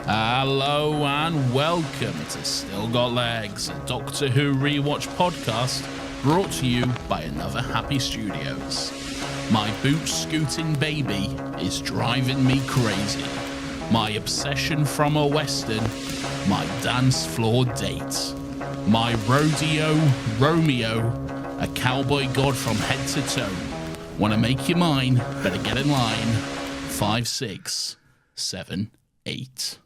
Hello and welcome to Still Got Legs, a Doctor Who Rewatch podcast brought to you by Another Happy Studios. My boot-scooting baby is driving me crazy. My obsession from a western, my dance floor date. My rodeo Romeo, a cowboy god from head to toe. Wanna make you mine? Better get in line. 5, 6, 7, 8.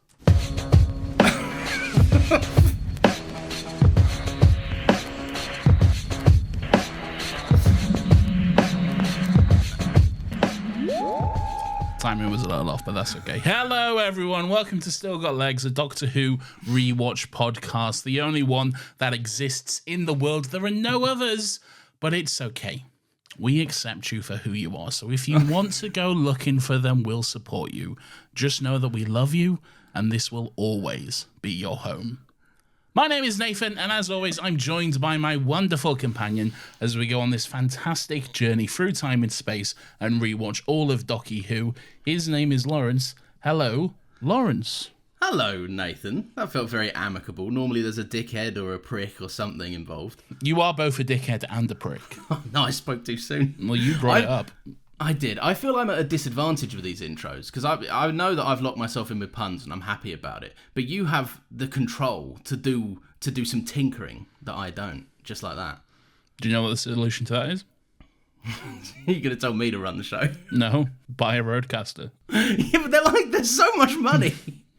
Timing was a little off, but that's okay. Hello, everyone. Welcome to Still Got Legs, a Doctor Who Rewatch podcast, the only one that exists in the world. There are no others, but it's okay. We accept you for who you are. So if you want to go looking for them, we'll support you. Just know that we love you, and this will always be your home. My name is Nathan, and as always, I'm joined by my wonderful companion as we go on this fantastic journey through time and space and rewatch all of Doctor Who. His name is Lawrence. Hello, Lawrence. Hello, Nathan. That felt very amicable. Normally there's a dickhead or a prick or something involved. You are both a dickhead and a prick. No, I spoke too soon. Well, you brought it up. I did. I feel I'm at a disadvantage with these intros because I know that I've locked myself in with puns and I'm happy about it. But you have the control to do some tinkering that I don't, just like that. Do you know what the solution to that is? You're going to tell me to run the show? No, buy a roadcaster. Yeah, but there's so much money.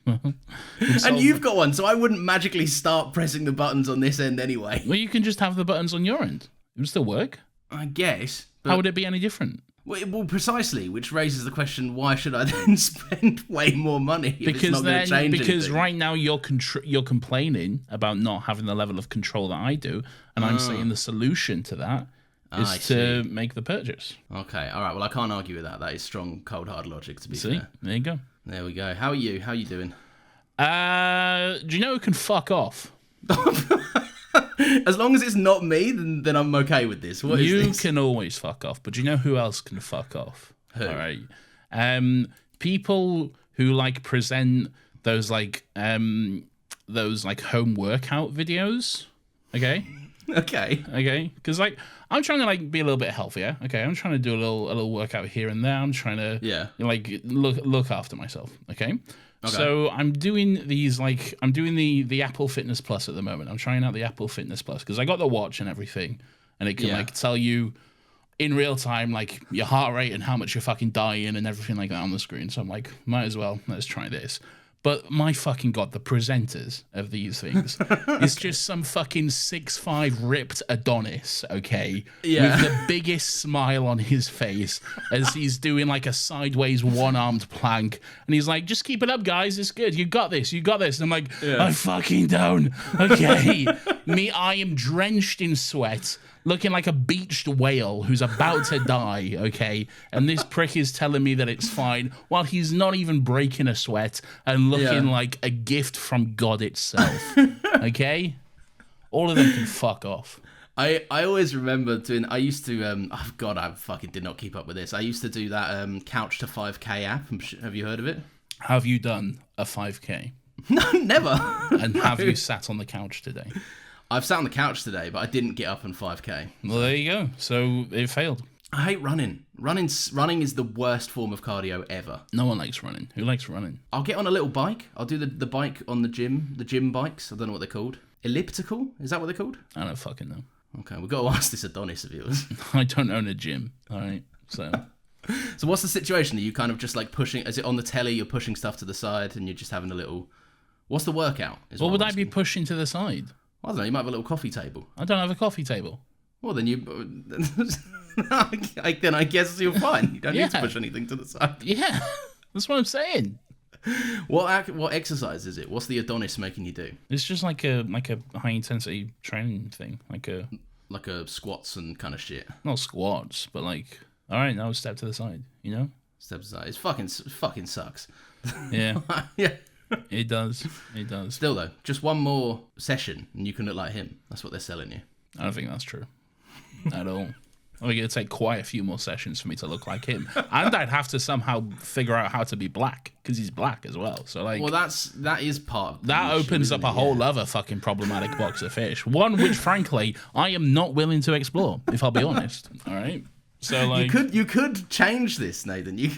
And you've got one, so I wouldn't magically start pressing the buttons on this end anyway. Well, you can just have the buttons on your end. It would still work. I guess. How would it be any different? Well, precisely, which raises the question: why should I then spend way more money if it's not going to change anything? Right now you're complaining about not having the level of control that I do, and I'm saying the solution to that is to make the purchase. Okay, all right. Well, I can't argue with that. That is strong, cold, hard logic. To be fair. There you go. There we go. How are you? How are you doing? Do you know who can fuck off? As long as it's not me, then I'm okay with this. What is this? You can always fuck off, but do you know who else can fuck off? Who? All right. People who present those home workout videos. Okay. Okay. Because I'm trying to be a little bit healthier. Okay. I'm trying to do a little workout here and there. I'm trying to look after myself. Okay. So I'm doing these I'm doing the Apple Fitness Plus at the moment. I'm trying out the Apple Fitness Plus because I got the watch and everything, and it can tell you in real time your heart rate and how much you're fucking dying and everything like that on the screen. So I'm like, might as well, let's try this. But my fucking God, the presenters of these things, it's just some fucking 6'5" ripped Adonis, okay? Yeah. With the biggest smile on his face as he's doing a sideways one-armed plank. And he's like, just keep it up, guys. It's good. You got this. And I'm like, I fucking don't. Okay. I am drenched in sweat, looking like a beached whale who's about to die, okay? And this prick is telling me that it's fine while he's not even breaking a sweat and looking like a gift from God itself, okay? All of them can fuck off. I always remember doing... I used to... I fucking did not keep up with this. I used to do that Couch to 5K app. Have you heard of it? Have you done a 5K? No, never. And have you sat on the couch today? I've sat on the couch today, but I didn't get up on 5K. Well, there you go. So it failed. I hate running. Running is the worst form of cardio ever. No one likes running. Who likes running? I'll get on a little bike. I'll do the bike on the gym bikes. I don't know what they're called. Elliptical? Is that what they're called? I don't fucking know. Okay, we've got to ask this Adonis of yours. I don't own a gym. All right, so... So what's the situation? Are you kind of just pushing... Is it on the telly, you're pushing stuff to the side and you're just having a little... What's the workout? What would I be pushing to the side? I don't know, you might have a little coffee table. I don't have a coffee table. Well, then then I guess you're fine. You don't need to push anything to the side. Yeah, that's what I'm saying. What exercise is it? What's the Adonis making you do? It's just like a high intensity training thing, like a squats and kind of shit. Not squats, but all right, now step to the side. Step to the side. It fucking sucks. Yeah. Yeah. It does. Still though, just one more session and you can look like him. That's what they're selling you. I don't think that's true at all. I think it'd take quite a few more sessions for me to look like him, and I'd have to somehow figure out how to be black because he's black as well. So like, well, that is part of that opens up a whole other fucking problematic box of fish. One which, frankly, I am not willing to explore. If I'll be honest. All right. So like, you could change this, Nathan. You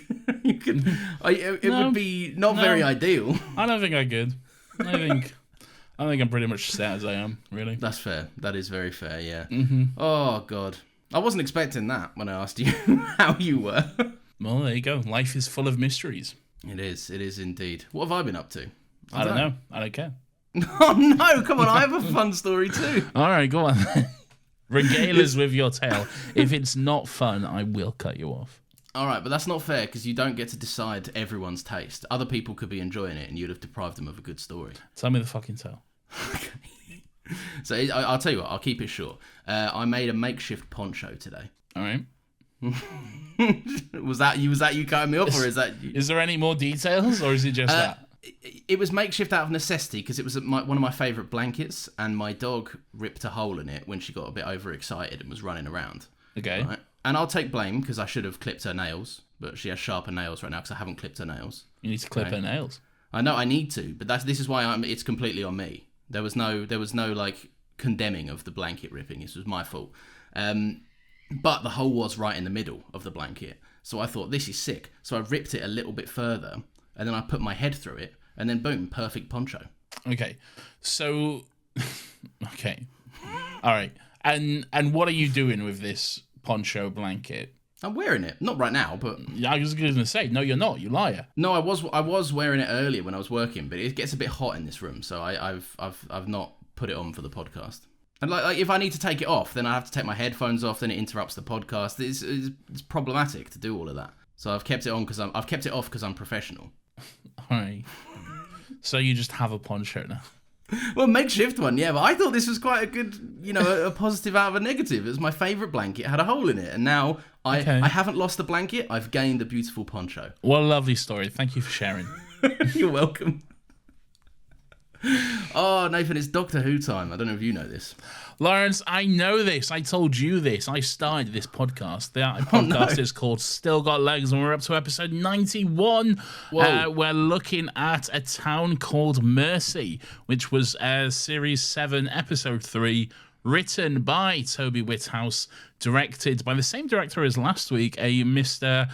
could. It would be not very ideal. I don't think I could. I think I'm pretty much set as I am. Really. That's fair. That is very fair. Yeah. Mm-hmm. Oh God, I wasn't expecting that when I asked you how you were. Well, there you go. Life is full of mysteries. It is. It is indeed. What have I been up to? I don't know. I don't care. Oh no! Come on, I have a fun story too. All right, go on. Regale us with your tale. If it's not fun, I will cut you off. All right, but that's not fair because you don't get to decide everyone's taste. Other people could be enjoying it, and you'd have deprived them of a good story. Tell me the fucking tale. Okay. So I'll tell you what. I'll keep it short. I made a makeshift poncho today. All right. Was that you cutting me off, or is that? Is there any more details, or is it just that? It was makeshift out of necessity because it was one of my favourite blankets, and my dog ripped a hole in it when she got a bit overexcited and was running around. Okay. Right? And I'll take blame because I should have clipped her nails, but she has sharper nails right now because I haven't clipped her nails. You need to clip her nails. I know I need to, but this is why it's completely on me. There was no like condemning of the blanket ripping. This was my fault. But the hole was right in the middle of the blanket, so I thought this is sick. So I ripped it a little bit further. And then I put my head through it, and then boom, perfect poncho. Okay, so, okay, all right. And what are you doing with this poncho blanket? I'm wearing it, not right now, but I was going to say, no, you're not. You liar. No, I was wearing it earlier when I was working, but it gets a bit hot in this room, so I've not put it on for the podcast. And like if I need to take it off, then I have to take my headphones off. Then it interrupts the podcast. It's problematic to do all of that. So I've kept it on because I've kept it off because I'm professional. All right. So you just have a poncho now. Well, makeshift one, yeah. But I thought this was quite a good, a positive out of a negative. It was my favourite blanket. It had a hole in it, and now I haven't lost the blanket. I've gained a beautiful poncho. What a lovely story. Thank you for sharing. You're welcome. Oh, Nathan, it's Doctor Who time. I don't know if you know this. Lawrence, I know this. I told you this. I started this podcast. The podcast is called Still Got Legs, and we're up to episode 91. We're looking at A Town Called Mercy, which was Series 7, Episode 3, written by Toby Whithouse, directed by the same director as last week, a Mr.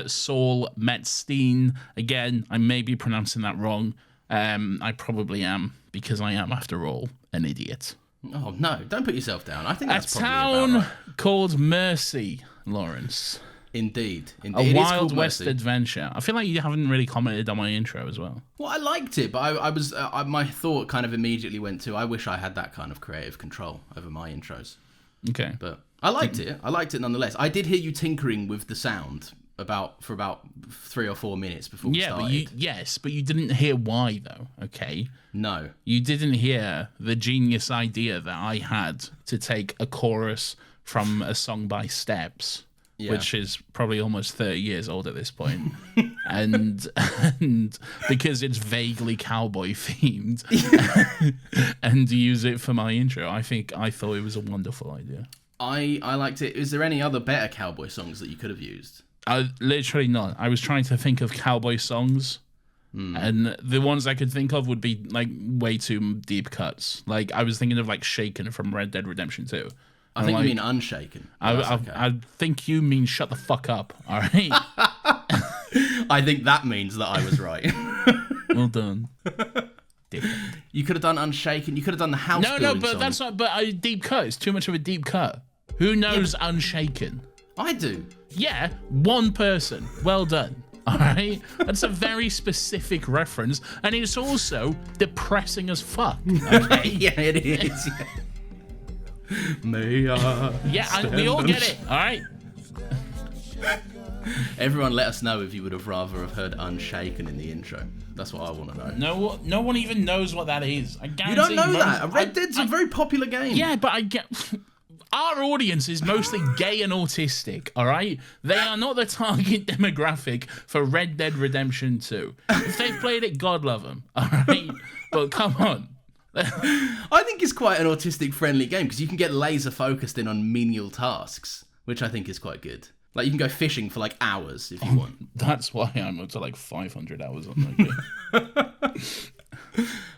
Saul Metzstein. Again, I may be pronouncing that wrong. I probably am, because I am, after all, an idiot. Oh, no, don't put yourself down. I think that's probably about right. A Town Called Mercy, Lawrence. Indeed. A Wild West adventure. I feel like you haven't really commented on my intro as well. Well, I liked it, but I was my thought kind of immediately went to, I wish I had that kind of creative control over my intros. Okay. But I liked it. I liked it nonetheless. I did hear you tinkering with the sound for about 3 or 4 minutes before we started. But you didn't hear why, though, okay? No. You didn't hear the genius idea that I had to take a chorus from a song by Steps, which is probably almost 30 years old at this point, and because it's vaguely cowboy themed, and use it for my intro. I thought it was a wonderful idea. I liked it. Is there any other better cowboy songs that you could have used? Literally not. I was trying to think of cowboy songs, and the ones I could think of would be like way too deep cuts. Like I was thinking of like Shaken from Red Dead Redemption 2. I think you mean Unshaken. I think you mean shut the fuck up. All right. I think that means that I was right. Well done. You could have done Unshaken. You could have done the house. No, but song. that's not. But a deep cut. It's too much of a deep cut. Who knows Unshaken? I do. Yeah, one person. Well done. All right, that's a very specific reference, and it's also depressing as fuck. Okay? Yeah, it is. Yeah. May I? Yeah, we all get it. All right. Everyone, let us know if you would have rather have heard Unshaken in the intro. That's what I want to know. No one even knows what that is. I guarantee you don't know that. Red Dead's a very popular game. Yeah, but I get. Our audience is mostly gay and autistic, all right? They are not the target demographic for Red Dead Redemption 2. If they've played it, God love them, all right? But come on. I think it's quite an autistic-friendly game because you can get laser-focused in on menial tasks, which I think is quite good. Like, you can go fishing for, like, hours if you want. That's why I'm up to, like, 500 hours on that game.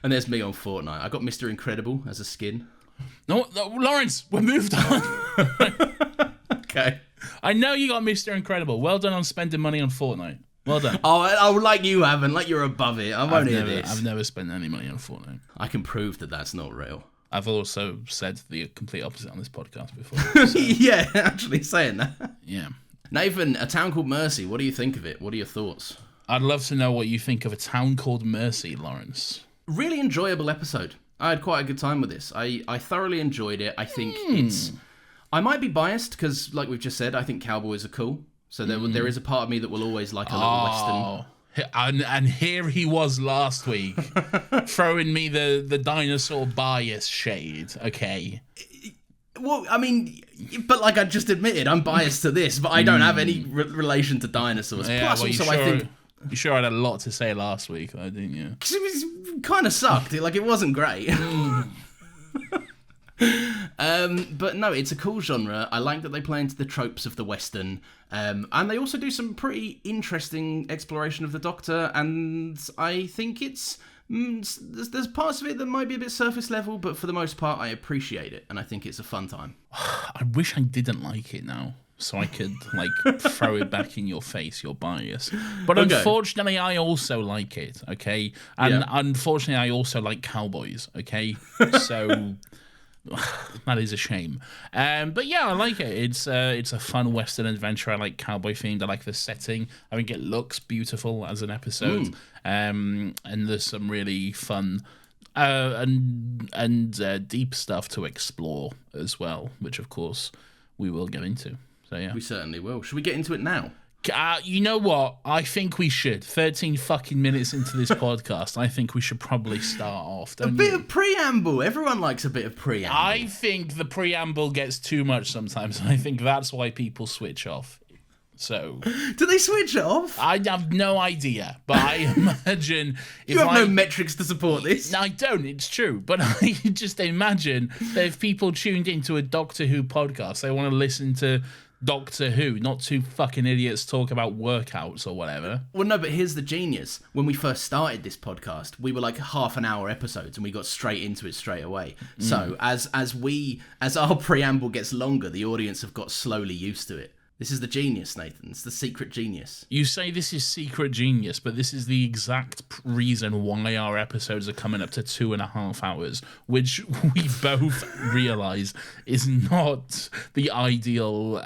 And there's me on Fortnite. I got Mr. Incredible as a skin. No, Lawrence, we're moved on. Okay. I know you got Mr. Incredible. Well done on spending money on Fortnite. Well done. Oh, like you haven't. Like you're above it. I won't hear this. I've never spent any money on Fortnite. I can prove that that's not real. I've also said the complete opposite on this podcast before. So, Yeah, actually saying that. yeah. Nathan, A Town Called Mercy. What do you think of it? What are your thoughts? I'd love to know what you think of A Town Called Mercy, Lawrence. Really enjoyable episode. I had quite a good time with this. I thoroughly enjoyed it. I think it's... I might be biased because, like we've just said, I think cowboys are cool. So there is a part of me that will always like a little western. And here he was last week, throwing me the dinosaur bias shade. Okay. Well, I mean, but like I just admitted, I'm biased to this, but I don't have any relation to dinosaurs. Yeah, Plus, well, also, sure, I think... You sure had a lot to say last week, though, didn't you? Cause it kind of sucked. Like, it wasn't great. But no, it's a cool genre. I like that they play into the tropes of the Western. And they also do some pretty interesting exploration of the Doctor. And I think it's... there's parts of it that might be a bit surface level, but for the most part, I appreciate it. And I think it's a fun time. I wish I didn't like it now, so I could, like, throw it back in your face, your bias. But Okay. unfortunately, I also like it, okay? And unfortunately, I also like cowboys, okay? So... that is a shame. But yeah, I like it. It's a fun Western adventure. I like cowboy themed. I like the setting. I think it looks beautiful as an episode. And there's some really fun and deep stuff to explore as well, which of course we will get into. So yeah, We certainly will. Should we get into it now? you know what? I think we should. 13 fucking minutes into this podcast, I think we should probably start off. A bit of preamble. Everyone likes a bit of preamble. I think the preamble gets too much sometimes. I think that's why people switch off. So, Do they switch it off? I have no idea, but I imagine if You have no metrics to support this. No, I don't. It's true, but I just imagine that if people tuned into a Doctor Who podcast, they want to listen to Doctor Who, not two fucking idiots talk about workouts or whatever. Well, no, but here's the genius. When we first started this podcast, we were like half an hour episodes and we got straight into it straight away. So as our preamble gets longer, the audience have got slowly used to it. This is the genius, Nathan. It's the secret genius. You say this is secret genius, but this is the exact reason why our episodes are coming up to 2.5 hours, which we both realise is not the ideal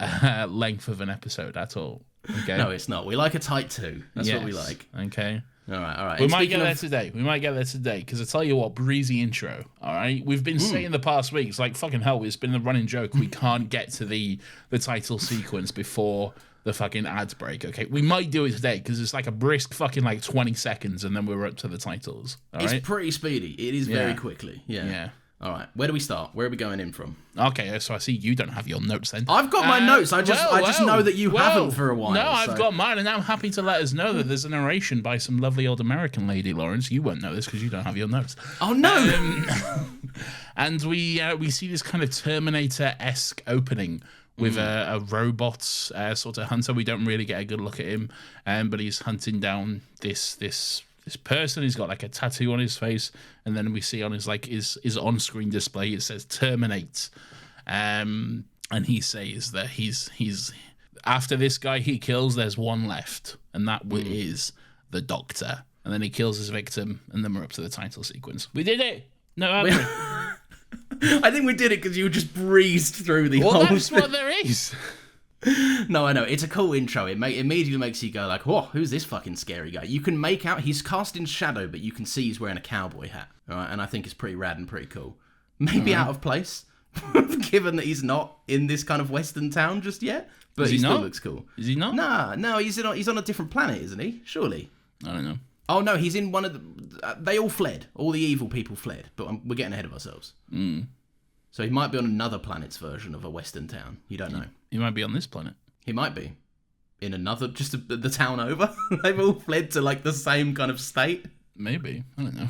length of an episode at all. Okay. No, it's not. We like a tight 2. That's what we Yes. like. Okay. All right. We And might speaking get there of- today. Because I tell you what, breezy intro. All right, we've been saying the past weeks, like fucking hell, it's been a running joke. We can't get to the title sequence before the fucking ads break. Okay, we might do it today because it's like a brisk fucking like 20 seconds, and then we're up to the titles. All right. It's pretty speedy. It is very Yeah. quickly. Yeah. All right. Where do we start? Where are we going in from? Okay, so I see you don't have your notes then. I've got my notes. I just know that you haven't for a while. No, I've so- got mine, and I'm happy to let us know that there's a narration by some lovely old American lady, Lawrence. You won't know this because you don't have your notes. Oh no! And we see this kind of Terminator-esque opening with a robot sort of hunter. We don't really get a good look at him, but he's hunting down this person. He's got like a tattoo on his face, and then we see on his his on-screen display it says terminate, and he says that he's after this guy he kills, there's one left, and that is the Doctor. And then he kills his victim, and then we're up to the title sequence. We did it. No, I think we did it because you just breezed through the well, whole that's thing. what there is. No, I know. It's a cool intro. It immediately makes you go like, whoa, who's this fucking scary guy? You can make out, he's cast in shadow, but you can see he's wearing a cowboy hat. All right, and I think it's pretty rad and pretty cool. Maybe out of place, given that he's not in this kind of western town just yet. But Is he still not? looks cool. Is he not? No, he's on a different planet, isn't he? Surely. I don't know. Oh no, he's in one of the... they all fled. All the evil people fled. But we're getting ahead of ourselves. So he might be on another planet's version of a western town. You don't know. He might be on this planet. He might be. In another... just the town over. They've all fled to like the same kind of state. Maybe. I don't know.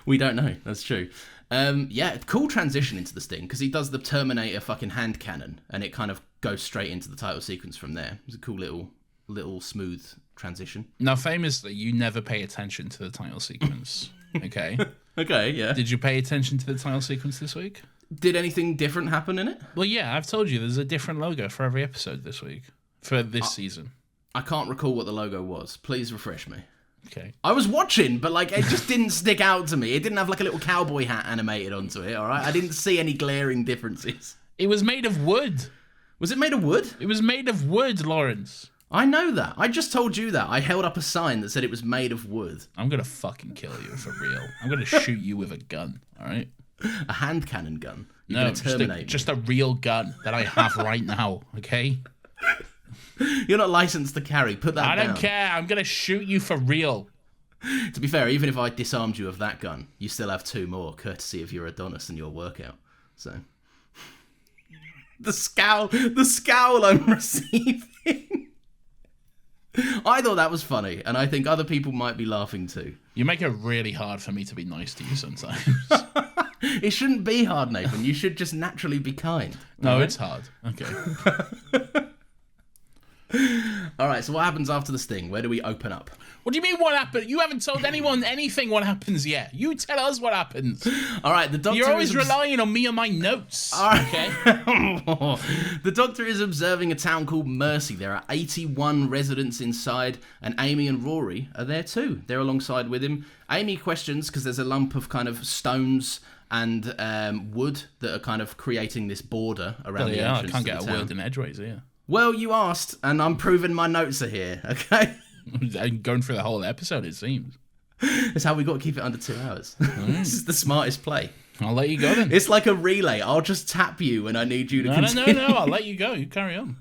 We don't know. That's true. Yeah, cool transition into this thing because he does the Terminator fucking hand cannon and it kind of goes straight into the title sequence from there. It's a cool little smooth transition. Now, famously, you never pay attention to the title sequence. Okay. Okay, yeah. Did you pay attention to the title sequence this week? Did anything different happen in it? Well, yeah, I've told you there's a different logo for every episode this week, for this season. I can't recall what the logo was. Please refresh me. Okay. I was watching, but like it just didn't stick out to me. It didn't have like a little cowboy hat animated onto it, all right? I didn't see any glaring differences. It was made of wood. Was it made of wood? It was made of wood, Lawrence. I know that. I just told you that. I held up a sign that said it was made of wood. I'm going to fucking kill you for real. I'm going to shoot you with a gun, all right? A hand cannon gun. You're No, going to terminate me. just a real gun that I have right now, okay? You're not licensed to carry. Put that down. I don't care. I'm going to shoot you for real. To be fair, even if I disarmed you of that gun, you still have 2 more, courtesy of your Adonis and your workout. So... The scowl I'm receiving. I thought that was funny, and I think other people might be laughing too. You make it really hard for me to be nice to you sometimes. It shouldn't be hard, Nathan. You should just naturally be kind. No, right? it's hard. Okay. All right, so what happens after the sting? Where do we open up? What do you mean what happened? You haven't told anyone anything what happens yet. You tell us what happens. All right, the doctor You're always relying on me and my notes. All right. Okay? The doctor is observing a town called Mercy. There are 81 residents inside, and Amy and Rory are there too. They're alongside with him. Amy questions because there's a lump of kind of stones and wood that are kind of creating this border around the entrance. I can't to get the a town. word in edgeways here. Well, you asked, and I'm proving my notes are here, okay? I'm going through the whole episode, it seems. That's how we got to keep it under 2 hours. This is the smartest play. I'll let you go then. It's like a relay. I'll just tap you when I need you to continue. No, I'll let you go. You carry on.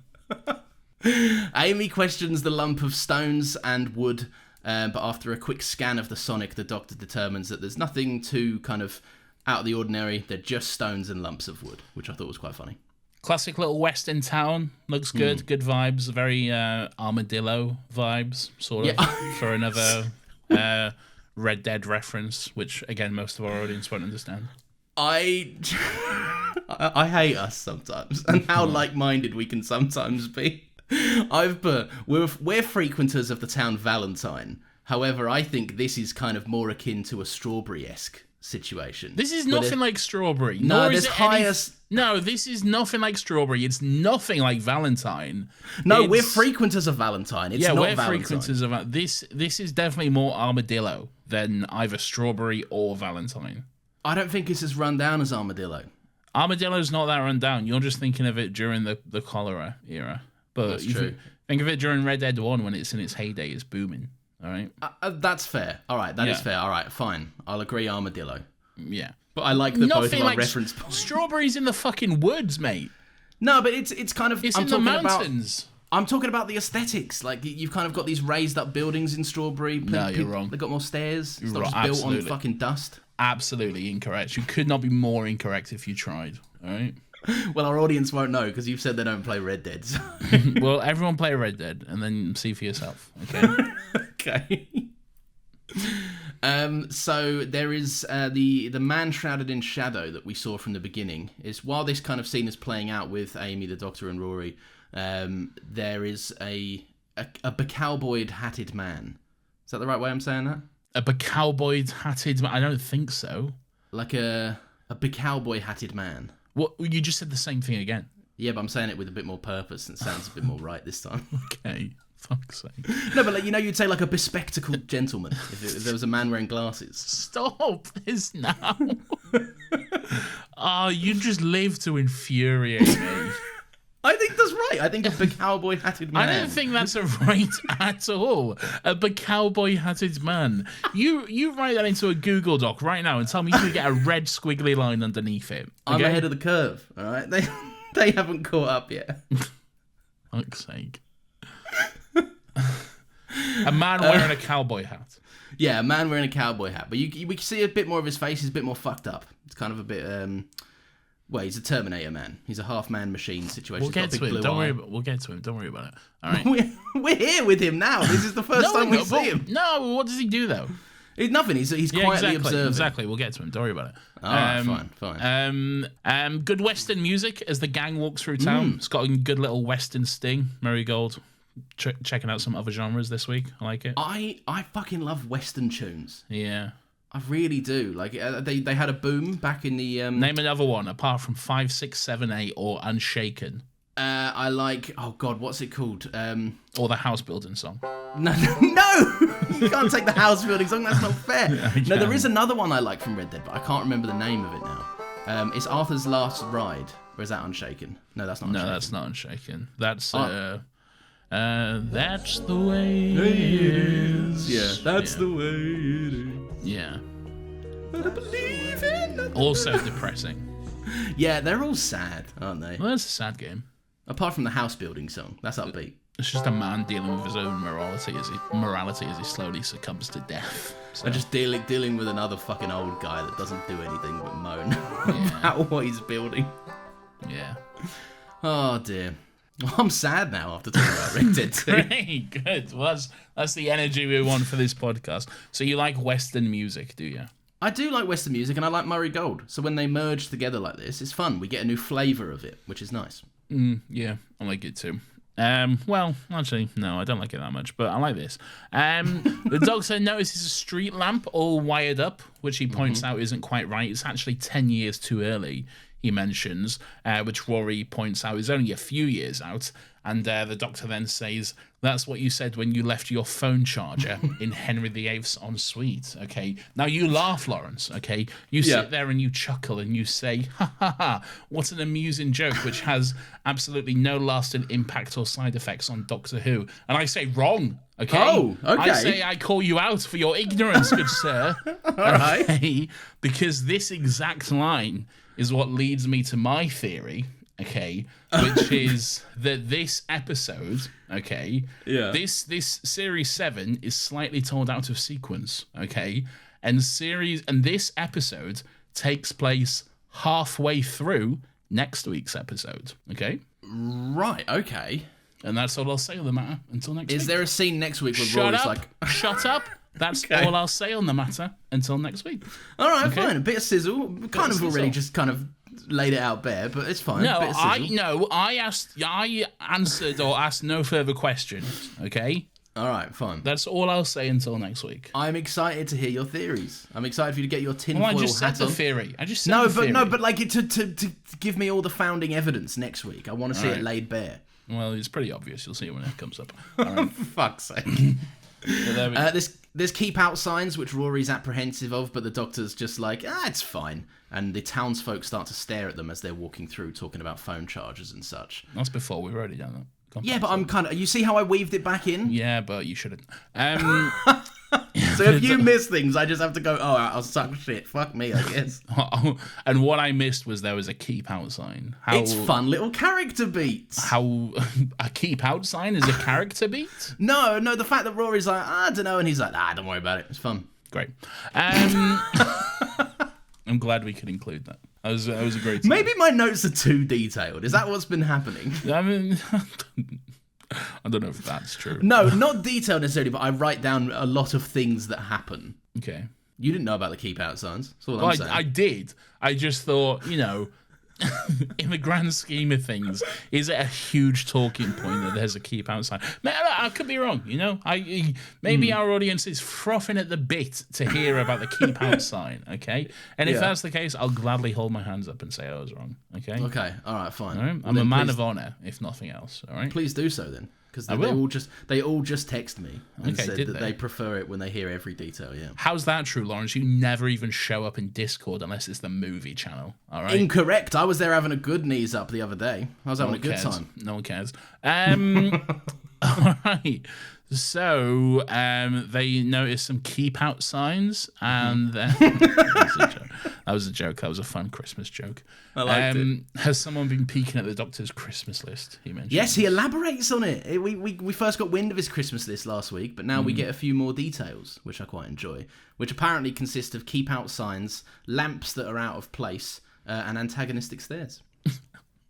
Amy questions the lump of stones and wood, but after a quick scan of the Sonic, the doctor determines that there's nothing too kind of out of the ordinary. They're just stones and lumps of wood, which I thought was quite funny. Classic little western town. Looks good. Good vibes. Very armadillo vibes, sort of, for another Red Dead reference, which, again, most of our audience won't understand. I hate us sometimes, and how like-minded we can sometimes be. I've put, we're frequenters of the town Valentine. However, I think this is kind of more akin to a Strawberry-esque situation. This is nothing like Strawberry. No, there's highest... No, this is nothing like Strawberry. It's nothing like Valentine. No, we're frequenters of Valentine. It's not we're Valentine. frequenters of this. This is definitely more Armadillo than either Strawberry or Valentine. I don't think it's as run down as Armadillo. Armadillo's not that run down. You're just thinking of it during the cholera era. But That's true. Think of it during Red Dead 1 when it's in its heyday. It's booming. All right? That's fair. All right, that is fair. All right, fine. I'll agree Armadillo. Yeah. But I like that both of Nothing our like reference points. Strawberries in the fucking woods, mate. No, but it's kind of... It's I'm in the talking mountains. I'm talking about the aesthetics. Like, you've kind of got these raised up buildings in Strawberry. No, you're wrong. They've got more stairs. It's not wrong. just built on Absolutely. fucking dust. Absolutely incorrect. You could not be more incorrect if you tried. All right? Well, our audience won't know because you've said they don't play Red Dead. So. Well, everyone play Red Dead and then see for yourself. Okay? Okay. So there is the man shrouded in shadow that we saw from the beginning. Is while this kind of scene is playing out with Amy, the Doctor, and Rory, there is a becowboyed hatted man. Is that the right way I'm saying that? A becowboyed hatted man? I don't think so. Like a becowboy hatted man. What? You just said the same thing again. Yeah, but I'm saying it with a bit more purpose and it sounds a bit more right this time. Okay. Fuck's sake. No, but like, you'd say like a bespectacled gentleman if there was a man wearing glasses. Stop this now. Oh, you just live to infuriate me. I think that's right. I think a becowboy hatted man. I don't think that's a right at all. A becowboy hatted man. You write that into a Google Doc right now and tell me you can get a red squiggly line underneath it. Okay? I'm ahead of the curve, all right? They haven't caught up yet. Fuck's sake. A man wearing a cowboy hat. Yeah, a man wearing a cowboy hat. But we can see a bit more of his face. He's a bit more fucked up. It's kind of a bit... well, he's a Terminator man. He's a half-man machine situation. We'll get to him. We'll get to him. Don't worry about it. All right. We're here with him now. This is the first time we see him. No, what does he do, though? He's nothing. He's quietly observing. Exactly. We'll get to him. Don't worry about it. All right, fine. Good Western music as the gang walks through town. It's got a good little Western sting. Marigold. Checking out some other genres this week. I like it. I fucking love Western tunes. Yeah. I really do. Like they had a boom back in the. Name another one apart from 5, 6, 7, 8 or Unshaken. I like. Oh God, what's it called? Or the house building song. No! You can't take the house building song. That's not fair. No, there is another one I like from Red Dead, but I can't remember the name of it now. It's Arthur's Last Ride, or is that Unshaken? No, that's not. Unshaken. No, that's not Unshaken. That's that's the way it is. Yeah, that's the way it is. Yeah. But I believe in. Also depressing. Yeah, they're all sad, aren't they? Well, that's a sad game. Apart from the house building song, that's upbeat. It's just a man dealing with his own morality as he slowly succumbs to death. So. And just dealing with another fucking old guy that doesn't do anything but moan about what he's building. Yeah. Oh dear. Well, I'm sad now after talking about Red Dead 2. Great, good. Well, that's the energy we want for this podcast. So you like Western music, do you? I do like Western music, and I like Murray Gold. So when they merge together like this, it's fun. We get a new flavour of it, which is nice. Yeah, I like it too. Well, actually, no, I don't like it that much, but I like this. The Doctor notices a street lamp all wired up, which he points out isn't quite right. It's actually 10 years too early, he mentions, which Rory points out is only a few years out. And the Doctor then says, that's what you said when you left your phone charger in Henry VIII's ensuite, okay? Now you laugh, Lawrence, okay? You sit there and you chuckle and you say, ha ha ha, what an amusing joke, which has absolutely no lasting impact or side effects on Doctor Who. And I say, wrong, okay? Oh, okay. I say I call you out for your ignorance, good sir. All right. Okay? Because this exact line is what leads me to my theory, okay, which is that this episode, okay, this series 7 is slightly told out of sequence, okay, and this episode takes place halfway through next week's episode, okay? Right, okay. And that's all I'll say on the matter until next week. Is there a scene next week where Shut Rory's up, like... Shut up. That's all I'll say on the matter until next week. All right, fine. A bit of sizzle. Kind of already just kind of laid it out bare, but it's fine. No, I answered or asked no further questions. Okay. All right, fine. That's all I'll say until next week. I'm excited to hear your theories. I'm excited for you to get your tinfoil hat on. I just said the theory. I just said the theory. But like to give me all the founding evidence next week. I want to see it laid bare. Well, it's pretty obvious. You'll see it when it comes up. For fuck's sake. There's keep out signs which Rory's apprehensive of, but the Doctor's just like, it's fine. And the townsfolk start to stare at them as they're walking through, talking about phone chargers and such. That's before we've already done that. Yeah, but I'm kind of... You see how I weaved it back in? Yeah, but you shouldn't. So if you miss things, I just have to go, I'll suck shit. Fuck me, I guess. And what I missed was there was a keep out sign. It's fun little character beats. How a keep out sign is a character beat? No, the fact that Rory's like, I don't know, and he's like, don't worry about it. It's fun. Great. I'm glad we could include that. That was a great time. Maybe my notes are too detailed. Is that what's been happening? I mean... I don't know if that's true. No, not detailed necessarily, but I write down a lot of things that happen. Okay. You didn't know about the keep out signs. That's all I'm saying. I did. I just thought, in the grand scheme of things, is it a huge talking point that there's a keep out sign? I could be wrong, Maybe our audience is frothing at the bit to hear about the keep out sign, okay? And if that's the case, I'll gladly hold my hands up and say I was wrong, okay? Okay, all right, fine. All right? I'm a man of honour, if nothing else, all right? Please do so then. Because they all just text me and said that they prefer it when they hear every detail, yeah. How's that true, Lawrence? You never even show up in Discord unless it's the movie channel, all right? Incorrect. I was there having a good knees up the other day. I was having a good time. No one cares. All right. So they noticed some keep out signs, and that was a joke. That was a fun Christmas joke. I liked it. Has someone been peeking at the Doctor's Christmas list? He mentioned. Yes, he elaborates on it. We first got wind of his Christmas list last week, but now we get a few more details, which I quite enjoy. Which apparently consist of keep out signs, lamps that are out of place, and antagonistic stares.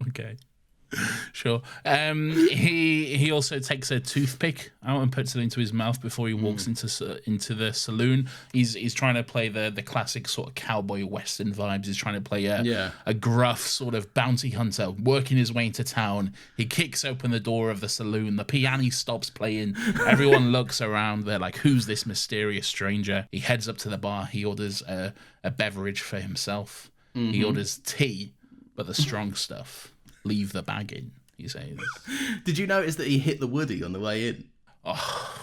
Okay. Sure. He also takes a toothpick out and puts it into his mouth before he walks into the saloon. He's trying to play the classic sort of cowboy western vibes. He's trying to play a gruff sort of bounty hunter working his way into town. He kicks open the door of the saloon. The piano stops playing. Everyone looks around. They're like, "Who's this mysterious stranger?" He heads up to the bar. He orders a beverage for himself. He orders tea, but the strong stuff. Leave the bag in, he says. Did you notice that he hit the Woody on the way in? Oh.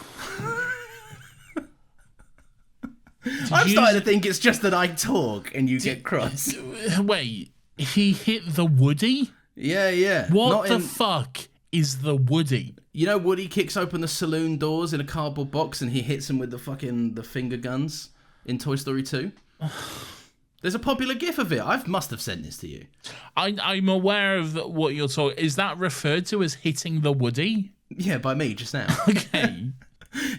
I'm starting to think it's just that I talk and you get cross. Wait, he hit the Woody? Yeah. What the fuck is the Woody? You know, Woody kicks open the saloon doors in a cardboard box and he hits him with the finger guns in Toy Story 2. There's a popular gif of it. I must have sent this to you. I'm aware of what you're talking. Is that referred to as hitting the Woody? Yeah, by me just now. Okay.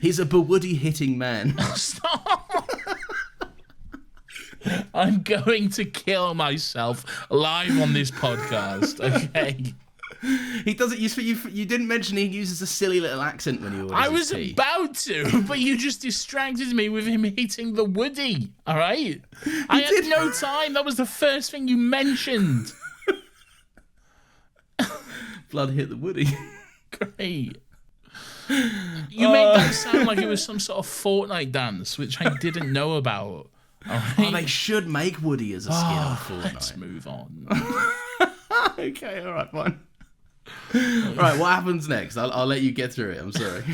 He's a Woody hitting man. Stop. I'm going to kill myself live on this podcast. Okay. He does it. You didn't mention he uses a silly little accent when he orders I was tea. about to, but you just distracted me with him hitting the Woody. All right, I had no time. That was the first thing you mentioned. Blood hit the Woody. Great. You made that sound like it was some sort of Fortnite dance, which I didn't know about. All right? Oh, they should make Woody as a skin on Fortnite. Let's move on. Okay, all right, fine. Right, what happens next? I'll let you get through it. I'm sorry.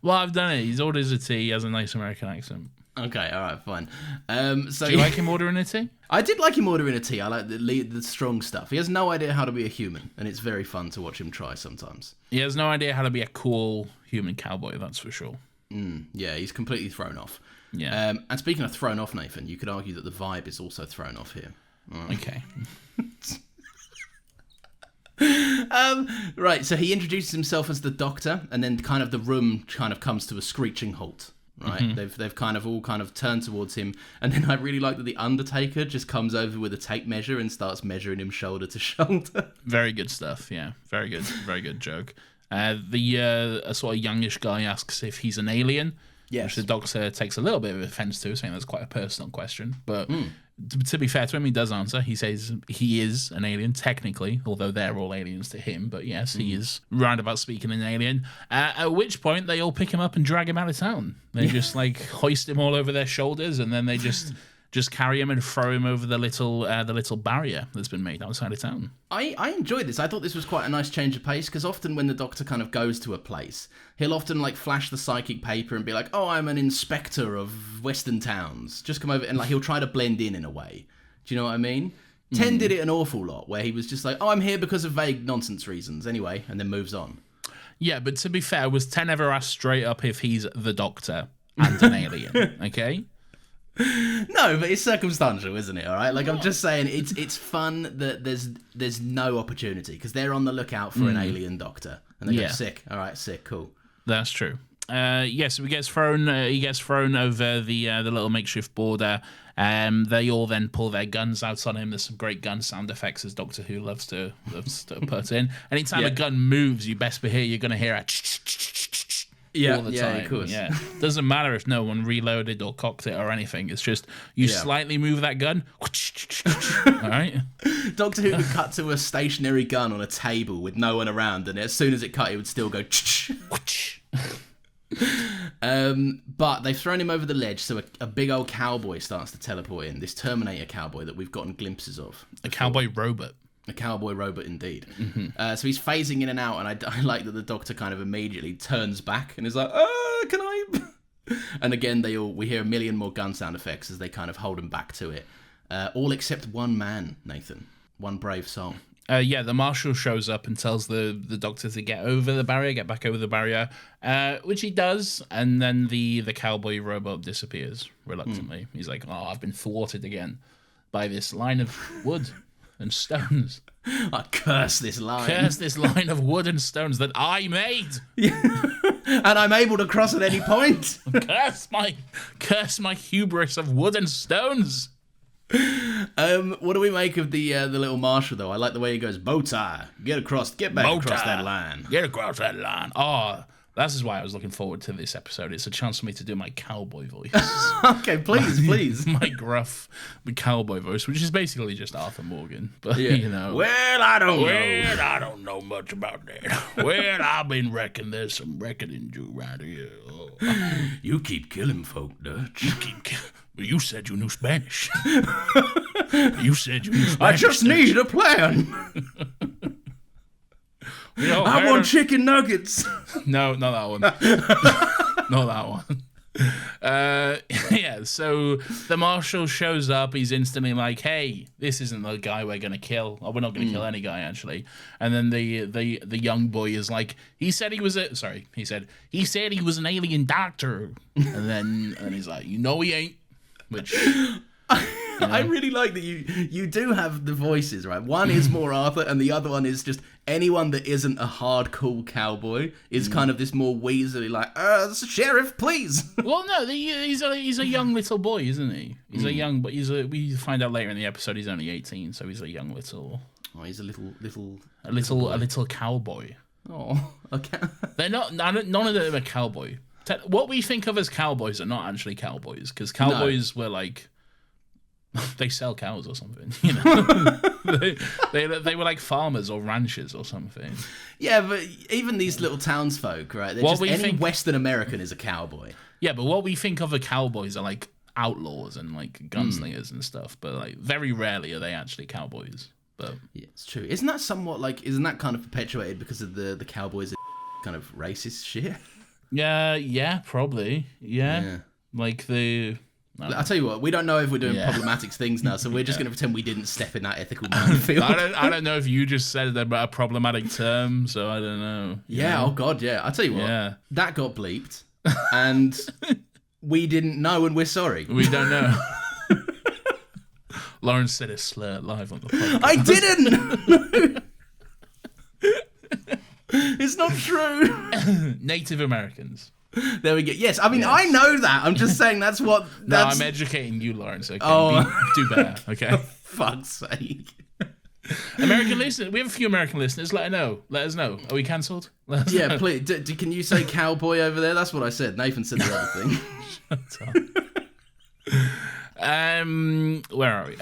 Well, I've done it. He's orders a tea. He has a nice American accent. Okay, all right, fine. So Do you like him ordering a tea? I did like him ordering a tea. I like the strong stuff. He has no idea how to be a human, and it's very fun to watch him try sometimes. He has no idea how to be a cool human cowboy, that's for sure. Yeah, he's completely thrown off. Yeah. And speaking of thrown off, Nathan, you could argue that the vibe is also thrown off here. Okay. Right, so he introduces himself as the Doctor, and then kind of the room kind of comes to a screeching halt. Right, they've kind of all turned towards him, and then I really like that the Undertaker just comes over with a tape measure and starts measuring him shoulder to shoulder. Very good stuff. Yeah, very good joke. A sort of youngish guy asks if he's an alien. Yes. Which the Doctor takes a little bit of offense to, saying that's quite a personal question. But to be fair to him, he does answer. He says he is an alien, technically, although they're all aliens to him. But yes, he is roundabout speaking an alien. At which point, they all pick him up and drag him out of town. They just like hoist him all over their shoulders, and then they just carry him and throw him over the little barrier that's been made outside of town. I enjoyed this. I thought this was quite a nice change of pace, because often when the Doctor kind of goes to a place, he'll often like flash the psychic paper and be like, "Oh, I'm an inspector of Western towns. Just come over," and like he'll try to blend in a way. Do you know what I mean? Ten did it an awful lot, where he was just like, "Oh, I'm here because of vague nonsense reasons," anyway, and then moves on. Yeah, but to be fair, was Ten ever asked straight up if he's the Doctor and an alien? Okay. No, but it's circumstantial, isn't it? All right, like I'm just saying, it's fun that there's no opportunity, because they're on the lookout for an alien Doctor, and they go, "Sick, all right, sick, cool." That's true. So he gets thrown over the little makeshift border. They all then pull their guns out on him. There's some great gun sound effects, as Doctor Who loves to put in. Anytime a gun moves, you best be here. You're going to hear a all the time. Of course. Yeah, doesn't matter if no one reloaded or cocked it or anything. It's just you slightly move that gun. All right. Doctor Who would cut to a stationary gun on a table with no one around, and as soon as it cut, it would still go. But they've thrown him over the ledge, so a big old cowboy starts to teleport in. This Terminator cowboy that we've gotten glimpses of. A cowboy robot. A cowboy robot, indeed. So he's phasing in and out, and I like that the Doctor kind of immediately turns back and is like, "Oh, can I?" And again, we hear a million more gun sound effects as they kind of hold him back to it. All except one man, Nathan. One brave soul. The Marshal shows up and tells the Doctor to get back over the barrier, which he does, and then the cowboy robot disappears reluctantly. He's like, "Oh, I've been thwarted again by this line of wood and stones. I curse this line. Curse this line of wood and stones that I made. And I'm able to cross at any point. Curse my hubris of wood and stones." What do we make of the little marshal though? I like the way he goes, bow tie, get back across that line. Get across that line. Oh, this is why I was looking forward to this episode. It's a chance for me to do my cowboy voice. Okay, please. My gruff cowboy voice, which is basically just Arthur Morgan. But, you know. Well, I don't know. I don't know much about that. Well, I've been reckoning there's some reckoning due right here. Oh. You keep killing folk, Dutch. You said you knew Spanish. You said you knew Spanish. I just need a plan. I want chicken nuggets. No, not that one. Not that one. Yeah, so the marshal shows up. He's instantly like, hey, this isn't the guy we're going to kill. Or we're not going to kill any guy, actually. And then the young boy is like, he said he was an alien doctor. And he's like, he ain't. Which... I really like that you do have the voices, right? One is more Arthur, and the other one is just anyone that isn't a hardcore cowboy is kind of this more weaselly, like, sheriff, please. Well, no, he's a young little boy, isn't he? He's a young, but we find out later in the episode he's only 18, so he's a young little. Oh, he's a little cowboy. Oh, okay. They're not. None of them are cowboy. What we think of as cowboys are not actually cowboys, because cowboys were like. They sell cows or something, you know. they were like farmers or ranchers or something. Yeah, but even these little townsfolk, right? Any Western American is a cowboy. Yeah, but what we think of as cowboys are like outlaws and like gunslingers and stuff. But like very rarely are they actually cowboys. But yeah, it's true. Isn't that kind of perpetuated because of the cowboys kind of racist shit? Yeah, probably. Yeah. Like the. I'll tell you what, we don't know if we're doing problematic things now, so we're just going to pretend we didn't step in that ethical minefield. I don't know if you just said about a problematic term, so I don't know. Yeah, oh God, yeah. I'll tell you what, that got bleeped, and we didn't know, and we're sorry. We don't know. Lawrence said a slur live on the podcast. I didn't! It's not true. Native Americans. There we go. Yes, I mean, I know that. I'm just saying that's what... No, I'm educating you, Lawrence. Okay, do better, okay? For fuck's sake. American listeners, we have a few American listeners. Let us know. Are we cancelled? Yeah, please. Can you say cowboy over there? That's what I said. Nathan said the other thing. Shut up. Where are we?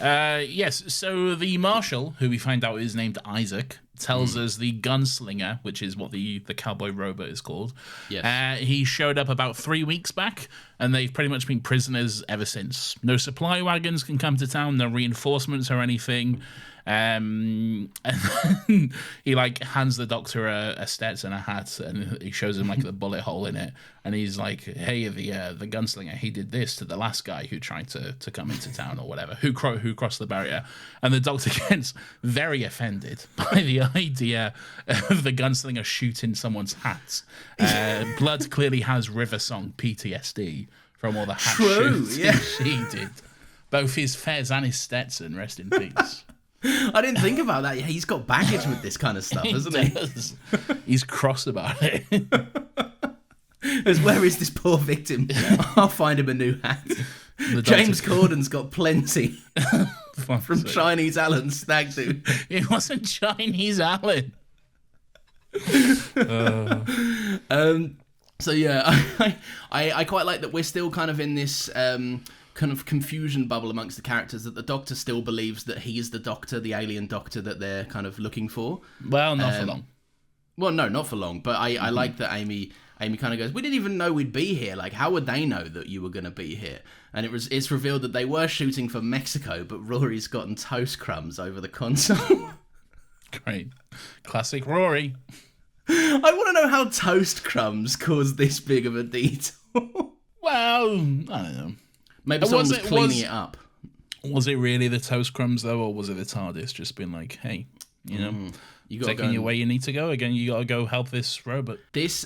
Yes, so the marshal, who we find out is named Isaac, tells us the gunslinger, which is what the cowboy robot is called. Yes. He showed up about 3 weeks back, and they've pretty much been prisoners ever since. No supply wagons can come to town, no reinforcements or anything. And then he like hands the doctor a Stetson, a hat, and he shows him like the bullet hole in it, and he's like, "Hey, the gunslinger, he did this to the last guy who tried to come into town or whatever, who crossed the barrier." And the doctor gets very offended by the idea of the gunslinger shooting someone's hat. Blood clearly has River Song PTSD from all the hat shoots she did. Both his fez and his Stetson, rest in peace. I didn't think about that. Yeah, he's got baggage with this kind of stuff, hasn't he? He's cross about it. Where is this poor victim? I'll find him a new hat. James Corden's got plenty from Chinese Alan Stag Do. It wasn't Chinese Alan. So yeah, I quite like that we're still kind of in this kind of confusion bubble amongst the characters, that the Doctor still believes that he's the Doctor, the alien Doctor that they're kind of looking for. Well, not for long. Well, no, not for long. But I like that Amy kind of goes, "We didn't even know we'd be here. Like, how would they know that you were going to be here?" And it's revealed that they were shooting for Mexico, but Rory's gotten toast crumbs over the console. Great. Classic Rory. I want to know how toast crumbs caused this big of a detour. Well, I don't know. Maybe someone was cleaning it up. Was it really the toast crumbs, though, or was it the TARDIS just being like, hey, you know, you taking you where you need to go? Again, you got to go help this robot.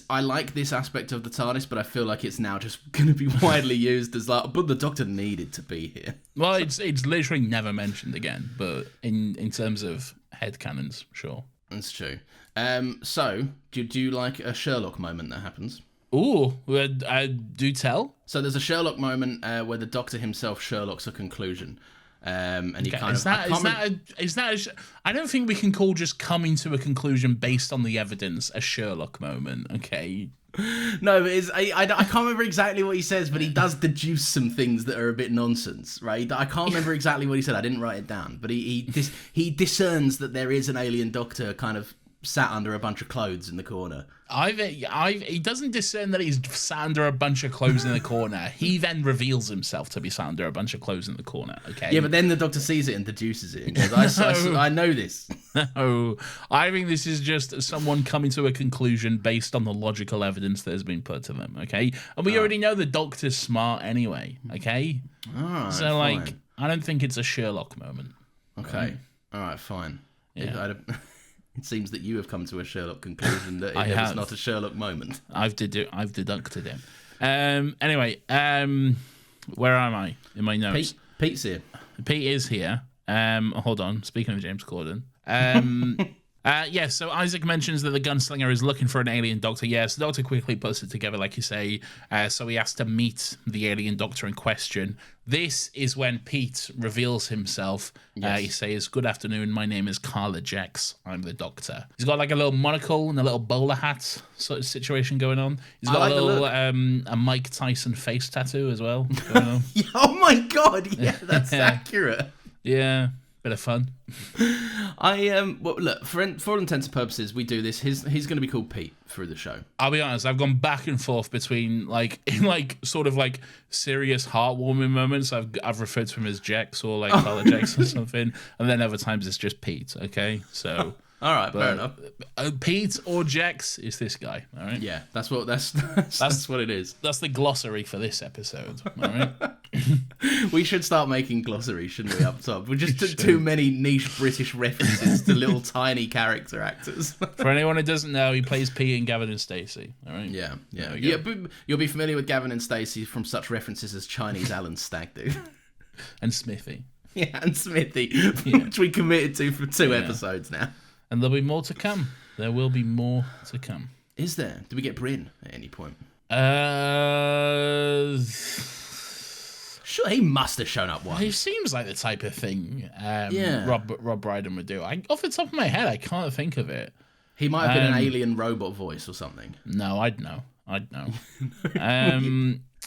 I like this aspect of the TARDIS, but I feel like it's now just going to be widely used as like, but the Doctor needed to be here. Well, it's literally never mentioned again, but in terms of headcanons, sure. That's true. So, do you like a Sherlock moment that happens? Ooh, do tell. So there's a Sherlock moment where the Doctor himself Sherlock's a conclusion. And he kind is that I don't think we can call just coming to a conclusion based on the evidence a Sherlock moment. Okay. No, but I can't remember exactly what he says, but he does deduce some things that are a bit nonsense, right? I can't remember exactly what he said. I didn't write it down, but he discerns that there is an alien doctor kind of sat under a bunch of clothes in the corner. He doesn't discern that he's sat under a bunch of clothes in the corner. He then reveals himself to be sat under a bunch of clothes in the corner. Okay. Yeah, but then the doctor sees it and deduces it and goes, I know this. No, I think this is just someone coming to a conclusion based on the logical evidence that has been put to them. Okay, and we already know the doctor's smart anyway. Okay, so like, fine. I don't think it's a Sherlock moment. Okay, all right, fine. Yeah. It seems that you have come to a Sherlock conclusion that it is not a Sherlock moment. I've deducted it. Anyway, where am I in my notes? Pete's here. Pete is here. Hold on. Speaking of James Corden. So Isaac mentions that the gunslinger is looking for an alien doctor. Yes, the doctor quickly puts it together, like you say. So he has to meet the alien doctor in question. This is when Pete reveals himself. Yes. He says, "Good afternoon, my name is Carla Jex. I'm the doctor." He's got like a little monocle and a little bowler hat sort of situation going on. He's got a little a Mike Tyson face tattoo as well going on. Oh my god, yeah, that's accurate. Yeah. Bit of fun. Well, look, for all intents and purposes, we do this. He's going to be called Pete through the show. I'll be honest, I've gone back and forth between sort of serious heartwarming moments. I've referred to him as Jex or Carla Jex or something, and then other times it's just Pete. Okay, so. All right, fair enough. Pete or Jex is this guy. All right. Yeah, that's what it is. That's the glossary for this episode. All right. We should start making glossaries, shouldn't we? Up top, we just took too many niche British references to little tiny character actors. For anyone who doesn't know, he plays Pete in Gavin and Stacey. All right. Yeah. But you'll be familiar with Gavin and Stacey from such references as Chinese Alan Stag do, and Smithy. Yeah, and Smithy, which we committed to for 2 episodes now. And there'll be more to come. There will be more to come. Is there? Do we get Bryn at any point? Sure, he must have shown up once. He seems like the type of thing Rob Brydon would do. Off the top of my head, I can't think of it. He might have been an alien robot voice or something. No, I'd know.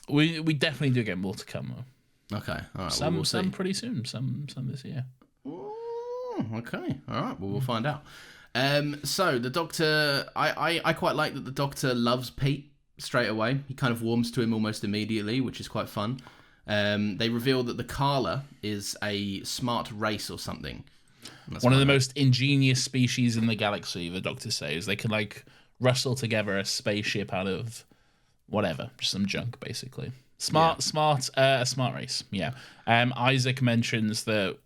We definitely do get more to come, though. Okay, all right. Some pretty soon. Some this year. Okay, all right. Well, we'll find out. So the doctor, I quite like that the doctor loves Pete straight away. He kind of warms to him almost immediately, which is quite fun. They reveal that the Carla is a smart race or something. One of the most ingenious species in the galaxy, the doctor says. They can wrestle together a spaceship out of whatever, just some junk, basically. Smart race. Yeah. Isaac mentions that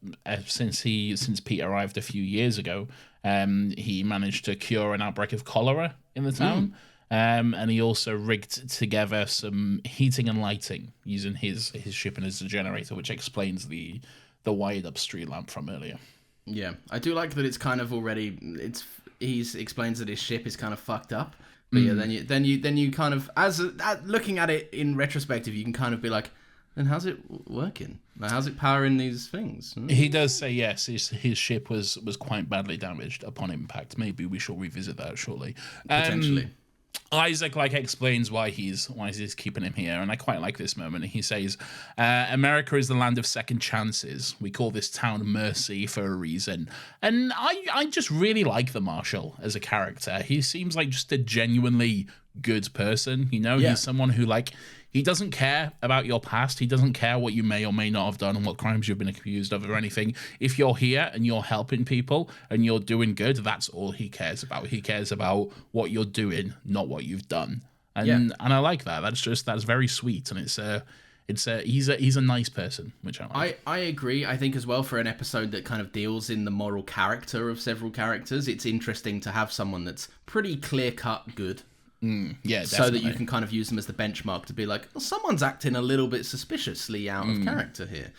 since Pete arrived a few years ago, he managed to cure an outbreak of cholera in the town. And he also rigged together some heating and lighting using his ship and as a generator, which explains the wired up street lamp from earlier. Yeah, I do like that. It's kind of already. He explains that his ship is kind of fucked up. But yeah, then you kind of looking at it in retrospective, you can kind of be like, then how's it working? How's it powering these things? He does say yes. His ship was quite badly damaged upon impact. Maybe we shall revisit that shortly. Potentially. Isaac explains why he's keeping him here, and I quite like this moment. He says, "America is the land of second chances. We call this town Mercy for a reason." And I just really like the Marshal as a character. He seems like just a genuinely good person. He's someone who he doesn't care about your past. He doesn't care what you may or may not have done and what crimes you've been accused of or anything. If you're here and you're helping people and you're doing good, that's all he cares about. He cares about what you're doing, not what you've done. And I like that. That's very sweet. And he's a nice person, which I like. I agree. I think as well, for an episode that kind of deals in the moral character of several characters, it's interesting to have someone that's pretty clear-cut good. Yeah, definitely. So that you can kind of use them as the benchmark to be like, well, someone's acting a little bit suspiciously out of character here.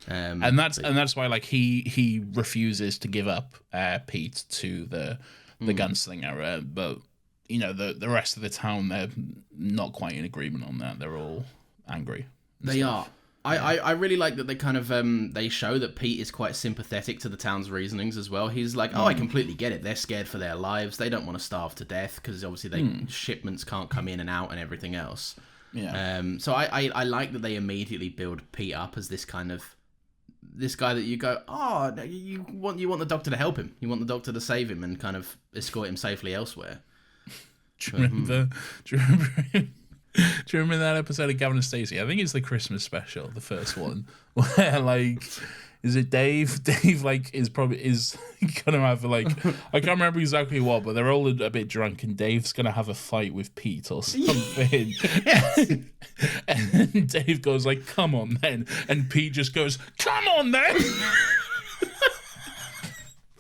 And that's why he refuses to give up Pete to the gunslinger, but the rest of the town, they're not quite in agreement on that. They're all angry. They are. I really like that they kind of they show that Pete is quite sympathetic to the town's reasonings as well. He's like, I completely get it. They're scared for their lives. They don't want to starve to death because obviously shipments can't come in and out and everything else. Yeah. So I like that they immediately build Pete up as this kind of this guy that you go, you want the Doctor to help him. You want the Doctor to save him and kind of escort him safely elsewhere. Do you remember? Do you remember that episode of Gavin and Stacey? I think it's the Christmas special, the first one, where like, is it Dave? Dave like is gonna have like, I can't remember exactly what, but they're all a bit drunk, and Dave's gonna have a fight with Pete or something. Yes. And Dave goes like, "Come on then," and Pete just goes, "Come on then."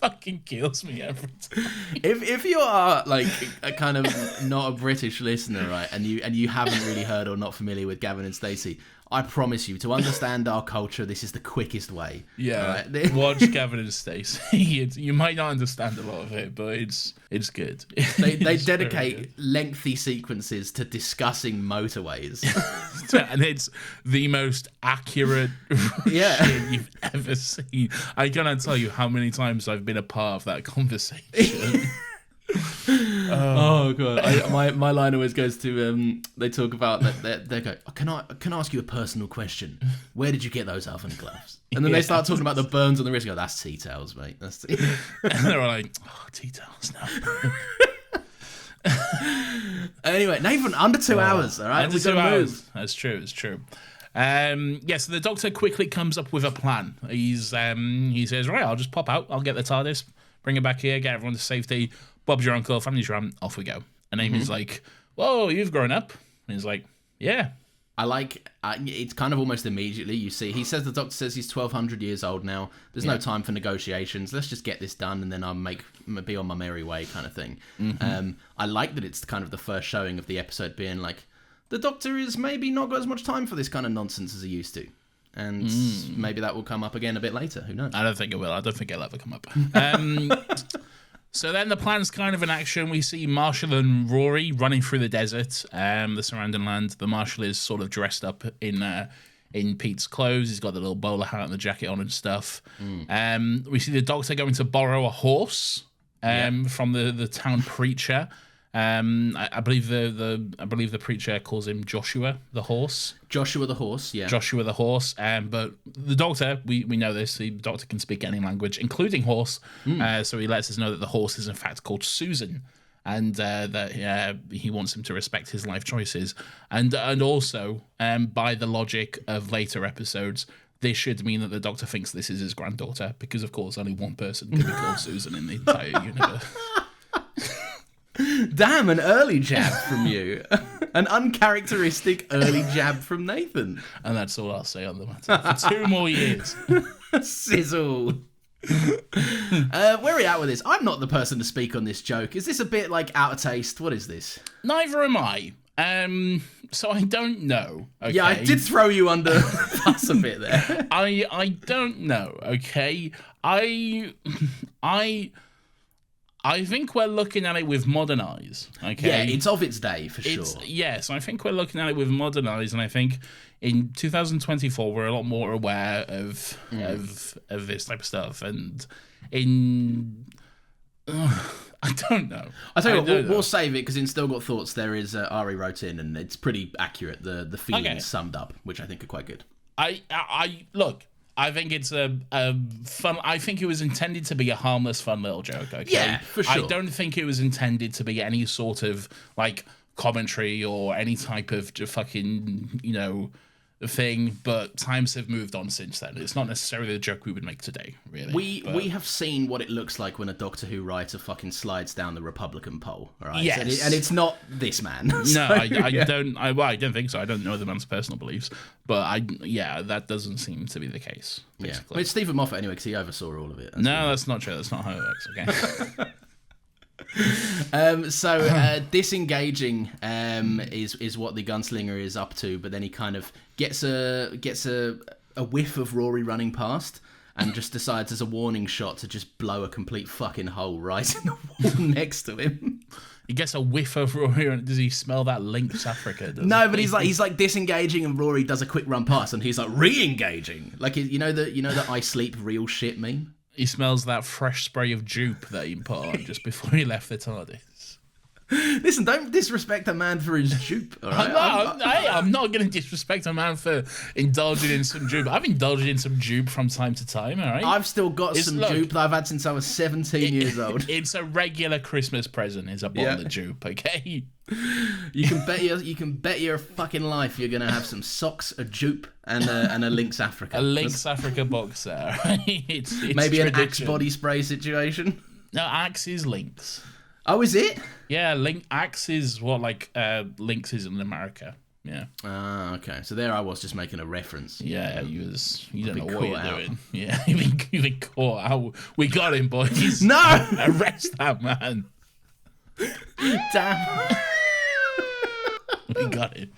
Fucking kills me every time. If you are like a kind of not a British listener, right, and you haven't really heard or not familiar with Gavin and Stacey, I promise you, to understand our culture, this is the quickest way. Yeah, right? Watch Gavin and Stacey. You might not understand a lot of it, but it's good. They dedicate lengthy sequences to discussing motorways, and it's the most accurate shit you've ever seen. I cannot tell you how many times I've been a part of that conversation. Oh god! My line always goes to they talk about that they go, can I ask you a personal question? Where did you get those oven gloves? And then they start talking about the burns on the wrist. I go, that's tea towels, mate. That's tea. And they're like, tea towels now. Anyway, Nathan, under 2 hours. All right, under 2 hours. That's true. It's true. So the Doctor quickly comes up with a plan. He says, right, I'll just pop out. I'll get the TARDIS, bring it back here, get everyone to safety. Bob's your uncle, family's your off we go. And Amy's like, whoa, you've grown up. And he's like, yeah. I like, it's kind of almost immediately you see, the Doctor says he's 1,200 years old now. There's no time for negotiations. Let's just get this done and then I'll be on my merry way kind of thing. I like that it's kind of the first showing of the episode being like, the Doctor is maybe not got as much time for this kind of nonsense as he used to. And maybe that will come up again a bit later. Who knows? I don't think it will. I don't think it'll ever come up. So then the plan's kind of in action. We see Marshall and Rory running through the desert, the surrounding land. The Marshall is sort of dressed up in Pete's clothes. He's got the little bowler hat and the jacket on and stuff. We see the Doctor going to borrow a horse from the town preacher. I believe the preacher calls him Joshua the horse. Joshua the horse, yeah. Joshua the horse. But the Doctor, we know this. The Doctor can speak any language, including horse. So he lets us know that the horse is in fact called Susan, and that he wants him to respect his life choices. And also, by the logic of later episodes, this should mean that the Doctor thinks this is his granddaughter, because of course only one person can be called Susan in the entire universe. Damn, an early jab from you. An uncharacteristic early jab from Nathan. And that's all I'll say on the matter. For 2 more years. Sizzle. Where are we at with this? I'm not the person to speak on this joke. Is this a bit like out of taste? What is this? Neither am I. So I don't know. Okay? Yeah, I did throw you under the bus a bit there. I don't know, okay? I think we're looking at it with modern eyes, okay? Yeah, it's of its day, for sure. Yes, I think we're looking at it with modern eyes, and I think in 2024 we're a lot more aware of this type of stuff, and I don't know. I tell you what, we'll save it, because in Still Got Thoughts there is Ari wrote in, and it's pretty accurate, the feelings summed up, which I think are quite good. Look, I think it's a fun. I think it was intended to be a harmless, fun little joke. Okay, yeah, for sure. I don't think it was intended to be any sort of like commentary or any type of fucking thing. But times have moved on since then. It's not necessarily the joke we would make today. Really, we have seen what it looks like when a Doctor Who writer fucking slides down the Republican pole. Right? Yes, and it's not this man. So, no, I don't. I don't think so. I don't know the man's personal beliefs, but that doesn't seem to be the case. Basically. Yeah, but it's Stephen Moffat anyway, because he oversaw all of it. That's not true. That's not how it works. Okay. Disengaging is what the gunslinger is up to, but then he kind of gets a whiff of Rory running past, and just decides as a warning shot to just blow a complete fucking hole right in the wall next to him. He gets a whiff of Rory, and does he smell that Lynx Africa? No, but he's like disengaging, and Rory does a quick run past, and he's like re-engaging. Like you know the I sleep real shit meme. He smells that fresh spray of dupe that he put on just before he left the TARDIS. Listen, don't disrespect a man for his dupe, all right? I'm not going to disrespect a man for indulging in some dupe. I've indulged in some dupe from time to time, all right? I've still got dupe that I've had since I was 17 years old. It's a regular Christmas present, is a bottle of dupe, okay? You can bet your fucking life you're going to have some socks, a dupe, and a Lynx Africa. A Lynx Africa box there. It's maybe tradition. An Axe body spray situation. No, Axe is Lynx. Oh, is it? Yeah, Axe is what Lynx is in America. Yeah. Ah, okay. So there I was just making a reference. Yeah, you don't know what you're doing. Yeah, you've been caught out. We got him, boys. No! Arrest that man. Damn. We got him.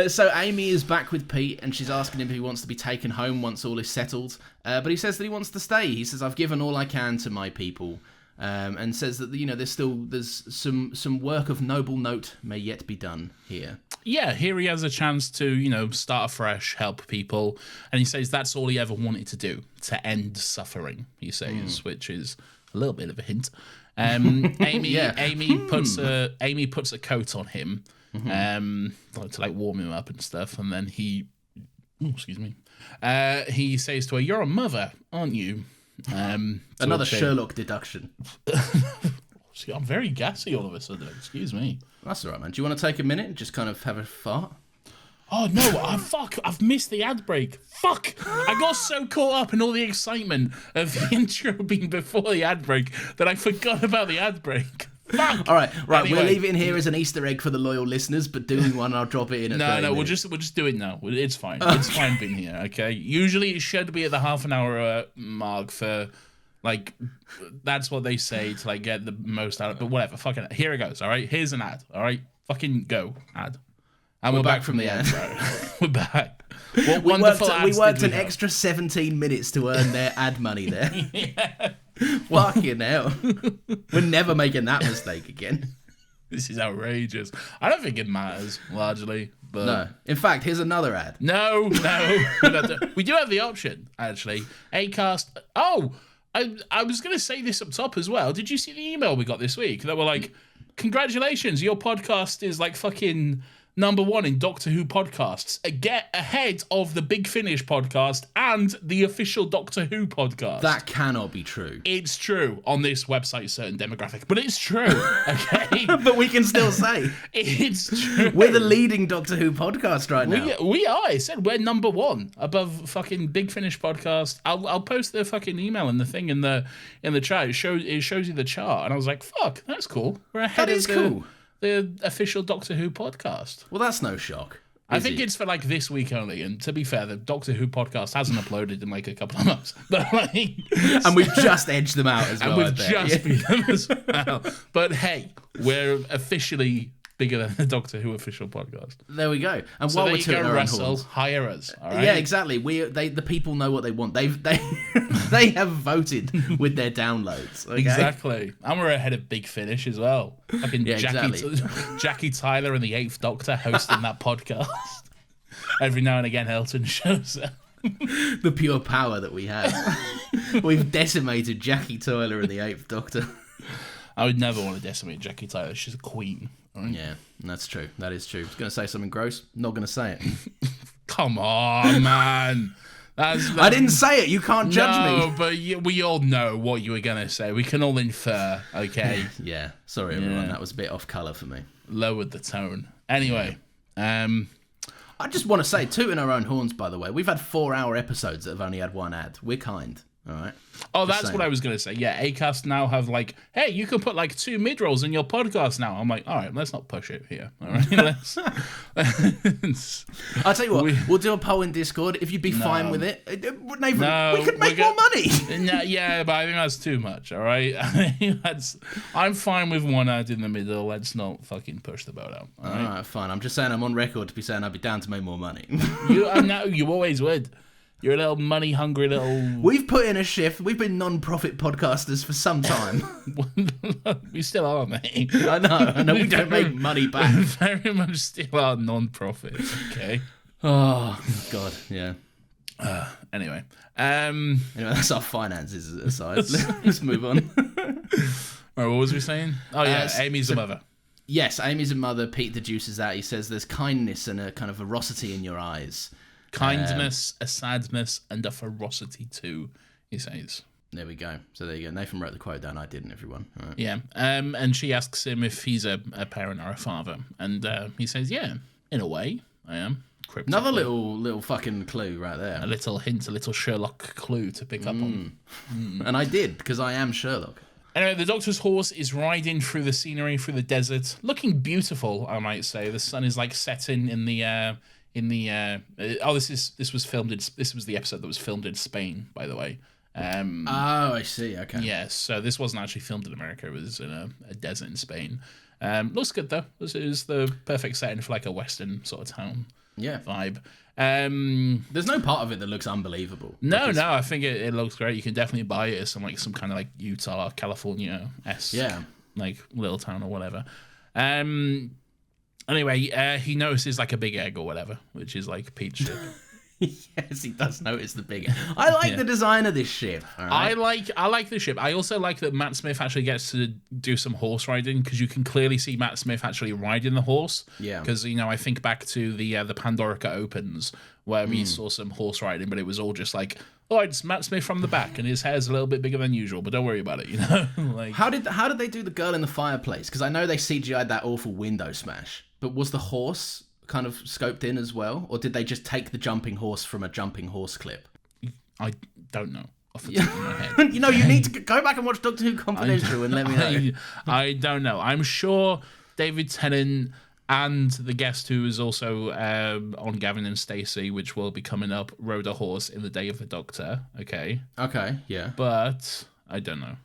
So Amy is back with Pete, and she's asking him if he wants to be taken home once all is settled. But he says that he wants to stay. He says, I've given all I can to my people. And says that there's some work of noble note may yet be done here. Yeah, here he has a chance to start afresh, help people, and he says that's all he ever wanted to do, to end suffering. He says, which is a little bit of a hint. Amy puts a coat on him, to warm him up and stuff, and then he says to her, "You're a mother, aren't you?" Another Sherlock deduction. See, I'm very gassy all of a sudden. Excuse me. That's all right, man. Do you want to take a minute and just kind of have a fart? Oh, no. I've missed the ad break. Fuck. I got so caught up in all the excitement of the intro being before the ad break that I forgot about the ad break. Fuck. All right. Anyway. We'll leave it in here as an Easter egg for the loyal listeners, but doing one, I'll drop it in at 30 No, minutes. we'll just do it now. It's fine. It's fine being here, okay? Usually it should be at the half an hour mark for, that's what they say to, get the most out of it. But whatever, fucking, here it goes, all right? Here's an ad, all right? Fucking go, ad. And we're back from the ad, bro. We're back. What wonderful ads we worked did an have? extra 17 minutes to earn their ad money there. Yeah. Fucking hell. We're never making that mistake again. This is outrageous. I don't think it matters, largely. But No. In fact, here's another ad. No. We do have the option, actually. Acast. Oh, I was going to say this up top as well. Did you see the email we got this week? That were like, congratulations, your podcast is fucking #1 in Doctor Who podcasts. Get ahead of the Big Finish podcast and the official Doctor Who podcast. That cannot be true. It's true on this website, certain demographic, but it's true, okay? But we can still say It's true. we're the leading Doctor Who podcast right now. We are. I said we're #1 above fucking Big Finish podcast. I'll post the fucking email and the thing in the chat. It shows you the chart, and I was like, fuck, that's cool. We're ahead That is of cool. The official Doctor Who podcast. Well, that's no shock. I think it's for this week only, and to be fair, the Doctor Who podcast hasn't uploaded in a couple of months. But and we've just edged them out as well. and we've I bet. just beat them as well. But hey, we're officially bigger than the Doctor Who official podcast. There we go. And So while there we're you tooting go, our own Russell. horns, Hire us. All right? yeah, exactly. The people know what they want. They have voted with their downloads. Okay? Exactly. And we're ahead of Big Finish as well. Fucking Yeah, Jackie Tyler and the 8th Doctor hosting that podcast. Every now and again, Elton shows up. The pure power that we have. We've decimated Jackie Tyler and the 8th Doctor. I would never want to decimate Jackie Tyler. She's a queen. Right? Yeah, that's true. That is true. I was going to say something gross. Not going to say it. Come on, man. I didn't say it. You can't judge me. But we all know what you were going to say. We can all infer, okay? Yeah. Sorry, everyone. That was a bit off colour for me. Lowered the tone. Anyway, I just want to say, tooting our own horns, by the way, we've had 4-hour episodes that have only had one ad. We're kind. All right. Oh, that's what I was going to say. Yeah, Acast now have hey, you can put 2 mid-rolls in your podcast now. I'm like, all right, let's not push it here. All right, let's. I'll tell you what, we'll do a poll in Discord. If you'd be fine with it, Nathan, we could make more money. Yeah, but I think that's too much, all right? I'm fine with one ad in the middle. Let's not fucking push the boat out. All right, fine. I'm just saying I'm on record to be saying I'd be down to make more money. You always would. You're a little money-hungry little... We've put in a shift. We've been non-profit podcasters for some time. We still are, mate. I know. We don't make money back. Very much still are non-profit, okay? Oh, God, yeah. Anyway, that's our finances aside. Let's move on. Right, what was we saying? Oh, yeah, Amy's a mother. Yes, Amy's a mother. Pete deduces that. He says there's kindness and a kind of ferocity in your eyes. Kindness, a sadness, and a ferocity too, he says. There we go. So there you go. Nathan wrote the quote down. I didn't, everyone. All right. Yeah. And she asks him if he's a parent or a father. And he says, yeah, in a way, I am. Another little fucking clue right there. A little hint, a little Sherlock clue to pick up on. And I did, because I am Sherlock. Anyway, the Doctor's horse is riding through the scenery, through the desert, looking beautiful, I might say. The sun is like setting in the... this was filmed this was the episode that was filmed in Spain, by the way. I see. Okay. Yeah, so this wasn't actually filmed in America. It was in a desert in Spain. Looks good though. This is the perfect setting for like a Western sort of town vibe. There's no part of it that looks unbelievable. No, I think it looks great. You can definitely buy it as some kind of like Utah, California-esque like little town or whatever. Anyway, he notices like a big egg or whatever, which is like Pete's ship. Yes, he does notice the big egg. I like the design of this ship. All right? I like the ship. I also like that Matt Smith actually gets to do some horse riding, because you can clearly see Matt Smith actually riding the horse. Yeah. Because I think back to the Pandorica Opens where we saw some horse riding, but it was all just like, oh, it's Matt Smith from the back, and his hair's a little bit bigger than usual, but don't worry about it, like, how did they do the girl in the fireplace? Because I know they CGI'd that awful window smash, but was the horse kind of scoped in as well, or did they just take the jumping horse from a jumping horse clip? I don't know off the top of my head. You need to go back and watch Doctor Who Confidential and let me know. I don't know. I'm sure David Tennant and the guest who is also on Gavin and Stacey, which will be coming up, rode a horse in the Day of the Doctor. Okay, yeah. But I don't know.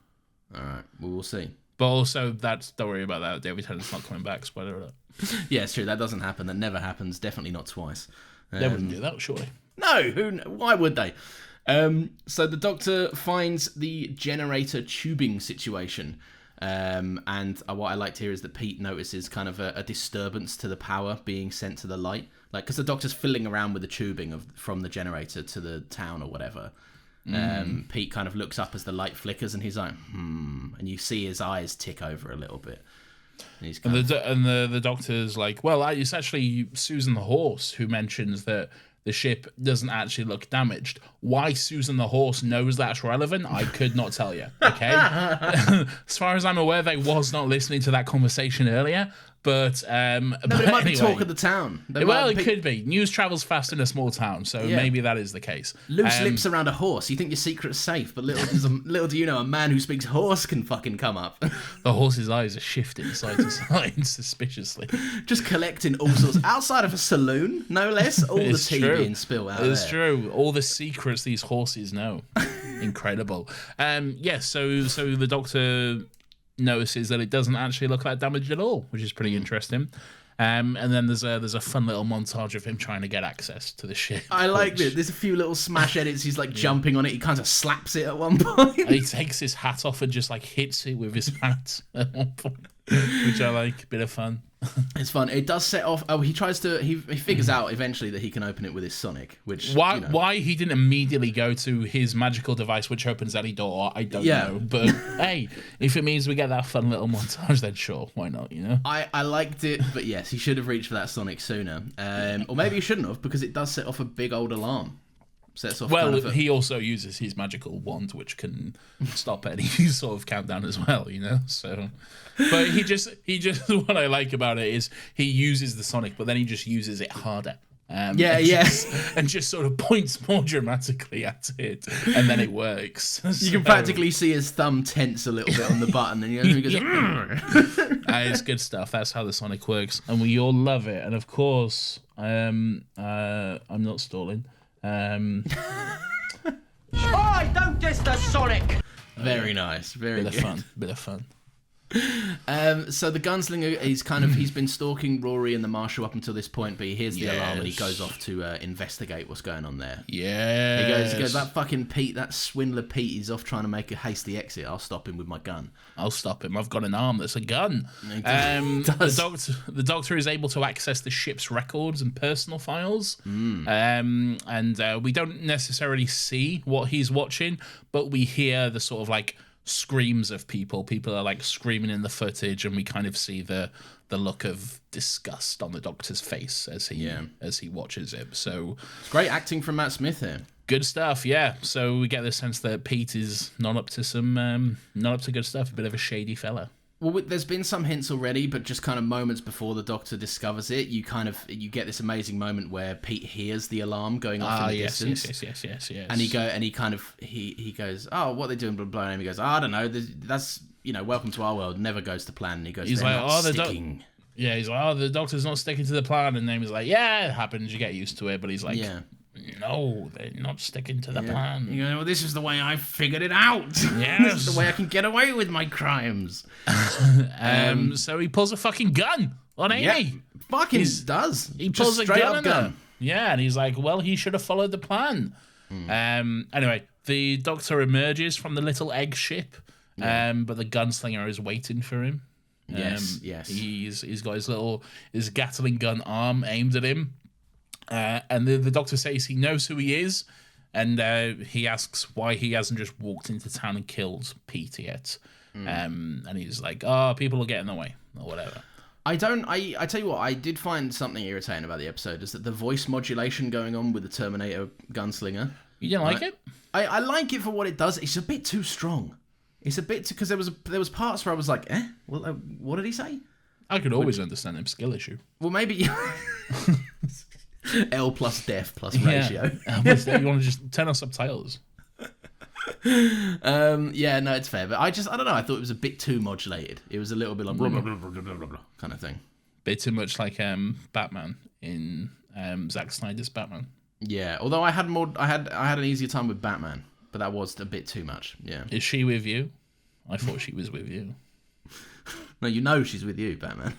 All right, well, we'll see. But also, don't worry about that. David Tennant's not coming back. Spoiler alert. Yeah, it's true. That doesn't happen. That never happens. Definitely not twice. They wouldn't do that, surely. No, why would they? So the Doctor finds the generator tubing situation. And what I liked here is that Pete notices kind of a disturbance to the power being sent to the light. Like, because the Doctor's fiddling around with the tubing from the generator to the town or whatever. Pete kind of looks up as the light flickers, and he's like, and you see his eyes tick over a little bit. And the Doctor's like, well, it's actually Susan the horse who mentions that the ship doesn't actually look damaged. Why Susan the horse knows that's relevant, I could not tell you. Okay, as far as I'm aware, they was not listening to that conversation earlier. But it might be talk of the town. It could be. News travels fast in a small town, so maybe that is the case. Loose lips around a horse. You think your secret's safe, but little do you know, a man who speaks horse can fucking come up. The horse's eyes are shifting side to side suspiciously. Just collecting all sorts. Outside of a saloon, no less. All the tea being spilled out It's true. All the secrets these horses know. Incredible. So the Doctor notices that it doesn't actually look that damaged at all, which is pretty interesting. And then there's a fun little montage of him trying to get access to the ship. I like it. There's a few little smash edits. He's like jumping on it. He kind of slaps it at one point. And he takes his hat off and just like hits it with his hat at one point, which I like. Bit of fun. It's fun. It does set off. Oh, he figures out eventually that he can open it with his sonic. Which why he didn't immediately go to his magical device, which opens any door, I don't know. But hey, if it means we get that fun little montage, then sure, why not? I liked it, but yes, he should have reached for that sonic sooner, or maybe he shouldn't have, because it does set off a big old alarm. Sets off. Well, he also uses his magical wand, which can stop any sort of countdown as well, So, but he just what I like about it is he uses the sonic, but then he just uses it harder. And just sort of points more dramatically at it, and then it works. You can practically see his thumb tense a little bit on the button, and he goes, it's good stuff. That's how the sonic works, and we all love it. And of course, I'm not stalling. Oi, don't diss the Sonic! Very nice. Very bit good. Bit of fun. So the gunslinger he's been stalking Rory and the marshal up until this point, but he hears the alarm and he goes off to investigate what's going on there. Yeah. He goes, that fucking Pete, that swindler Pete, he's off trying to make a hasty exit. I'll stop him with my gun. I'll stop him. I've got an arm that's a gun. The doctor is able to access the ship's records and personal files. And we don't necessarily see what he's watching, but we hear the sort of like screams of people. People are like screaming in the footage, and we kind of see the look of disgust on the doctor's face as he watches it. So it's great acting from Matt Smith here. Good stuff, yeah. So we get the sense that Pete is not up to good stuff. A bit of a shady fella. Well, there's been some hints already, but just kind of moments before the Doctor discovers it, you get this amazing moment where Pete hears the alarm going off in the distance. Yes. And he goes, oh, what are they doing? Blah blah. And he goes, oh, I don't know. That's welcome to our world. Never goes to plan. And he goes, he's like, sticking. He's like, the Doctor's not sticking to the plan. And then he's like, yeah, it happens. You get used to it. But he's like, no, they're not sticking to the plan. You go, well, this is the way I figured it out. Yes. This is the way I can get away with my crimes. So he pulls a fucking gun on Amy. Yeah, fucking does. He pulls a gun on her. gun. Yeah, and he's like, well, he should have followed the plan. Anyway, the Doctor emerges from the little egg ship, but the gunslinger is waiting for him. Yes. He's got his Gatling gun arm aimed at him. And the Doctor says he knows who he is, and he asks why he hasn't just walked into town and killed Pete yet. And he's like, oh, people are getting in the way, or whatever. I tell you what, I did find something irritating about the episode, is that the voice modulation going on with the Terminator gunslinger. You didn't like it? I like it for what it does. It's a bit too strong. It's a bit, because there was parts where I was like, well, what did he say? I could always understand him, skill issue. Well, maybe... L plus def plus ratio. You want to just turn on subtitles? No, it's fair, but I don't know. I thought it was a bit too modulated. It was a little bit like blah, blah, blah, blah, blah, blah, kind of thing. Bit too much like Batman in Zack Snyder's Batman. Yeah, although I had an easier time with Batman, but that was a bit too much. Yeah. Is she with you? I thought she was with you. No, she's with you, Batman.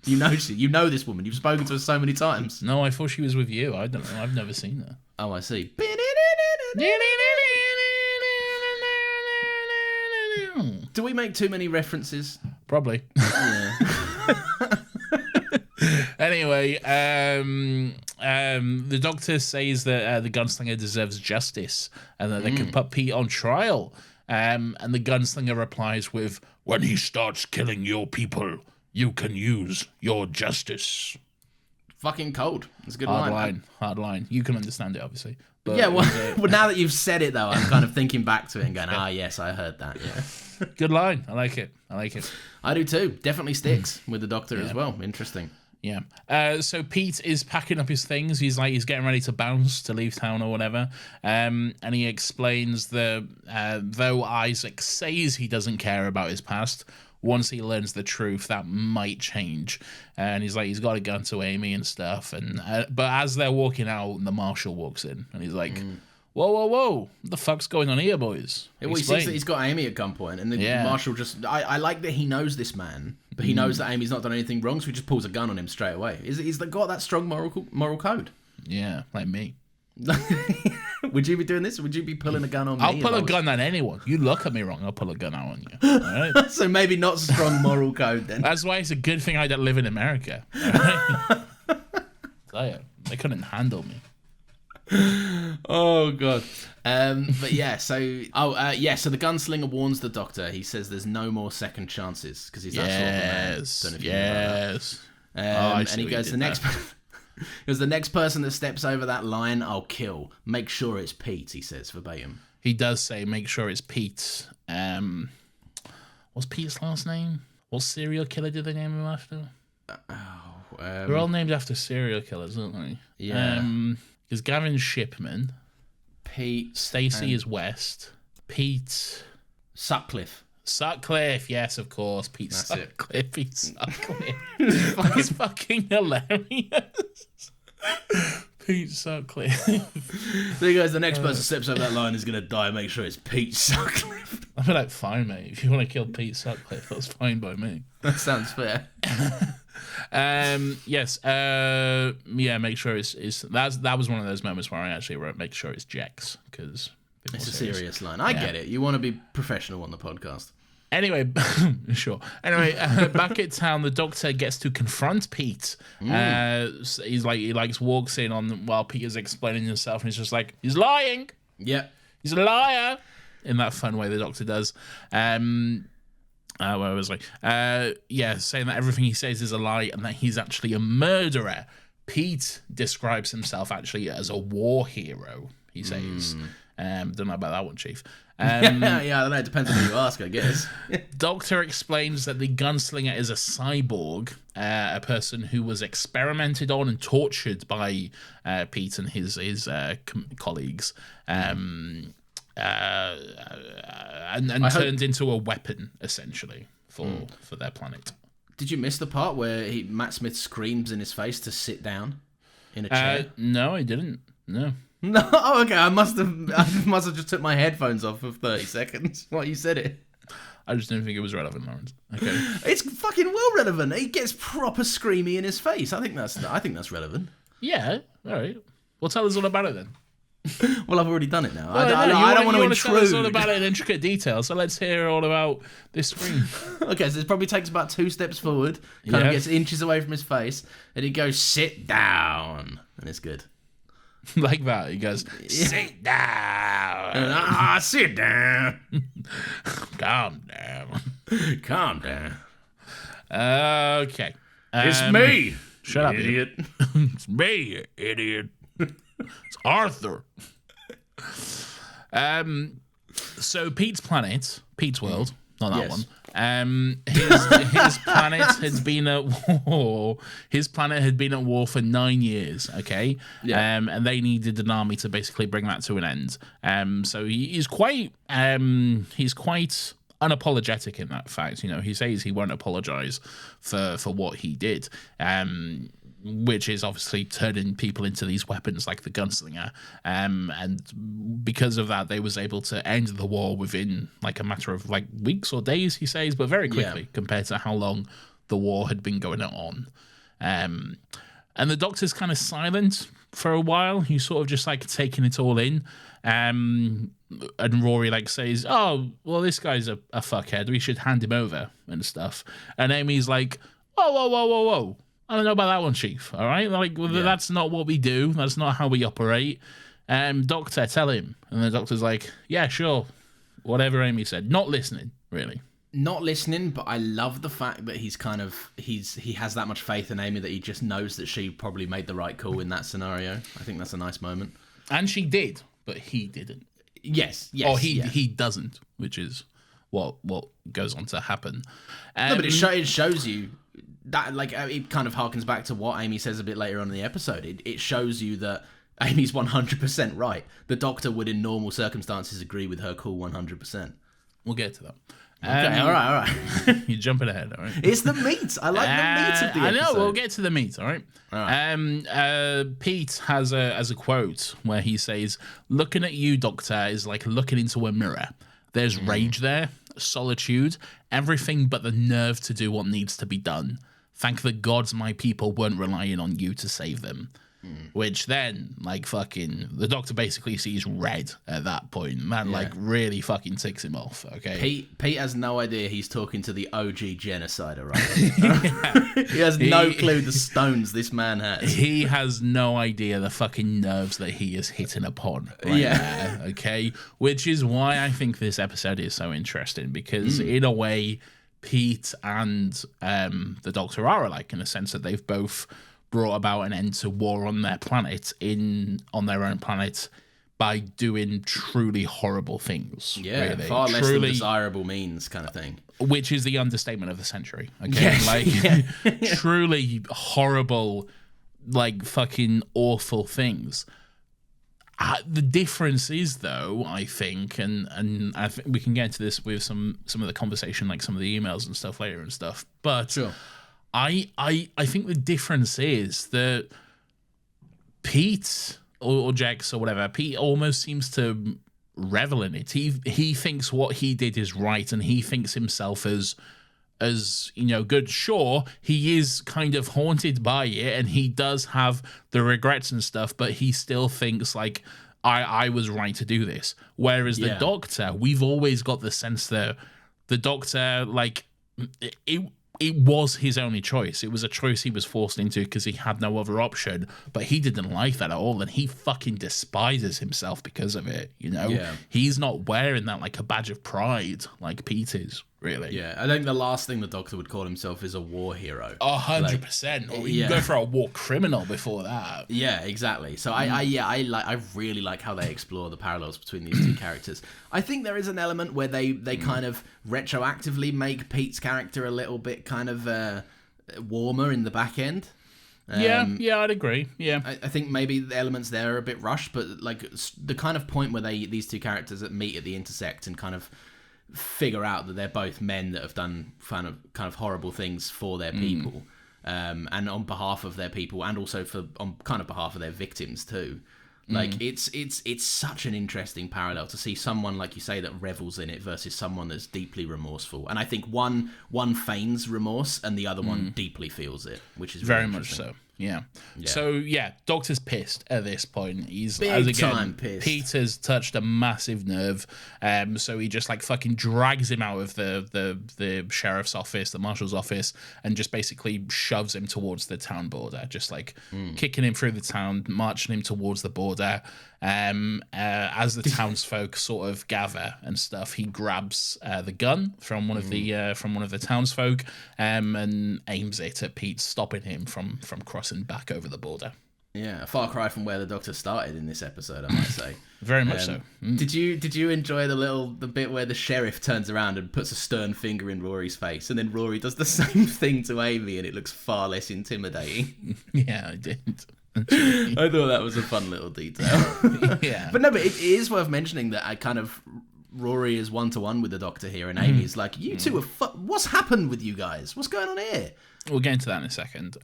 You know this woman. You've spoken to her so many times. No, I thought she was with you. I don't know. I've never seen her. Oh, I see. Do we make too many references? Probably. Yeah. Anyway, the Doctor says that the gunslinger deserves justice and that they can put Pete on trial. And the gunslinger replies with, when he starts killing your people, you can use your justice. Fucking cold. It's a good Hard line. You can understand it, obviously. But yeah, well, now that you've said it, though, I'm kind of thinking back to it and going, yes, I heard that, yeah. Good line. I like it. I do too. Definitely sticks with the Doctor as well. Interesting. Yeah. So Pete is packing up his things. He's getting ready to bounce, to leave town or whatever. And he explains that though Isaac says he doesn't care about his past, once he learns the truth, that might change. And he's got a gun to Amy and stuff. And but as they're walking out, the marshal walks in, and he's like, whoa, what the fuck's going on here, boys? Well, he sees that he's got Amy at gunpoint, and the marshal just... I like that he knows this man, but he knows that Amy's not done anything wrong, so he just pulls a gun on him straight away. He's got that strong moral code. Yeah, like me. Would you be doing this? Would you be pulling a gun on me? I'll pull a gun on anyone. You look at me wrong, I'll pull a gun out on you. All right? So maybe not strong moral code then. That's why it's a good thing I don't live in America. Right? Tell you, they couldn't handle me. Oh god. But yeah, so the gunslinger warns the Doctor. He says there's no more second chances because he's that sort of a man. Don't know if you know about that. And he goes, the next person that steps over that line, I'll kill. Make sure it's Pete, he says verbatim. He does say, make sure it's Pete. What's Pete's last name? What serial killer did they name him after? They're all named after serial killers, aren't they? Yeah. Is Gavin Shipman. Pete. Stacey is West. Pete. Sutcliffe, yes, of course. Pete Sutcliffe. Pete Sutcliffe. That's fucking hilarious. Pete Sutcliffe. There he goes. The next person steps over that line is going to die. Make sure it's Pete Sutcliffe. I'd be like, fine, mate. If you want to kill Pete Sutcliffe, that's fine by me. That sounds fair. Yes. Yeah. Make sure it's that was one of those moments where I actually wrote, make sure it's Jex, because It's a serious line. I get it. You want to be professional on the podcast. Anyway, sure. Anyway, back at town, the Doctor gets to confront Pete. He walks in on while Peter's explaining himself, and he's just like, he's lying. Yeah. He's a liar. In that fun way the Doctor does. Where was I? Saying that everything he says is a lie and that he's actually a murderer. Pete describes himself actually as a war hero, he says. Don't know about that one, Chief. Yeah, I don't know. It depends on who you ask, I guess. Doctor explains that the gunslinger is a cyborg, a person who was experimented on and tortured by Pete and his colleagues, and turned into a weapon, essentially, for their planet. Did you miss the part where Matt Smith screams in his face to sit down in a chair? No, I didn't. No. No, oh, okay. I must have just took my headphones off for 30 seconds while you said it. I just didn't think it was relevant, Lawrence. Okay. It's fucking well relevant. He gets proper screamy in his face. I think that's relevant. Yeah. All right. Well, tell us all about it then. Well, I've already done it now. Well, I don't want to intrude. Tell us all about it in intricate detail, so let's hear all about this scream. Okay, so it probably takes about 2 steps forward, kind of gets inches away from his face, and he goes, sit down. And it's good. Like that. He goes, sit down. Sit down. Calm down. Calm down. Okay. It's me. Shut up, idiot. It's me, you idiot. It's Arthur. So Pete's planet, Pete's world, not that one. His planet had been at war. His planet had been at war for 9 years. Okay, and they needed an army to basically bring that to an end. So he's quite unapologetic in that fact. You know, he says he won't apologize for what he did. Which is obviously turning people into these weapons like the gunslinger. And because of that, they was able to end the war within like a matter of like weeks or days, he says, but very quickly compared to how long the war had been going on. And the Doctor's kind of silent for a while. He's sort of just like taking it all in. And Rory like says, oh, well, this guy's a fuckhead. We should hand him over and stuff. And Amy's like, whoa. I don't know about that one, Chief. All right, that's not what we do. That's not how we operate. Doctor, tell him. And the Doctor's like, yeah, sure, whatever Amy said. Not listening, really. Not listening, but I love the fact that he has that much faith in Amy that he just knows that she probably made the right call in that scenario. I think that's a nice moment. And she did, but he didn't. Yes. Or he doesn't, which is what goes on to happen. No, but it shows you. That it kind of harkens back to what Amy says a bit later on in the episode. It shows you that Amy's 100% right. The Doctor would, in normal circumstances, agree with her call 100%. We'll get to that. Okay, all right. You're jumping ahead, all right? It's the meat. I like the meat of the episode. I know. We'll get to the meat, all right? All right. Pete has a quote where he says, "Looking at you, Doctor, is like looking into a mirror. There's rage there, solitude, everything but the nerve to do what needs to be done. Thank the gods my people weren't relying on you to save them." Which then, fucking, the Doctor basically sees red at that point. Man, really fucking ticks him off, okay? Pete has no idea he's talking to the OG genocider, right? He has no clue the stones this man has. He has no idea the fucking nerves that he is hitting upon there, okay? Which is why I think this episode is so interesting, because in a way, Pete and the Doctor are alike in the sense that they've both brought about an end to war on their planet, on their own planet, by doing truly horrible things. Yeah, really. Far less than desirable means kind of thing. Which is the understatement of the century, okay? Truly horrible, fucking awful things. The difference is, though, I think, and I think we can get into this with some of the conversation, like some of the emails and stuff later and stuff, but sure. I think the difference is that Pete or Jax or whatever, Pete almost seems to revel in it. He thinks what he did is right, and he thinks himself as good. Sure, he is kind of haunted by it, and he does have the regrets and stuff, but he still thinks like, I was right to do this. Whereas the Doctor, we've always got the sense that the Doctor, like, it was his only choice. It was a choice he was forced into because he had no other option, but he didn't like that at all, and he fucking despises himself because of it, Yeah. He's not wearing that like a badge of pride like Pete is, really. Yeah, I think the last thing the Doctor would call himself is a war hero. 100%. Or you go for a war criminal before that. Yeah, exactly. So I really like how they explore the parallels between these two characters. I think there is an element where they kind of retroactively make Pete's character a little bit kind of warmer in the back end. Yeah, I'd agree. Yeah, I think maybe the elements there are a bit rushed, but like the kind of point where these two characters that meet at the intersect and kind of figure out that they're both men that have done kind of horrible things for their people, and on behalf of their people, and also on kind of behalf of their victims too. Like it's such an interesting parallel to see someone, like you say, that revels in it versus someone that's deeply remorseful. And I think one feigns remorse and the other one deeply feels it, which is very much so. Yeah. So Doctor's pissed at this point. He's big time pissed. Peter's touched a massive nerve, so he just like fucking drags him out of the sheriff's office, the marshal's office, and just basically shoves him towards the town border, just like kicking him through the town, marching him towards the border. As the townsfolk sort of gather and stuff, he grabs the gun from one of the townsfolk and aims it at Pete, stopping him from crossing back over the border. Yeah, a far cry from where the Doctor started in this episode, I might say. Very much so. Did you enjoy the bit where the sheriff turns around and puts a stern finger in Rory's face, and then Rory does the same thing to Amy, and it looks far less intimidating? Yeah, I did. I thought that was a fun little detail. Yeah. But it is worth mentioning that I kind of Rory is 1-to-1 with the Doctor here, and Amy's like, you two are what's happened with you guys? What's going on here? We'll get into that in a second.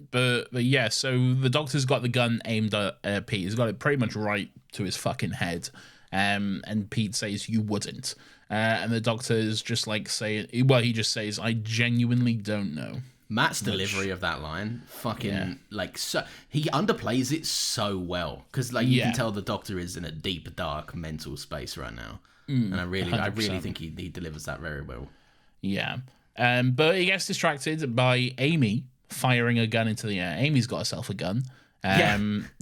But yeah, so the Doctor's got the gun aimed at Pete. He's got it pretty much right to his fucking head. And Pete says, you wouldn't. And the Doctor's just like saying, well, he just says, I genuinely don't know. Matt's delivery of that line, so he underplays it so well, because like you can tell the Doctor is in a deep, dark mental space right now, and I really think he delivers that very well. Yeah, but he gets distracted by Amy firing a gun into the air. Amy's got herself a gun,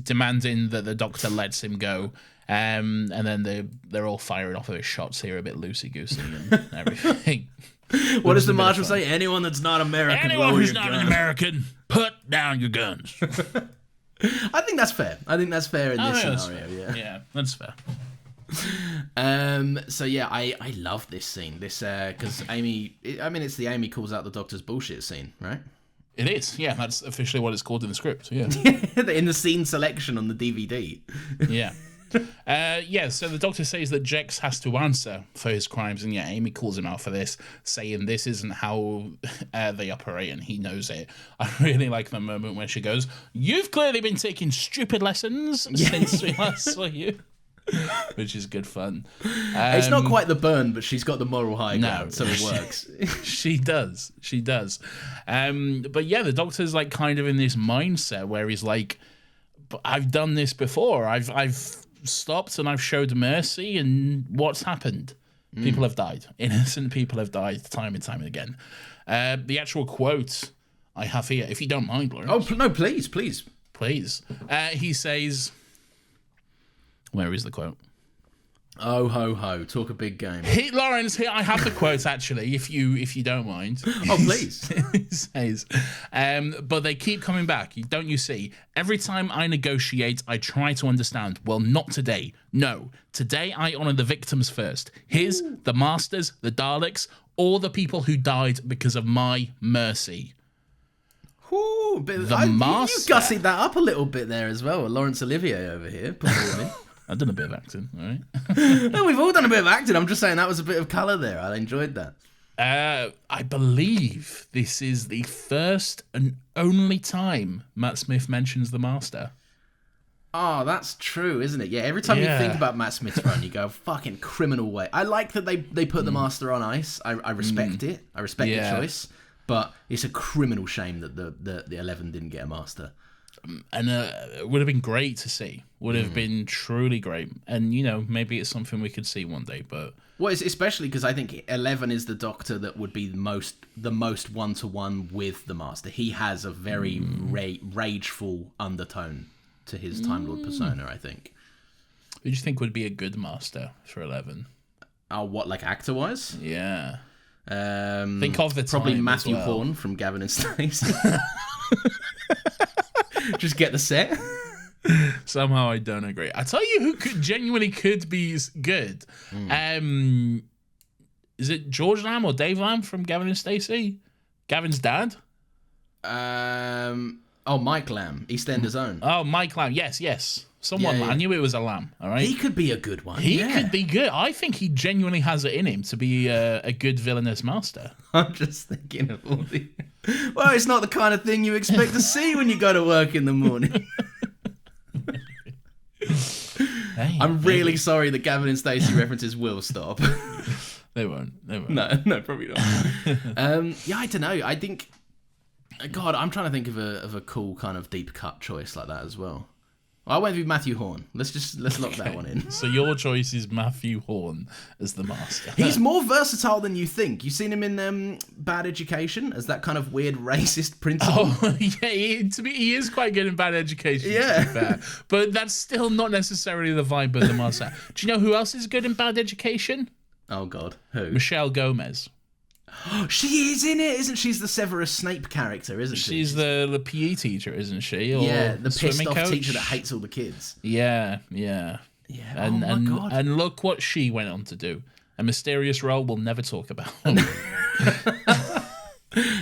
demanding that the Doctor lets him go. And then they're all firing off of his shots here a bit loosey-goosey and everything. What does the Marshal say? Anyone that's not American, anyone who's not an American, put down your guns. I think that's fair. In this scenario. Yeah, that's fair. So yeah, I love this scene. This because Amy, it's the Amy calls out the Doctor's bullshit scene, right? It is. Yeah, that's officially what it's called in the script. Yeah, in the scene selection on the DVD. Yeah. So the Doctor says that Jex has to answer for his crimes, and Amy calls him out for this, saying this isn't how they operate, and he knows it. I really like the moment where she goes, "You've clearly been taking stupid lessons since we last saw you," which is good fun. It's not quite the burn, but she's got the moral high ground, so it works. She does. But yeah, the Doctor's like kind of in this mindset where he's like, "But I've done this before. I've stopped and I've showed mercy, and what's happened? People have died. Innocent people have died time and time again." The actual quote I have here, if you don't mind, Lawrence. Oh, no, please. He says, where is the quote? Oh, ho, ho. Talk a big game. Lawrence, here, I have the quote, actually, if you don't mind. Oh, please. He says, but they keep coming back, don't you see? Every time I negotiate, I try to understand. Well, not today. No. Today, I honour the victims first. The Masters, the Daleks, all the people who died because of my mercy. Ooh, Master. You gussied that up a little bit there as well. Laurence Olivier over here performing. I've done a bit of acting, all right? No, we've all done a bit of acting. I'm just saying that was a bit of colour there. I enjoyed that. I believe this is the first and only time Matt Smith mentions the Master. Oh, that's true, isn't it? Yeah, every time you think about Matt Smith's run, you go, fucking criminal way. I like that they put the Master on ice. I respect it. I respect the choice. But it's a criminal shame that the 11 didn't get a Master. And it would have been great to see. Would have been truly great. And, maybe it's something we could see one day, but... Well, it's especially because I think 11 is the Doctor that would be the most one-to-one with the Master. He has a very rageful undertone to his Time Lord persona, I think. Who do you think would be a good Master for 11? Oh, what, like actor-wise? Yeah. Think of the time probably Matthew as well. Horn from Gavin and Stacey. Just get the set. Somehow I don't agree. I tell you who genuinely could be good. Is it George Lamb or Dave Lamb from Gavin and Stacey? Gavin's dad? Mike Lamb, EastEnders own. Oh, Mike Lamb. Yes. Someone. I knew it was a Lamb. All right. He could be a good one. He could be good. I think he genuinely has it in him to be a good villainous Master. I'm just thinking of all the... Well, it's not the kind of thing you expect to see when you go to work in the morning. Hey, I'm really sorry that Gavin and Stacey references will stop. They won't. No, probably not. I don't know. I think... God, I'm trying to think of a cool kind of deep cut choice like that as well. I went with Matthew Horn. Let's lock that one in. So your choice is Matthew Horn as the Master. He's more versatile than you think. You've seen him in Bad Education as that kind of weird racist principal. Oh, yeah. To me, he is quite good in Bad Education. Yeah. To be fair. But that's still not necessarily the vibe of the Master. Do you know who else is good in Bad Education? Oh, God. Who? Michelle Gomez. She is in it, isn't she? She's the Severus Snape character, isn't she? She's the PE teacher, isn't she? Or the pissed off coach? teacher that hates all the kids. Yeah. And, oh my God. And look what she went on to do. A mysterious role we'll never talk about.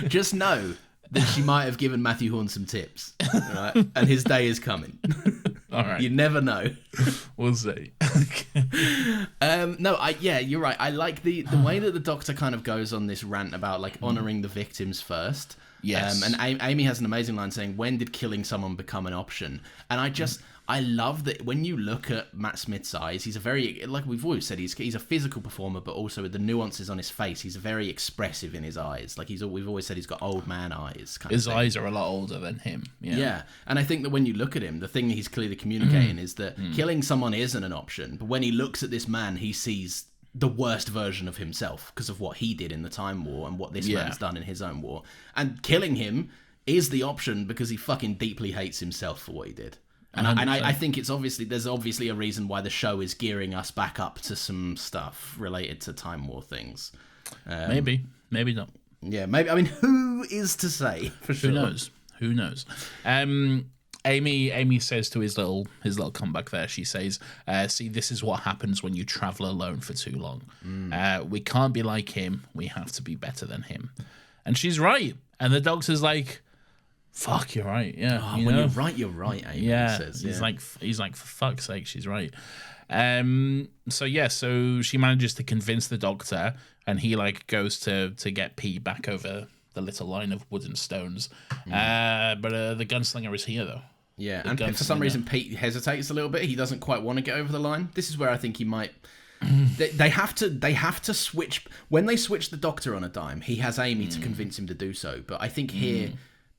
Just know that she might have given Matthew Horn some tips, right? And his day is coming. All right. You never know. We'll see. You're right. I like the way that the Doctor kind of goes on this rant about like honouring the victims first. Yes. And Amy has an amazing line saying, "When did killing someone become an option?" And I love that when you look at Matt Smith's eyes, he's a very, like we've always said, he's a physical performer, but also with the nuances on his face, he's very expressive in his eyes. Like we've always said he's got old man eyes. His eyes are a lot older than him. Yeah. And I think that when you look at him, the thing that he's clearly communicating is that killing someone isn't an option. But when he looks at this man, he sees the worst version of himself because of what he did in the Time War and what this man's done in his own war. And killing him is the option because he fucking deeply hates himself for what he did. And I think there's obviously a reason why the show is gearing us back up to some stuff related to Time War things. Maybe not. Yeah, maybe. I mean, who is to say for sure? Who knows? Amy says to his little comeback there. She says, "See, this is what happens when you travel alone for too long. We can't be like him. We have to be better than him." And she's right. And the Doctor's like, "Fuck, you're right." Yeah. You're right, you're right. Amy says. He's like, for fuck's sake, she's right. So she manages to convince the Doctor, and he like goes to get Pete back over the little line of wooden stones. But the gunslinger is here though. Yeah, and for some reason Pete hesitates a little bit. He doesn't quite want to get over the line. This is where I think he might. They have to switch when they switch the Doctor on a dime. He has Amy to convince him to do so, but I think here.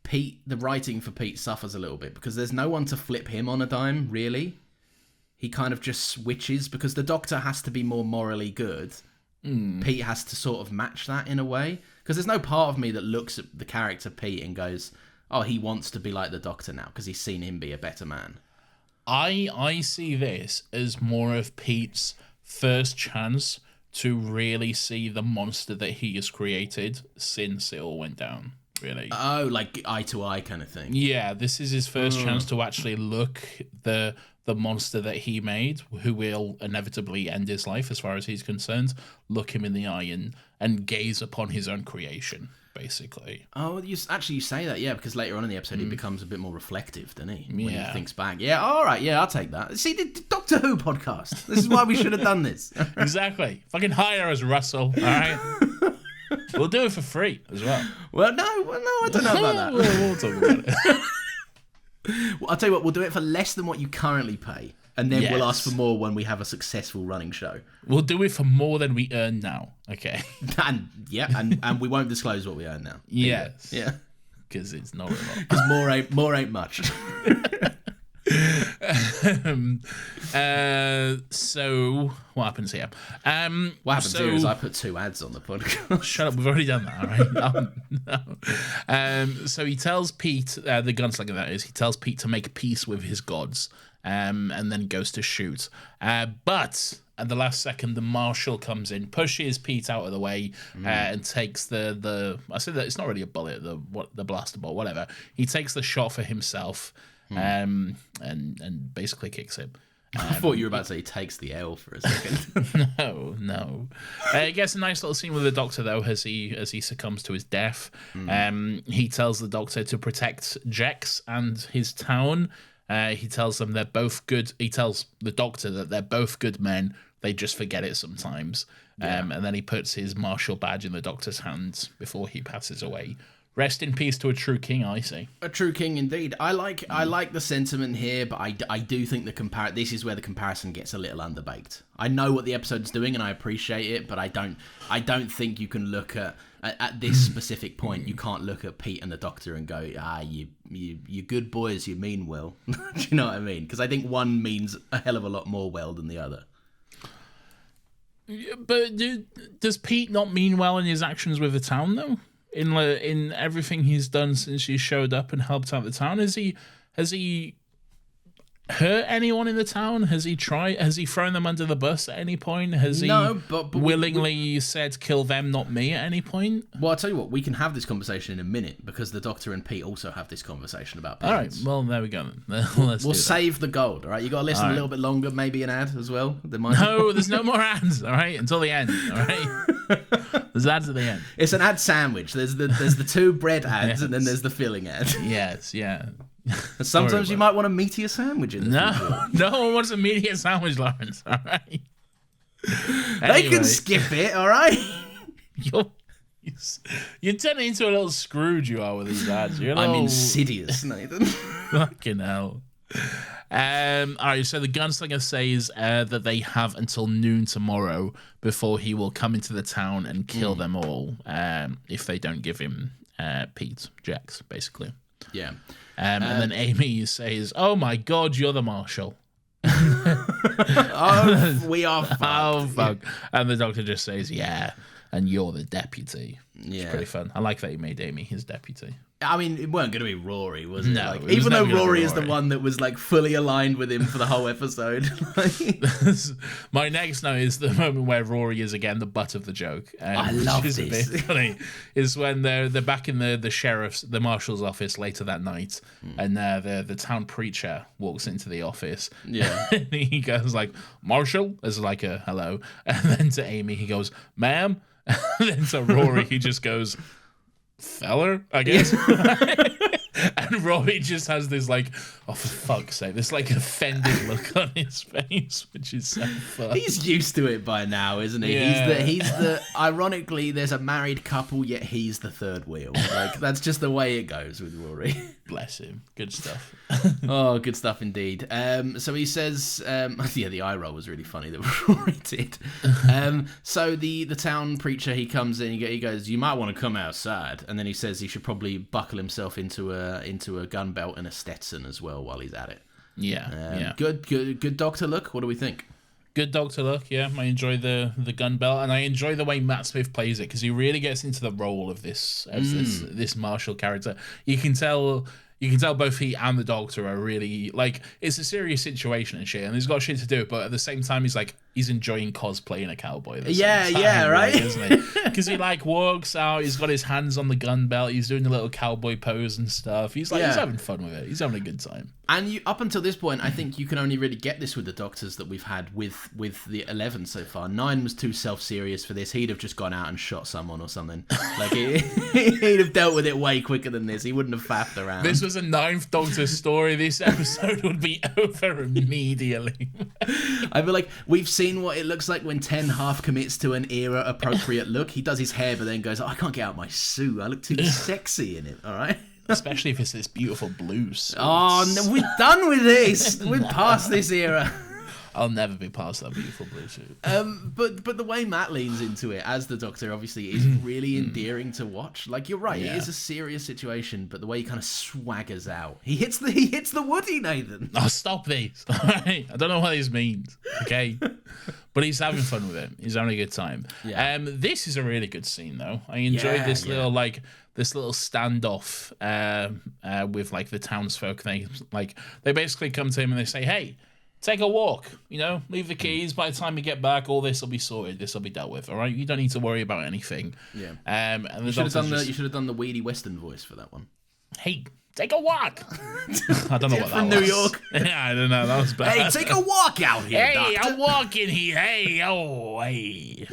Pete, the writing for Pete suffers a little bit because there's no one to flip him on a dime, really. He kind of just switches because the Doctor has to be more morally good. Pete has to sort of match that in a way. Because there's no part of me that looks at the character Pete and goes, oh, he wants to be like the Doctor now because he's seen him be a better man. I see this as more of Pete's first chance to really see the monster that he has created since it all went down. Really. Oh, like eye to eye kind of thing. Yeah, this is his first chance to actually look the monster that he made, who will inevitably end his life as far as he's concerned, look him in the eye and gaze upon his own creation, basically. Oh, you say that, yeah, because later on in the episode he becomes a bit more reflective, doesn't he? When he thinks back. Yeah, all right, yeah, I'll take that. See, the Doctor Who podcast. This is why we should have done this. Exactly. Fucking hire us, Russell, all right? We'll do it for free as well. Well, no, I don't know about that. We'll talk about Well, I'll tell you what, we'll do it for less than what you currently pay. And then we'll ask Yes. for more when we have a successful running show. We'll do it for more than we earn now. Okay. And we won't disclose what we earn now. Yes. Yeah. Because it's not real. Because more ain't much. So what happens here? What happens here is I put 2 ads on the podcast. Shut up, we've already done that, all right? No. So he tells Pete, the gunslinger that is, he tells Pete to make peace with his gods, and then goes to shoot. But at the last second, the marshal comes in, pushes Pete out of the way, and takes the I said that it's not really a bullet, the blaster ball, whatever. He takes the shot for himself, and basically kicks him. I thought you were about to say he takes the L for a second. No. He gets a nice little scene with the doctor though, as he succumbs to his death. He tells the doctor to protect Jex and his town. He tells them they're both good. He tells the doctor that they're both good men. They just forget it sometimes. And then he puts his martial badge in the doctor's hands before he passes away. Rest in peace to a true king, I say. A true king indeed. I like the sentiment here, but I do think this is where the comparison gets a little underbaked. I know what the episode's doing and I appreciate it, but I don't think you can look at this specific point. You can't look at Pete and the Doctor and go, you good boys, you mean well. Do you know what I mean? Because I think one means a hell of a lot more well than the other. But does Pete not mean well in his actions with the town though? In everything he's done since he showed up and helped out the town, has he hurt anyone in the town? Has he thrown them under the bus at any point? Has he but willingly said kill them, not me at any point? Well, I'll tell you what, we can have this conversation in a minute because the Doctor and Pete also have this conversation about All right, parents. well, there we go. We'll save the gold, all right? You got to listen a little bit longer, maybe an ad as well. No, there's no more ads, all right, until the end, all right? There's ads at the end. It's an ad sandwich. There's the 2 bread ads and then there's the filling ad. Yes, yeah. Sometimes you might want a meatier sandwich in the future. No one wants a meatier sandwich, Lawrence, all right? They can skip it, all right? You're turning into a little Scrooge, you are, with these ads. I'm insidious, Nathan. Fucking hell. All right, so the gunslinger says that they have until noon tomorrow before he will come into the town and kill them all if they don't give him Pete, Jex, basically. Yeah. And then Amy says, "Oh my God, you're the marshal." Oh, we are fucked. Oh, fuck. And the doctor just says, "Yeah, and you're the deputy." Yeah. It's pretty fun. I like that he made Amy his deputy. I mean, it weren't going to be Rory, was it? No, like, it was even though never gonna be Rory is the Rory. one that was like fully aligned with him for the whole episode. My next note is the moment where Rory is again the butt of the joke. I love which is this. A bit funny. Is when they're back in the marshal's office later that night, and the town preacher walks into the office. Yeah. And he goes like, "Marshal," as like a hello, and then to Amy he goes, "Ma'am," and then to Rory he just goes, "Feller," I guess. And Rory just has this like, oh for fuck's sake, this like offended look on his face, which is so funny. He's used to it by now, isn't he? Yeah. He's the ironically, there's a married couple, yet he's the third wheel. Like that's just the way it goes with Rory. Bless him. Good stuff. Oh, good stuff indeed. So he says, yeah, the eye roll was really funny that Rory did. So the town preacher, he comes in, he goes, "You might want to come outside," and then he says he should probably buckle himself into a gun belt and a Stetson as well while he's at it. Yeah. Good doctor look. What do we think? Good doctor look, yeah. I enjoy the gun belt, and I enjoy the way Matt Smith plays it because he really gets into the role of this martial character. You can tell both he and the doctor are really like, it's a serious situation and shit, and he's got shit to do, but at the same time he's enjoying cosplaying a cowboy. Right? Isn't he? Because he like walks out, he's got his hands on the gun belt, he's doing a little cowboy pose and stuff. He's like, he's having fun with it. He's having a good time. And up until this point, I think you can only really get this with the doctors that we've had with the 11 so far. 9 was too self-serious for this. He'd have just gone out and shot someone or something. Like he'd have dealt with it way quicker than this. He wouldn't have faffed around. This was a 9th Doctor story. This episode would be over immediately. I feel like we've seen what it looks like when Ten half commits to an era-appropriate look. He does his hair, but then goes, "Oh, I can't get out my suit. I look too sexy in it." All right. Especially if it's this beautiful blue suit. Oh, no, we're done with this. We're past this era. I'll never be past that beautiful blue suit. But the way Matt leans into it as the Doctor obviously is really endearing to watch. Like, you're right, it is a serious situation, but the way he kind of swaggers out, he hits the Woody, Nathan. Oh, stop these! All right, I don't know what this means. Okay, but he's having fun with it. He's having a good time. Yeah. This is a really good scene, though. I enjoyed this little standoff with like the townsfolk. They basically come to him and they say, "Hey, take a walk, leave the keys. By the time you get back, all this will be sorted. This will be dealt with, all right? You don't need to worry about anything." Yeah. And the you should have done the weedy Western voice for that one. Hey, take a walk. I don't know what that from was. New York. Yeah, I don't know. That was bad. Hey, take a walk out here, Hey, Doctor. I'm walking here. Hey, oh, hey.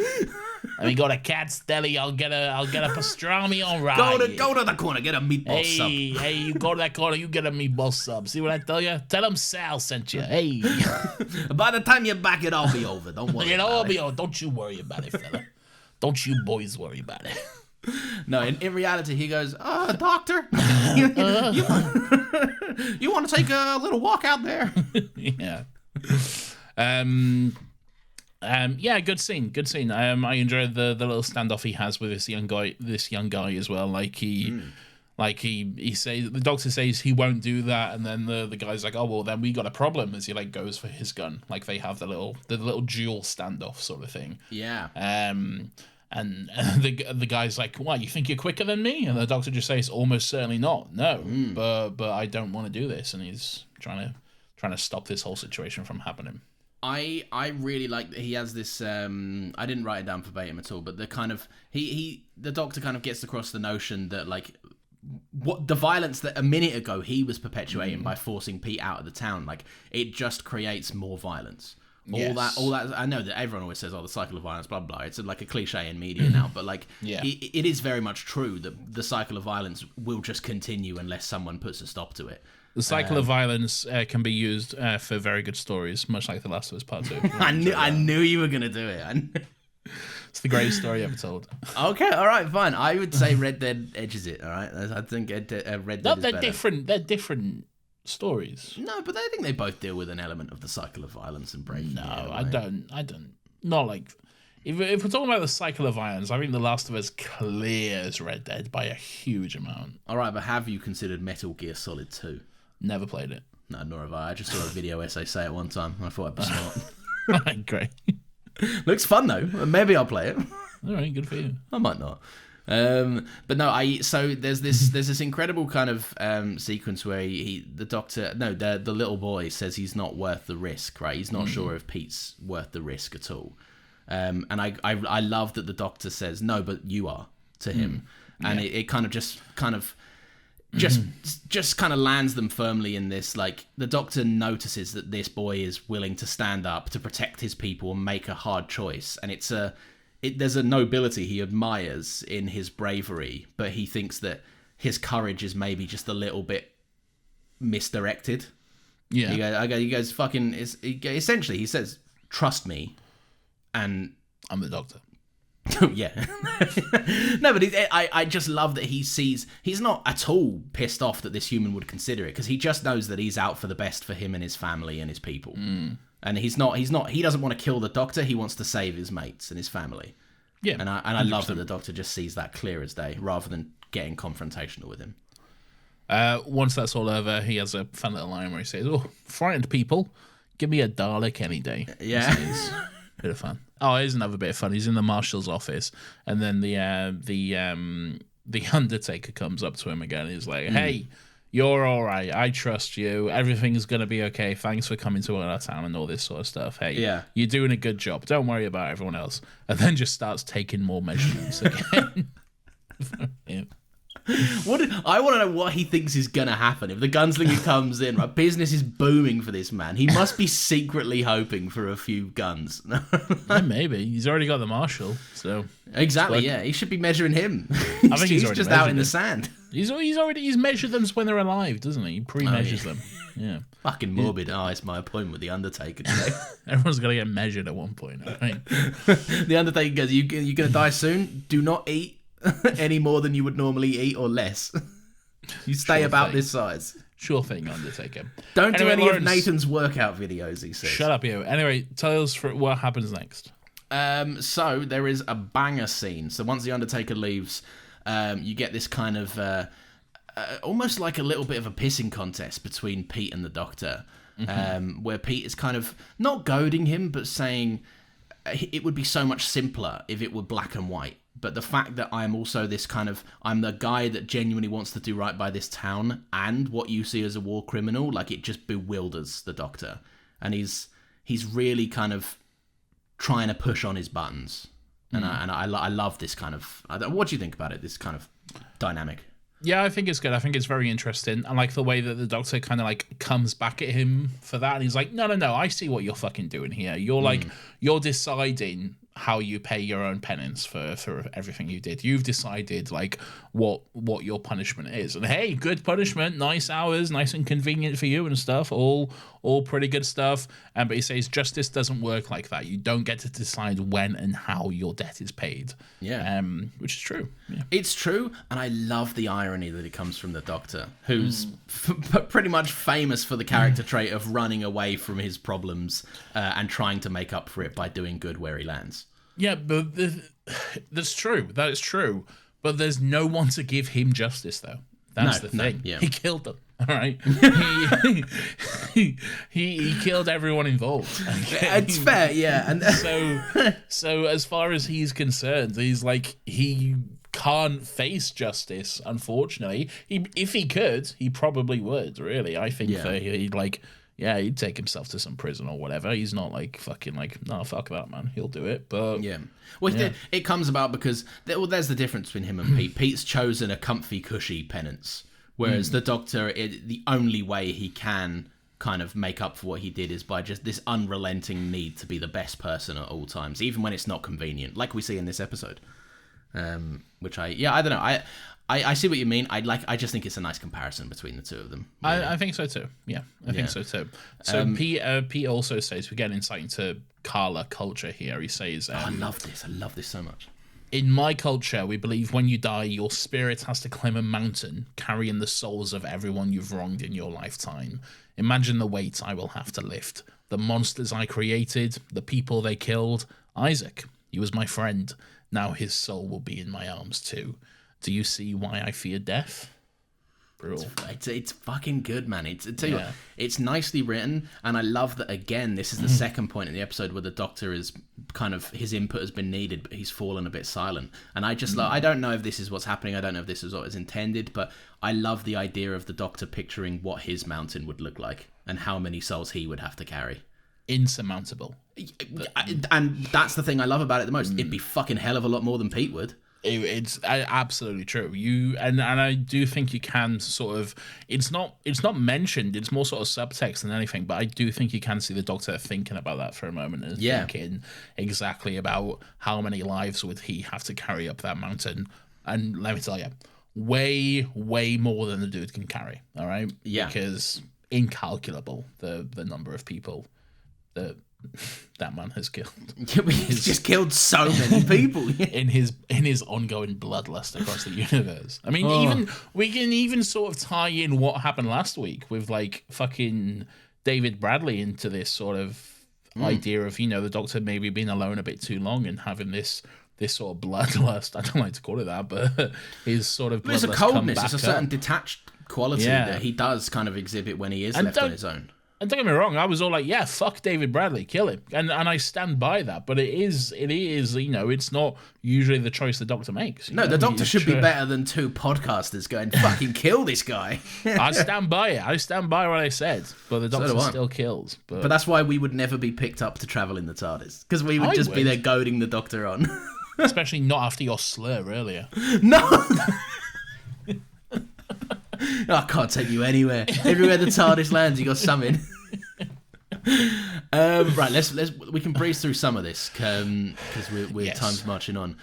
Let me go to Cat's Deli. I'll get a pastrami on rye. Go to the corner, get a meatball sub. Hey, you go to that corner, you get a meatball sub. See what I tell you? Tell him Sal sent you. Hey. By the time you're back, it'll all be over. Don't worry. It'll all be over. Don't you worry about it, fella. Don't you boys worry about it. No, in reality, he goes, Doctor, you want to take a little walk out there? Yeah. Yeah, good scene. I enjoyed the little standoff he has with this young guy as well. He says, the Doctor says he won't do that, and then the guy's like, "Oh well, then we got a problem," as he goes for his gun. Like, they have the little dual standoff sort of thing. Yeah. And the guy's like, "What? You think you're quicker than me?" And the Doctor just says, "Almost certainly not. No, but I don't want to do this." And he's trying to stop this whole situation from happening. I really like that he has this. I didn't write it down verbatim at all, but the kind of the Doctor kind of gets across the notion that what the violence that a minute ago he was perpetuating by forcing Pete out of the town, it just creates more violence. All that. I know that everyone always says, "Oh, the cycle of violence, blah blah." It's like a cliche in media now, but it is very much true that the cycle of violence will just continue unless someone puts a stop to it. The cycle of violence can be used for very good stories, much like The Last of Us Part 2. I knew you were gonna do it. It's the greatest story ever told. Okay, all right, fine. I would say Red Dead edges it. All right, I think Red Dead is better. Different. They're different stories. No, but I think they both deal with an element of the cycle of violence and breaking. No, I don't. Not like. If we're talking about the cycle of violence, I think The Last of Us clears Red Dead by a huge amount. All right, but have you considered Metal Gear Solid 2? Never played it. No, nor have I. I just saw a video essay say it one time. I thought I'd be smart. Great. Looks fun though. Maybe I'll play it. All right, good for you. I might not. But no, so there's this incredible kind of sequence where the little boy says he's not worth the risk, right? He's not sure if Pete's worth the risk at all. And I love that the Doctor says, "No, but you are," to him. And it kind of just lands them firmly in this. The Doctor notices that this boy is willing to stand up to protect his people and make a hard choice, and there's a nobility he admires in his bravery, but he thinks that his courage is maybe just a little bit misdirected. Yeah. He goes fucking. Essentially, he says, "Trust me," and I'm the Doctor. Yeah. No, but I just love that he's not at all pissed off that this human would consider it, because he just knows that he's out for the best for him and his family and his people. And he doesn't want to kill the Doctor. He wants to save his mates and his family. Yeah. And I love that the Doctor just sees that clear as day rather than getting confrontational with him. Once that's all over, he has a fun little line where he says, "Oh, frightened people, give me a Dalek any day." Yeah. Bit of fun. Oh, here's another bit of fun. He's in the marshal's office, and then the Undertaker comes up to him again. He's like, "Hey, you're all right. I trust you. Everything's gonna be okay. Thanks for coming to our town and all this sort of stuff. Hey, you're doing a good job. Don't worry about everyone else." And then just starts taking more measurements again. Yeah. I want to know what he thinks is going to happen if the gunslinger comes in. Right, business is booming for this man. He must be secretly hoping for a few guns. Yeah, maybe he's already got the marshal, so exactly. Yeah, he should be measuring him. I think he's just out in the sand. He's measured them when they're alive, doesn't he? He pre-measures them. Yeah. Fucking morbid. Oh, it's my appointment with the Undertaker today. Everyone's got to get measured at one point, right? The Undertaker goes, "You going to die soon? Do not eat any more than you would normally eat, or less." You stay Sure about thing. this size. Sure thing, Undertaker. Don't do Anyway, any Lawrence, of Nathan's workout videos, he says. Shut up, you. Anyway, tell us what happens next. So there is a banger scene. So once the Undertaker leaves, you get this kind of almost like a little bit of a pissing contest between Pete and the Doctor, where Pete is kind of not goading him, but saying it would be so much simpler if it were black and white. But the fact that I'm also this kind of, I'm the guy that genuinely wants to do right by this town, and what you see as a war criminal, like it just bewilders the Doctor, and he's really kind of trying to push on his buttons, and I love this kind of. What do you think about it? This kind of dynamic. Yeah, I think it's good. I think it's very interesting. I like the way that the Doctor kind of like comes back at him for that, and he's like, "No, I see what you're fucking doing here. You're like, you're deciding how you pay your own penance for everything you did. You've decided like what your punishment is. And hey, good punishment, nice hours, nice and convenient for you and stuff. All pretty good stuff. But he says justice doesn't work like that. You don't get to decide when and how your debt is paid. Yeah. Which is true. Yeah. It's true, and I love the irony that it comes from the Doctor, who's pretty much famous for the character trait of running away from his problems and trying to make up for it by doing good where he lands. Yeah, but that's true. That is true. But there's no one to give him justice, though. That's the thing. Yeah. He killed them. All right. he killed everyone involved. Okay? It's fair, yeah. And so as far as he's concerned, he's like he can't face justice. Unfortunately, if he could, he probably would. Really, I think that he'd like. Yeah, he'd take himself to some prison or whatever. He's not like fucking like, no, fuck that, man. He'll do it. But yeah. Well, it comes about because there's the difference between him and Pete. Pete's chosen a comfy, cushy penance, whereas the Doctor, the only way he can kind of make up for what he did is by just this unrelenting need to be the best person at all times, even when it's not convenient, like we see in this episode. Which I don't know. I see what you mean. I just think it's a nice comparison between the two of them. Really. I think so too. Yeah, I think so too. So Pete also says, we get insight into Kala culture here. He says, I love this. I love this so much. In my culture, we believe when you die, your spirit has to climb a mountain, carrying the souls of everyone you've wronged in your lifetime. Imagine the weight I will have to lift. The monsters I created, the people they killed. Isaac, he was my friend. Now his soul will be in my arms too. Do you see why I fear death? Brutal. It's fucking good, man. It's nicely written, and I love that, again, this is the second point in the episode where the Doctor is kind of, his input has been needed, but he's fallen a bit silent. And I just I don't know if this is what's happening, I don't know if this is what was intended, but I love the idea of the Doctor picturing what his mountain would look like and how many souls he would have to carry. Insurmountable. And that's the thing I love about it the most. It'd be fucking hell of a lot more than Pete would. It's absolutely true. And I do think you can sort of. It's not mentioned. It's more sort of subtext than anything. But I do think you can see the Doctor thinking about that for a moment and thinking exactly about how many lives would he have to carry up that mountain. And let me tell you, way more than the dude can carry. All right. Yeah. Because incalculable the number of people that man has killed. He's just killed so many people in his ongoing bloodlust across the universe. I mean, we can even sort of tie in what happened last week with like fucking David Bradley into this sort of idea of, you know, the Doctor maybe being alone a bit too long and having this sort of bloodlust. I don't like to call it that, but his sort of bloodlust. There's a coldness. There's a certain detached quality that he does kind of exhibit when he is left on his own. And don't get me wrong, I was all like, yeah, fuck David Bradley, kill him. And I stand by that. But it is, you know, it's not usually the choice the Doctor makes. No, the Doctor should be better than two podcasters going, fucking kill this guy. I stand by it. I stand by what I said. But the Doctor still kills. But that's why we would never be picked up to travel in the TARDIS. Because we would be there goading the Doctor on. Especially not after your slur earlier. No! I can't take you anywhere. Everywhere the TARDIS lands, you got something. Right, we can breeze through some of this because time's marching on.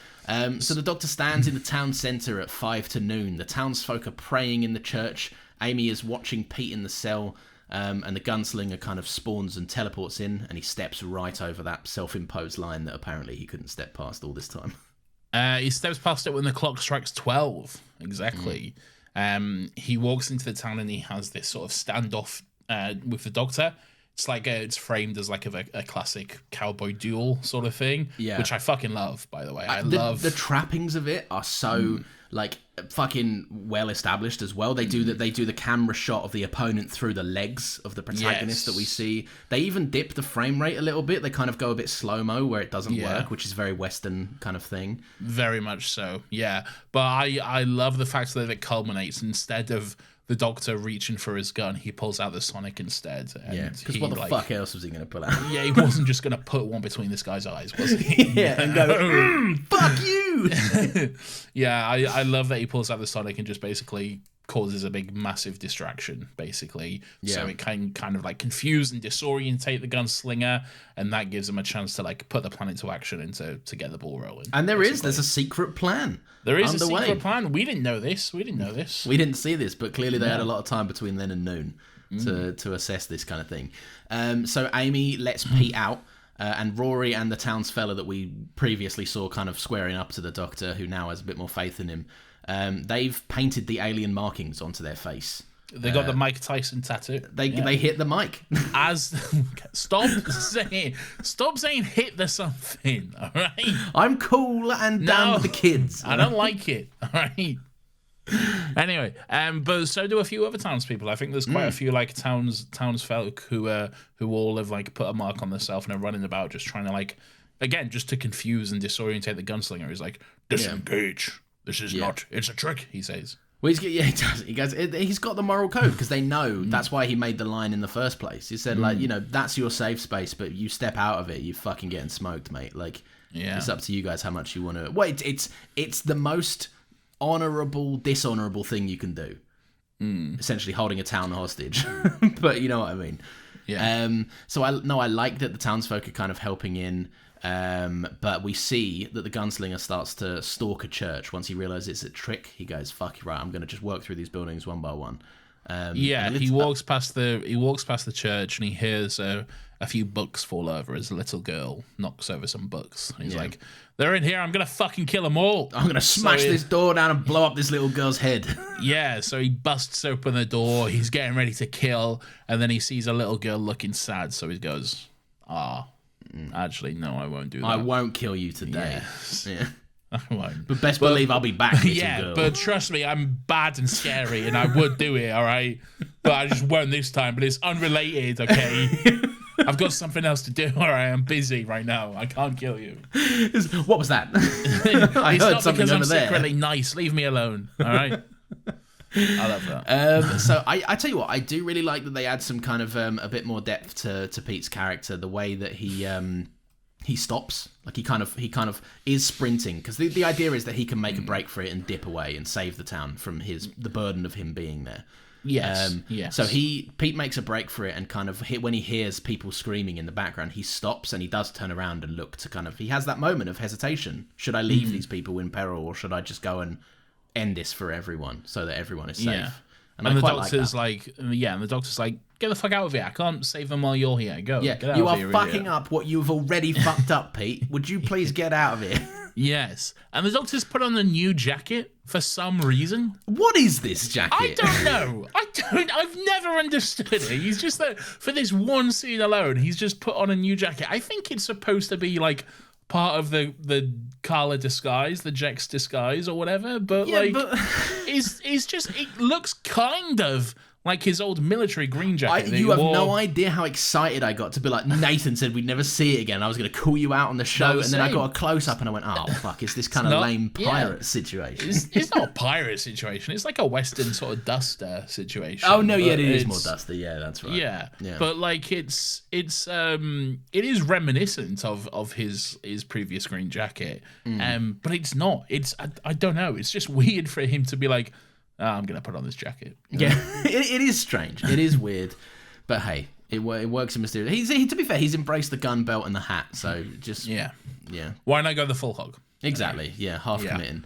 So the Doctor stands in the town centre at 5 to noon. The townsfolk are praying in the church. Amy is watching Pete in the cell, and the gunslinger kind of spawns and teleports in, and he steps right over that self-imposed line that apparently he couldn't step past all this time. He steps past it when the clock strikes 12. Exactly. He walks into the town and he has this sort of standoff with the Doctor. It's like it's framed as like a classic cowboy duel sort of thing, which I fucking love. By the way, I love the trappings of it are so like fucking well established as well. They do that. They do the camera shot of the opponent through the legs of the protagonist that we see. They even dip the frame rate a little bit. They kind of go a bit slow mo where it doesn't work, which is very Western kind of thing. Very much so, yeah. But I love the fact that it culminates instead of the Doctor reaching for his gun, he pulls out the Sonic instead. And because what the fuck else was he going to pull out? Yeah, he wasn't just going to put one between this guy's eyes, was he? And go, fuck you! Yeah, I love that he pulls out the Sonic and just basically causes a big, massive distraction, basically. So it can kind of like confuse and disorientate the gunslinger, and that gives him a chance to like put the plan into action and to get the ball rolling. And there's a secret plan. There is underway. A secret plan. We didn't know this. We didn't see this, but clearly they had a lot of time between then and noon to assess this kind of thing. So Amy lets Pete out, and Rory and the townsfella that we previously saw kind of squaring up to the Doctor, who now has a bit more faith in him, they've painted the alien markings onto their face. They got the Mike Tyson tattoo. They hit the mic. Stop saying hit the something, all right? I'm cool and down with the kids. I don't like it, all right? Anyway, but so do a few other townspeople. I think there's quite a few like townsfolk who all have like put a mark on themselves and are running about just trying to like, again, just to confuse and disorientate the gunslinger. He's like, disengage. This is not. It's a trick, he says. Well, he does. He goes. He's got the moral code because they know that's why he made the line in the first place. He said, like, that's your safe space, but you step out of it, you fucking getting smoked, mate. Like, it's up to you guys how much you want to. Well, it's the most dishonorable thing you can do. Essentially, holding a town hostage. But you know what I mean. Yeah. So I like that the townsfolk are kind of helping in. But we see that the gunslinger starts to stalk a church. Once he realizes it's a trick, he goes, "Fuck you, right? I'm going to just work through these buildings one by one." He walks past the church and he hears a few books fall over as a little girl knocks over some books. And he's like, "They're in here. I'm going to fucking kill them all. I'm going to smash this door down and blow up this little girl's head." Yeah, so he busts open the door. He's getting ready to kill, and then he sees a little girl looking sad. So he goes, actually, no, I won't do that. I won't kill you today. Yes. Yeah. I won't. But best believe I'll be back, little girl. But trust me, I'm bad and scary, and I would do it, all right? But I just won't this time, but it's unrelated, okay? I've got something else to do, all right? I'm busy right now. I can't kill you. What was that? I it's heard not something because I'm over there. secretly nice. Leave me alone, all right? I love that. So I tell you what, I do really like that they add some kind of a bit more depth to Pete's character. The way that he stops, like he kind of is sprinting, because the idea is that he can make a break for it and dip away and save the town from the burden of him being there. Yes. So Pete makes a break for it and kind of when he hears people screaming in the background, he stops and he does turn around and look to he has that moment of hesitation. Should I leave these people in peril, or should I just go and end this for everyone so that everyone is safe? Yeah. And the doctor's and the doctor's like, get the fuck out of here. I can't save them while you're here. Go. Yeah, get out you of are here, fucking idiot. up what you've already fucked up, Pete. Would you please get out of here? Yes. And the doctor's put on a new jacket for some reason. What is this jacket? I don't know. I've never understood it. He's just that for this one scene alone, he's just put on a new jacket. I think it's supposed to be like part of the Carla disguise, the Jex disguise or whatever, but it's just, it looks kind of like his old military green jacket. You have no idea how excited I got to be like, Nathan said we'd never see it again. I was going to call you out on the show, and then I got a close up and I went, oh fuck, it's this kind of lame pirate situation. It's not a pirate situation. It's like a Western sort of duster situation. Oh no, yeah, it is more dusty. Yeah, that's right. Yeah. But like it is reminiscent of his previous green jacket. But it's not. I don't know. It's just weird for him to be like, I'm going to put on this jacket. Yeah, it is strange. It is weird. But hey, it works in mysterious. To be fair, he's embraced the gun belt and the hat. So just... Yeah. Why not go the full hog? Exactly. Yeah, half committing.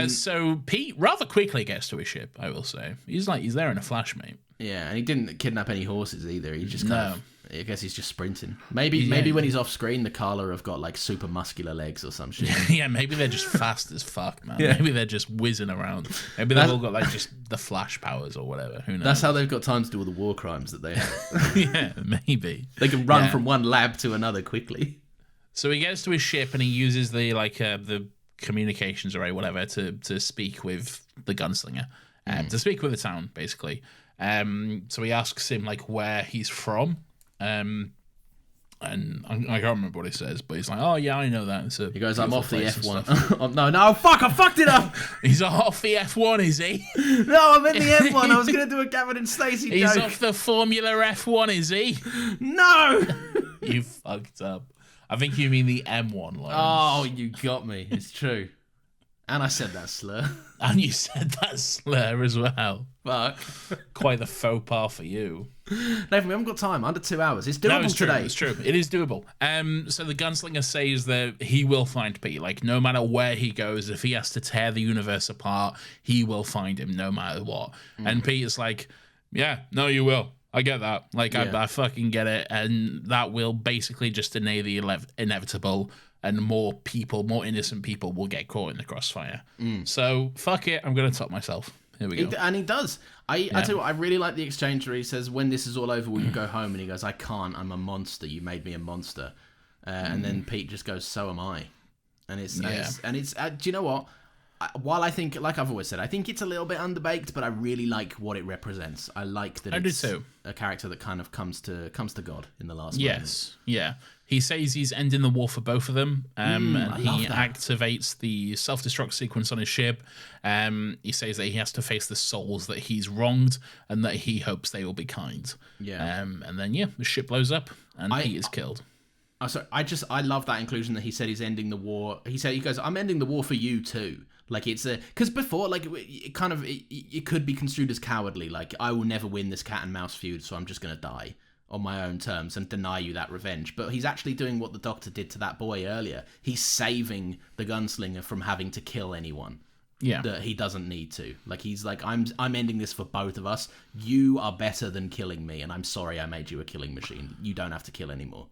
So Pete rather quickly gets to his ship, I will say. He's there in a flash, mate. Yeah, and he didn't kidnap any horses either. He just I guess he's just sprinting. Maybe when he's off screen, the Carla have got like super muscular legs or some shit. Yeah, maybe they're just fast as fuck, man. Yeah. Maybe they're just whizzing around. Maybe they've all got like just the Flash powers or whatever. Who knows? That's how they've got time to do all the war crimes that they have. Yeah, maybe. They can run from one lab to another quickly. So he gets to his ship and he uses the communications array, whatever, to speak with the gunslinger, to speak with the town, basically. So he asks him like where he's from. And I can't remember what he says, but he's like, "Oh yeah, I know that." He goes, "I'm off the F1." No, fuck! I fucked it up. He's off the F1, is he? No, I'm in the F1. I was gonna do a Gavin and Stacey joke. He's off the Formula F1, is he? No. You fucked up. I think you mean the M1, Lawrence. Oh, you got me. It's true. And I said that slur. And you said that slur as well. Fuck. Quite the faux pas for you. Nathan, we haven't got time. Under 2 hours. It's doable today. It's true. It is doable. So the gunslinger says that he will find Pete. Like, no matter where he goes, if he has to tear the universe apart, he will find him no matter what. And Pete is like, yeah, no, you will. I get that. Like, I fucking get it. And that will basically just deny the inevitable, and more innocent people will get caught in the crossfire. So, fuck it. I'm going to top myself. Here we go. And he does. I tell you what, I really like the exchange where he says, when this is all over, will you go home? And he goes, I can't. I'm a monster. You made me a monster. And then Pete just goes, so am I. And it's do you know what? While I think, like I've always said, I think it's a little bit underbaked, but I really like what it represents. I like that it's a character that kind of comes to God in the last moment. Yeah. He says he's ending the war for both of them, and he activates the self-destruct sequence on his ship. He says that he has to face the souls that he's wronged, and that he hopes they will be kind. Yeah. And then, the ship blows up, and Pete is killed. I love that inclusion that he said he's ending the war. He goes, I'm ending the war for you too. Like, it's because before, like, it could be construed as cowardly. Like, I will never win this cat and mouse feud, so I'm just going to die on my own terms and deny you that revenge. But he's actually doing what the Doctor did to that boy earlier. He's saving the gunslinger from having to kill anyone. Yeah. That he doesn't need to. Like, he's like, I'm ending this for both of us. You are better than killing me, and I'm sorry I made you a killing machine. You don't have to kill anymore.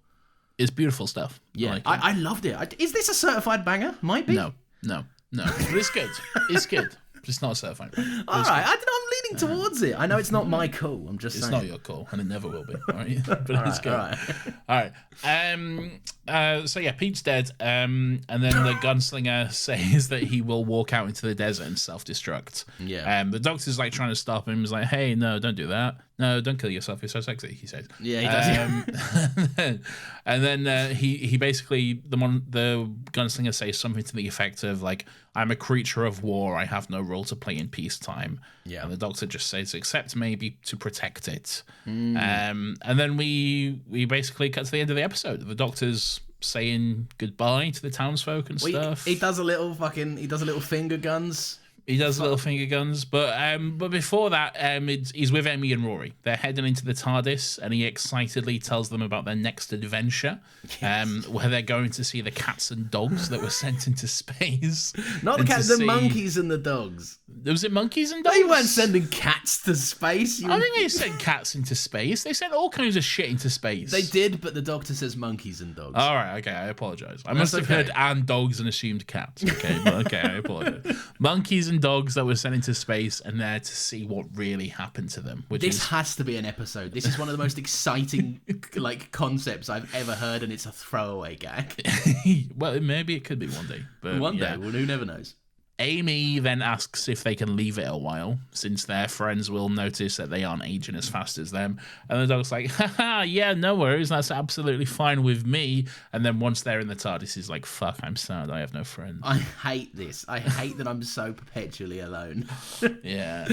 It's beautiful stuff. Yeah, I loved it. Is this a certified banger? Might be. No. But it's good. It's good. It's not a certified banger. All right, I'm leaning towards it. I know it's not my call. I'm just saying. It's not your call, and it never will be. All right? But it's good. All right. So Pete's dead. And then the gunslinger says that he will walk out into the desert and self-destruct. Yeah. The Doctor's like trying to stop him. He's like, "Hey, no, don't do that. No, don't kill yourself. You're so sexy," he says. Yeah, he does. And then he basically, the gunslinger says something to the effect of like, "I'm a creature of war. I have no role to play in peacetime." Yeah. And the Doctor just says, "Except maybe to protect it." And then we basically cut to the end of the episode. The Doctor's saying goodbye to the townsfolk and stuff. He does a little finger guns. He does little finger guns, but before that, he's with Emmy and Rory. They're heading into the TARDIS, and he excitedly tells them about their next adventure, where they're going to see the cats and dogs that were sent into space. Not the cats, the monkeys and the dogs. Was it monkeys and dogs? They weren't sending cats to space. I think they sent cats into space. They sent all kinds of shit into space. They did, but the Doctor says monkeys and dogs. All right, okay, I apologize. I must have heard and dogs and assumed cats. Okay, but okay, I apologize. Monkeys and dogs that were sent into space, and there to see what really happened to them. This has to be an episode. This is one of the most exciting concepts I've ever heard, and it's a throwaway gag. Well, maybe it could be one day. But one day, well, who never knows. Amy then asks if they can leave it a while, since their friends will notice that they aren't aging as fast as them. And the dog's like, haha, yeah, no worries, that's absolutely fine with me. And then once they're in the TARDIS, he's like, fuck, I'm sad, I have no friends. I hate this. I hate that I'm so perpetually alone. Yeah.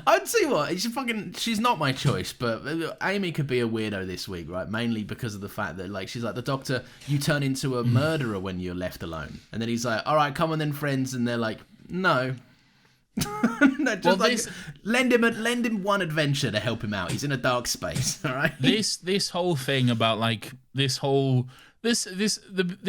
I'd see what, she's not my choice, but Amy could be a weirdo this week, right? Mainly because of the fact that, she's like, the Doctor, you turn into a murderer when you're left alone. And then he's like, all right, come on then, friends, and they're like, no. Lend him one adventure to help him out. He's in a dark space, all right? This whole thing about this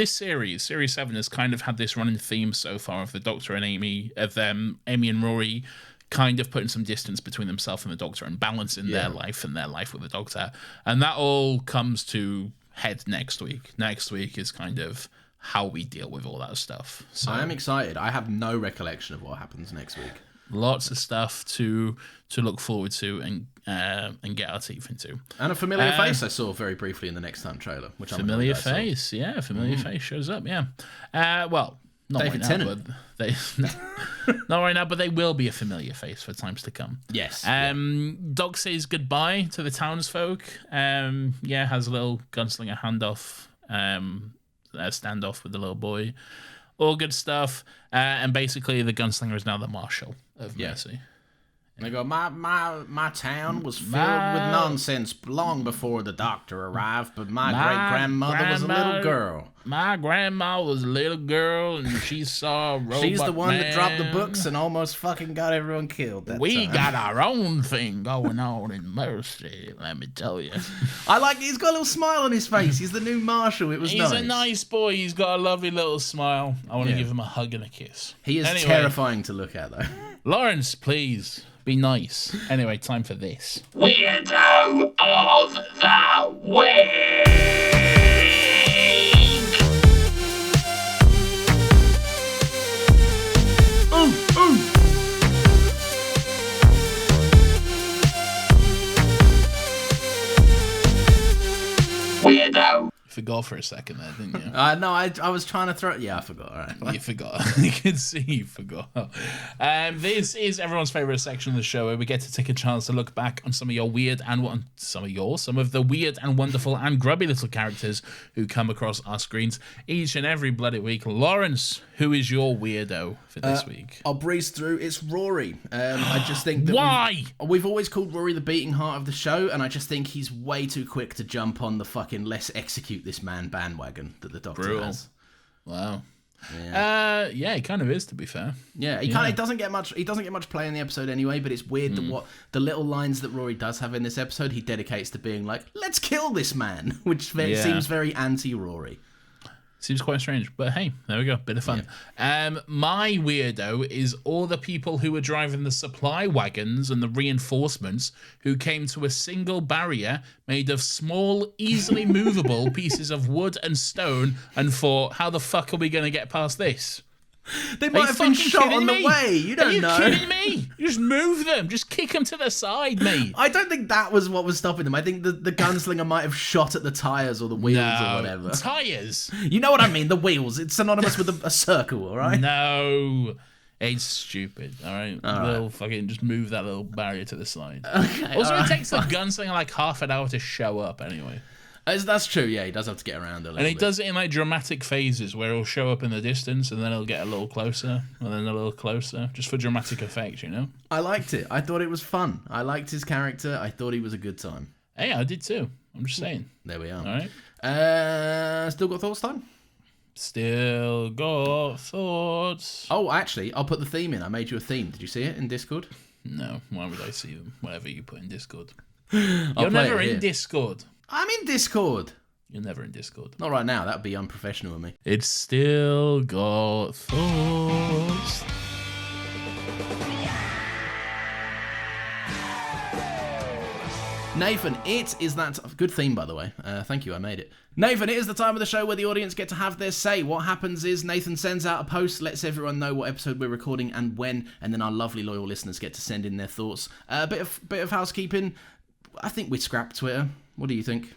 series 7 has kind of had this running theme so far of the Doctor and Amy, of them, Amy and Rory kind of putting some distance between themselves and the Doctor and balancing their life and their life with the Doctor. And that all comes to head next week. Next week is kind of how we deal with all that stuff. So I am excited. I have no recollection of what happens next week. lots of stuff to look forward to and get our teeth into. And a familiar face I saw very briefly in the Next Time trailer. Which familiar face, yeah. Familiar face shows up, yeah. Well, not David right now, but not right now, but they will be a familiar face for times to come. Yes. Doc says goodbye to the townsfolk. Has a little gunslinger handoff, standoff with the little boy. All good stuff. And basically, the gunslinger is now the marshal of Mercy. And they go, my town was filled with nonsense long before the Doctor arrived, but my great-grandmother was a little girl. My grandma was a little girl, and she saw a robot. She's the one man. that dropped the books and almost fucking got everyone killed that We time. got our own thing going on in Mercy, let me tell you. I like he's got a little smile on his face. He's the new marshal. It was He's nice. a nice boy. He's got a lovely little smile. I want to give him a hug and a kiss. He is terrifying to look at, though. Lawrence, please. Be nice. Anyway, time for this. Weirdo of the Week! Weirdo. You forgot for a second there, didn't you? No, I was trying to throw... Yeah, I forgot. All right. You forgot. You can see you forgot. This is everyone's favourite section of the show where we get to take a chance to look back on some of your weird and some of the weird and wonderful and grubby little characters who come across our screens each and every bloody week. Lawrence, who is your weirdo for this week? I'll breeze through. It's Rory. I just think that Why? We've always called Rory the beating heart of the show, and I just think he's way too quick to jump on the fucking let's execute this man bandwagon that the Doctor has. Wow. Yeah. He kind of is, to be fair. Yeah, he doesn't get much. He doesn't get much play in the episode anyway. But it's weird that what the little lines that Rory does have in this episode, he dedicates to being like, "Let's kill this man," which seems very anti-Rory. Seems quite strange, but hey, there we go, bit of fun. My weirdo is all the people who were driving the supply wagons and the reinforcements who came to a single barrier made of small, easily movable pieces of wood and stone and thought, how the fuck are we going to get past this? They might have been shot on the way. You don't know. Are you kidding me? You just move them. Just kick them to the side, mate. I don't think that was what was stopping them. I think the gunslinger might have shot at the tyres or the wheels or whatever. Tyres? You know what I mean? The wheels. It's synonymous with a circle, all right? No. It's stupid, all right? They'll fucking just move that little barrier to the side. Okay, also, it takes the gunslinger like half an hour to show up anyway. That's true, yeah. He does have to get around a little bit. And he does it in like dramatic phases where he'll show up in the distance and then he'll get a little closer and then a little closer, just for dramatic effect, you know? I liked it. I thought it was fun. I liked his character. I thought he was a good time. Hey, I did too. I'm just saying. There we are. All right. Still got thoughts time? Still got thoughts. Oh, actually, I'll put the theme in. I made you a theme. Did you see it in Discord? No. Why would I see them? Whatever you put in Discord. You're You're never in Discord. I'm in Discord. You're never in Discord. Not right now. That would be unprofessional of me. It's still got thoughts. Nathan, it is that... Good theme, by the way. Thank you, I made it. Nathan, it is the time of the show where the audience get to have their say. What happens is Nathan sends out a post, lets everyone know what episode we're recording and when, and then our lovely loyal listeners get to send in their thoughts. A bit of housekeeping. I think we scrapped Twitter. What do you think?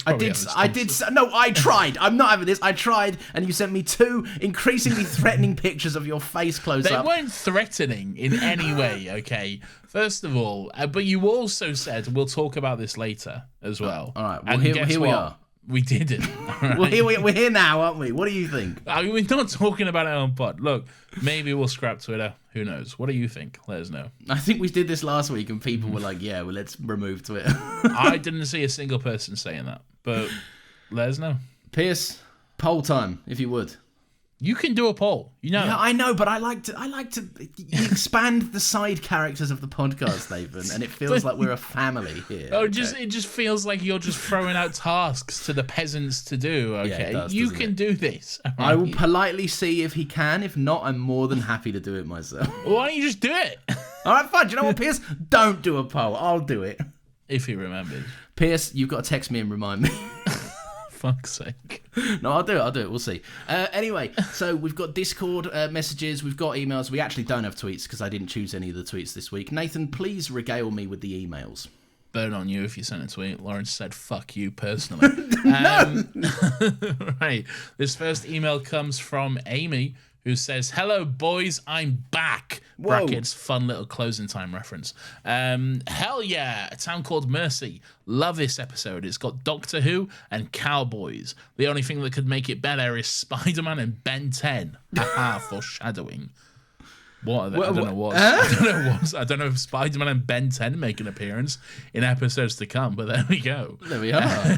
I tried. I'm not having this. I tried, and you sent me 2 increasingly threatening pictures of your face close They up. weren't threatening in any way, okay? First of all, but you also said we'll talk about this later as well. All right, well, and here we are. We didn't. Right? Well, we're here now, aren't we? What do you think? I mean, we're not talking about it on pod. Look, maybe we'll scrap Twitter. Who knows? What do you think? Let us know. I think we did this last week, and people were like, "Yeah, well, let's remove Twitter." I didn't see a single person saying that, but let us know. Pierce, poll time, if you would. You can do a poll. You know. Yeah, I know, but I like to expand the side characters of the podcast, Nathan, and it feels like we're a family here. Oh, it just feels like you're just throwing out tasks to the peasants to do. Okay, Yeah, it does, you doesn't can it? do this. all I right? will politely see if he can. If not, I'm more than happy to do it myself. Why don't you just do it? All right, fine. Do you know what, Pierce? Don't do a poll. I'll do it. If he remembers. Pierce, you've got to text me and remind me. Fuck's sake. No, I'll do it. We'll see. Anyway, so we've got Discord messages, we've got emails. We actually don't have tweets because I didn't choose any of the tweets this week. Nathan, please regale me with the emails. Burn on you if you sent a tweet. Lawrence said, fuck you personally. Right. This first email comes from Amy, who says, hello, boys, I'm back. Whoa. Brackets, fun little closing time reference. Hell yeah, a town called Mercy. Love this episode. It's got Doctor Who and cowboys. The only thing that could make it better is Spider-Man and Ben 10. Haha, foreshadowing. What are they? I don't know what. I don't know if Spider-Man and Ben 10 make an appearance in episodes to come, but there we go. There we are.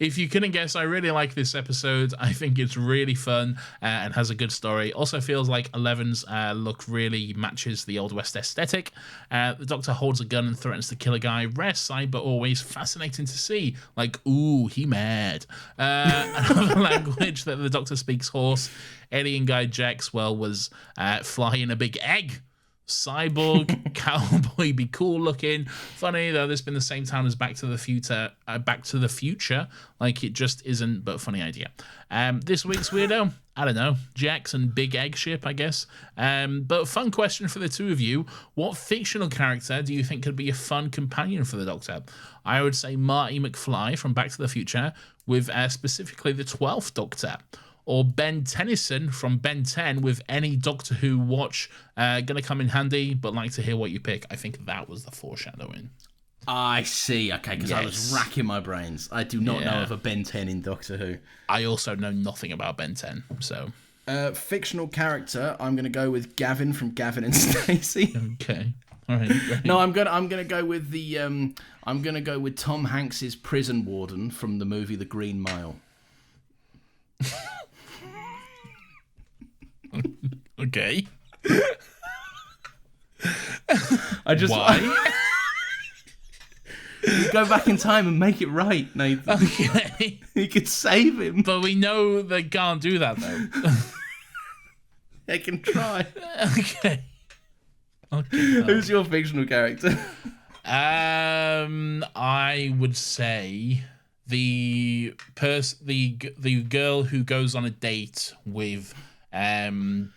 If you couldn't guess, I really like this episode. I think it's really fun and has a good story. Also feels like 11's look really matches the Old West aesthetic. The Doctor holds a gun and threatens to kill a guy. Rare sight, but always fascinating to see. Like, ooh, he mad. Another language that the Doctor speaks horse. Alien guy Jax, was flying a big egg. Cyborg cowboy be cool looking. Funny though, this been the same town as Back to the Future. Like it just isn't, but funny idea. This week's weirdo, I don't know, Jax and Big Egg Ship, I guess. But fun question for the two of you: what fictional character do you think could be a fun companion for the Doctor? I would say Marty McFly from Back to the Future, with specifically the 12th Doctor. Or Ben Tennyson from Ben 10 with any Doctor Who watch. Gonna come in handy, but like to hear what you pick. I think that was the foreshadowing. I see. Okay, because I was racking my brains. I do not know of a Ben 10 in Doctor Who. I also know nothing about Ben 10, so. Fictional character, I'm gonna go with Gavin from Gavin and Stacey. Okay. All right. Great. No, I'm gonna go with the I'm gonna go with Tom Hanks's prison warden from the movie The Green Mile. Okay. Why? You go back in time and make it right, Nathan. Okay. You could save him. But we know they can't do that, though. They can try. Okay. Who's your fictional character? I would say the girl who goes on a date with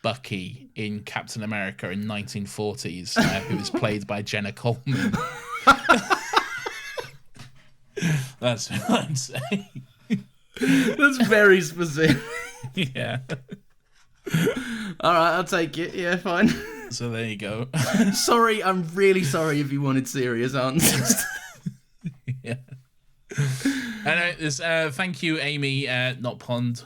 Bucky in Captain America in 1940s, who is played by Jenna Coleman. That's what I'm saying. That's very specific. Yeah. All right, I'll take it. Yeah, fine. So there you go. Sorry, I'm really sorry if you wanted serious answers. Yeah. Anyway, thank you, Amy, not Pond.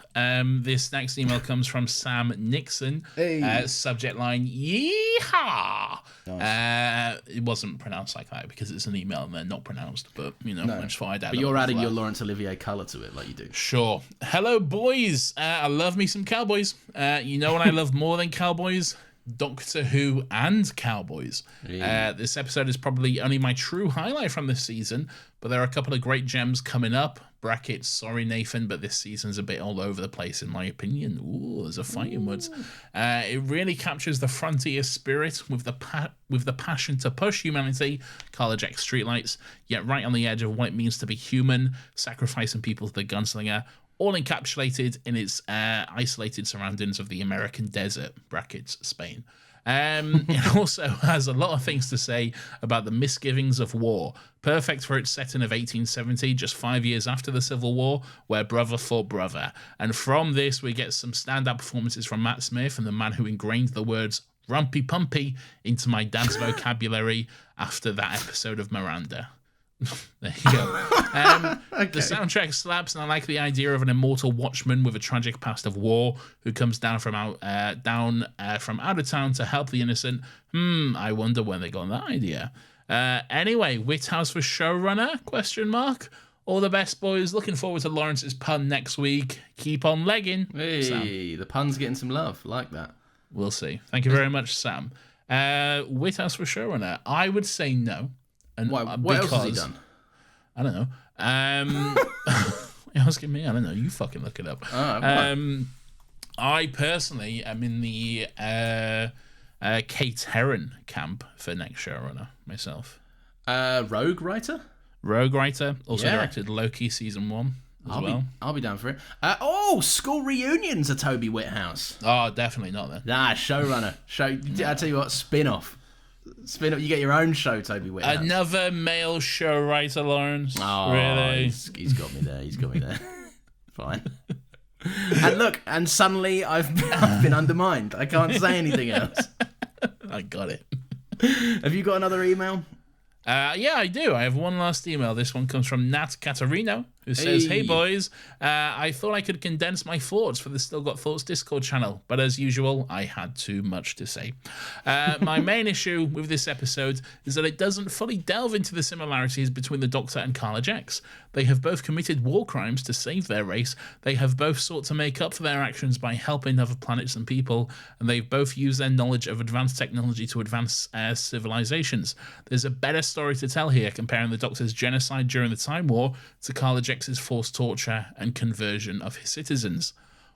This next email comes from Sam Nixon. Hey. Subject line, yeehaw. Nice. It wasn't pronounced like that because it's an email and they're not pronounced, but I just thought I'd add But you're adding your Laurence Olivier colour to it like you do. Sure. Hello, boys. I love me some cowboys. You know what I love more than cowboys? Doctor Who and cowboys. This episode is probably only my true highlight from this season, but there are a couple of great gems coming up. Brackets, sorry Nathan, but this season's a bit all over the place in my opinion. Ooh, there's a fighting words. It really captures the frontier spirit with the passion to push humanity, Carla Jack streetlights, yet right on the edge of what it means to be human, sacrificing people to the gunslinger, all encapsulated in its isolated surroundings of the American desert, brackets, Spain. It also has a lot of things to say about the misgivings of war. Perfect for its setting of 1870, just 5 years after the Civil War, where brother fought brother. And from this, we get some standout performances from Matt Smith and the man who ingrained the words "rumpy pumpy" into my dad's vocabulary after that episode of Miranda. There you go. Okay. The soundtrack slaps, and I like the idea of an immortal watchman with a tragic past of war who comes down from out of town to help the innocent. I wonder when they got that idea. Anyway, Whithouse for showrunner? Question mark. All the best, boys. Looking forward to Lawrence's pun next week. Keep on legging. Hey, Sam. the pun's getting some love. Like that. We'll see. Thank you very much, Sam. Whithouse for showrunner. I would say no. And What because, else has he done? I don't know. You're asking me? I don't know. You fucking look it up. I personally am in the Kate Herron camp for next showrunner myself. Rogue writer? Rogue writer. Also Yeah. directed Loki season 1 as well. I'll be down for it. School reunions are Toby Whithouse. Oh, definitely not then. Nah, showrunner. I tell you what, spin-off. Spin-off. You get your own show, Toby Whithouse. Another male show writer, Lawrence. Oh, really? He's got me there. Fine. And look, and suddenly I've been undermined. I can't say anything else. I got it. Have you got another email? Yeah, I do. I have one last email. This one comes from Nat Catarino, who says, Hey boys, I thought I could condense my thoughts for the Still Got Thoughts Discord channel, but as usual, I had too much to say. My main issue with this episode is that it doesn't fully delve into the similarities between the Doctor and Carla Jax. They have both committed war crimes to save their race, they have both sought to make up for their actions by helping other planets and people, and they've both used their knowledge of advanced technology to advance civilizations. There's a better story to tell here, comparing the Doctor's genocide during the Time War to Carla Jax's forced torture and conversion of his citizens.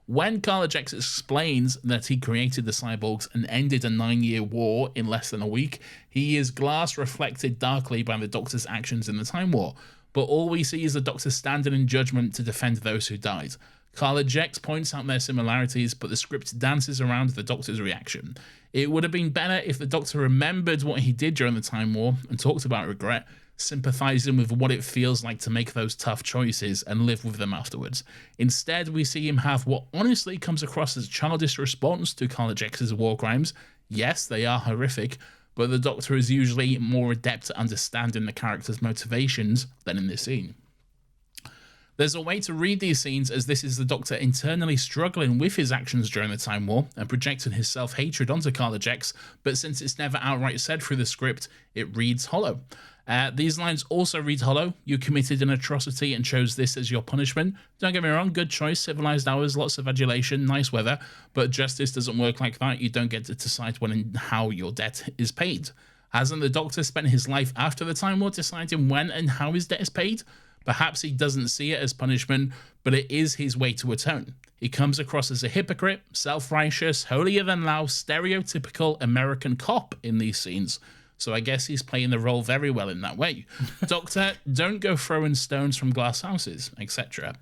When Carla Jax explains that he created the cyborgs and ended a 9-year war in less than a week, he is glass reflected darkly by the Doctor's actions in the Time War, but all we see is the Doctor standing in judgment to defend those who died. Carla Jax points out their similarities, but the script dances around the Doctor's reaction. It would have been better if the Doctor remembered what he did during the Time War and talked about regret, sympathizing with what it feels like to make those tough choices and live with them afterwards. Instead, we see him have what honestly comes across as a childish response to Carla Jax's war crimes. Yes, they are horrific, but the Doctor is usually more adept at understanding the character's motivations than in this scene. There's a way to read these scenes as this is the Doctor internally struggling with his actions during the Time War and projecting his self-hatred onto Carla Jax, but since it's never outright said through the script, it reads hollow. These lines also read hollow. You committed an atrocity and chose this as your punishment. Don't get me wrong, good choice, civilized hours, lots of adulation, nice weather, but justice doesn't work like that. You don't get to decide when and how your debt is paid. Hasn't the Doctor spent his life after the Time War deciding when and how his debt is paid? Perhaps he doesn't see it as punishment, but it is his way to atone. He comes across as a hypocrite, self-righteous, holier-than-thou, stereotypical American cop in these scenes. So I guess he's playing the role very well in that way. Doctor, don't go throwing stones from glass houses, etc.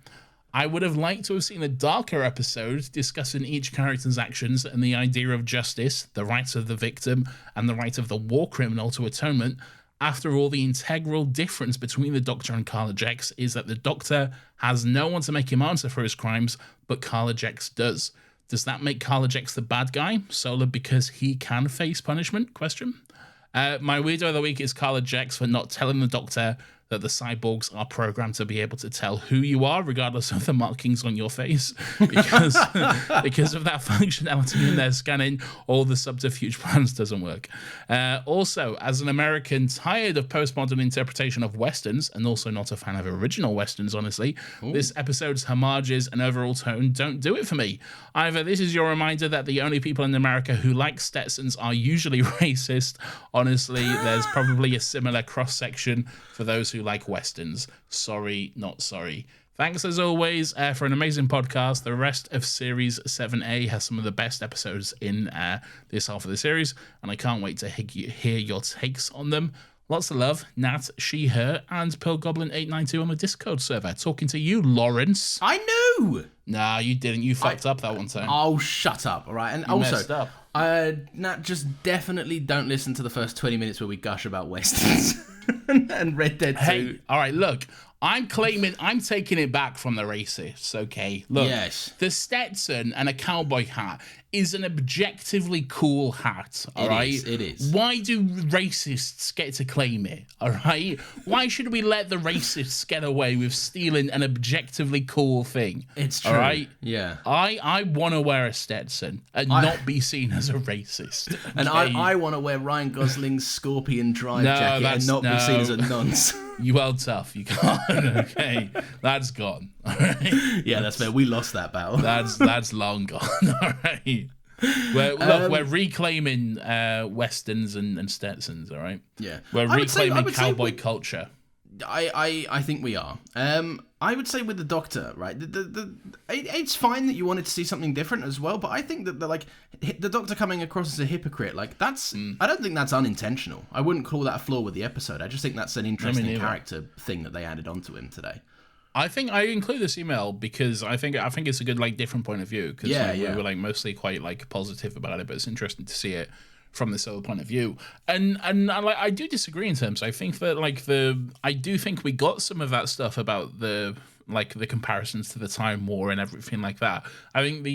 I would have liked to have seen a darker episode discussing each character's actions and the idea of justice, the rights of the victim, and the right of the war criminal to atonement. After all, the integral difference between the Doctor and Carla Jax is that the Doctor has no one to make him answer for his crimes, but Carla Jax does. Does that make Carla Jax the bad guy, solely because he can face punishment? My weirdo of the week is Carla Jax for not telling the Doctor that the cyborgs are programmed to be able to tell who you are, regardless of the markings on your face, because of that functionality in their scanning, all the subterfuge plans doesn't work. Also, as an American tired of postmodern interpretation of Westerns, and also not a fan of original Westerns, honestly, this episode's homages and overall tone don't do it for me. Either this is your reminder that the only people in America who like Stetsons are usually racist. Honestly, there's probably a similar cross-section for those who like Westerns. Sorry, not sorry. Thanks as always for an amazing podcast. The rest of Series 7A has some of the best episodes in this half of the series, and I can't wait to hear your takes on them. Lots of love, Nat, she, her, and Pearl Goblin 892 on the Discord server. Talking to you, Lawrence. I knew! Nah, you didn't. You fucked up that one time. Oh, shut up, all right? And You messed up. Nat, just definitely don't listen to the first 20 minutes where we gush about Westerns and Red Dead 2. Hey, all right, look. I'm taking it back from the racists, okay? Look, Yes. the Stetson and a cowboy hat is an objectively cool hat, all right? It is. Why do racists get to claim it, all right? Why should we let the racists get away with stealing an objectively cool thing? It's true. All right? Yeah. I want to wear a Stetson and not be seen as a racist. And okay? I want to wear Ryan Gosling's Scorpion Drive No, jacket and not be no. seen as a nonce. You held tough. You can't. Okay, that's gone. All right. Yeah, that's fair. We lost that battle. That's long gone. All right. We're reclaiming westerns and Stetsons. All right. Yeah. We're I would say reclaiming cowboy culture. I think we are. I would say with the Doctor, right? It's fine that you wanted to see something different as well, but I think that the Doctor coming across as a hypocrite, like that's. I don't think that's unintentional. I wouldn't call that a flaw with the episode. I just think that's an interesting character thing that they added onto him today. I think I include this email because I think it's a good different point of view because we were mostly quite positive about it, but it's interesting to see it from this other point of view, and I do disagree in terms. I think that I do think we got some of that stuff about the comparisons to the Time War and everything like that. I think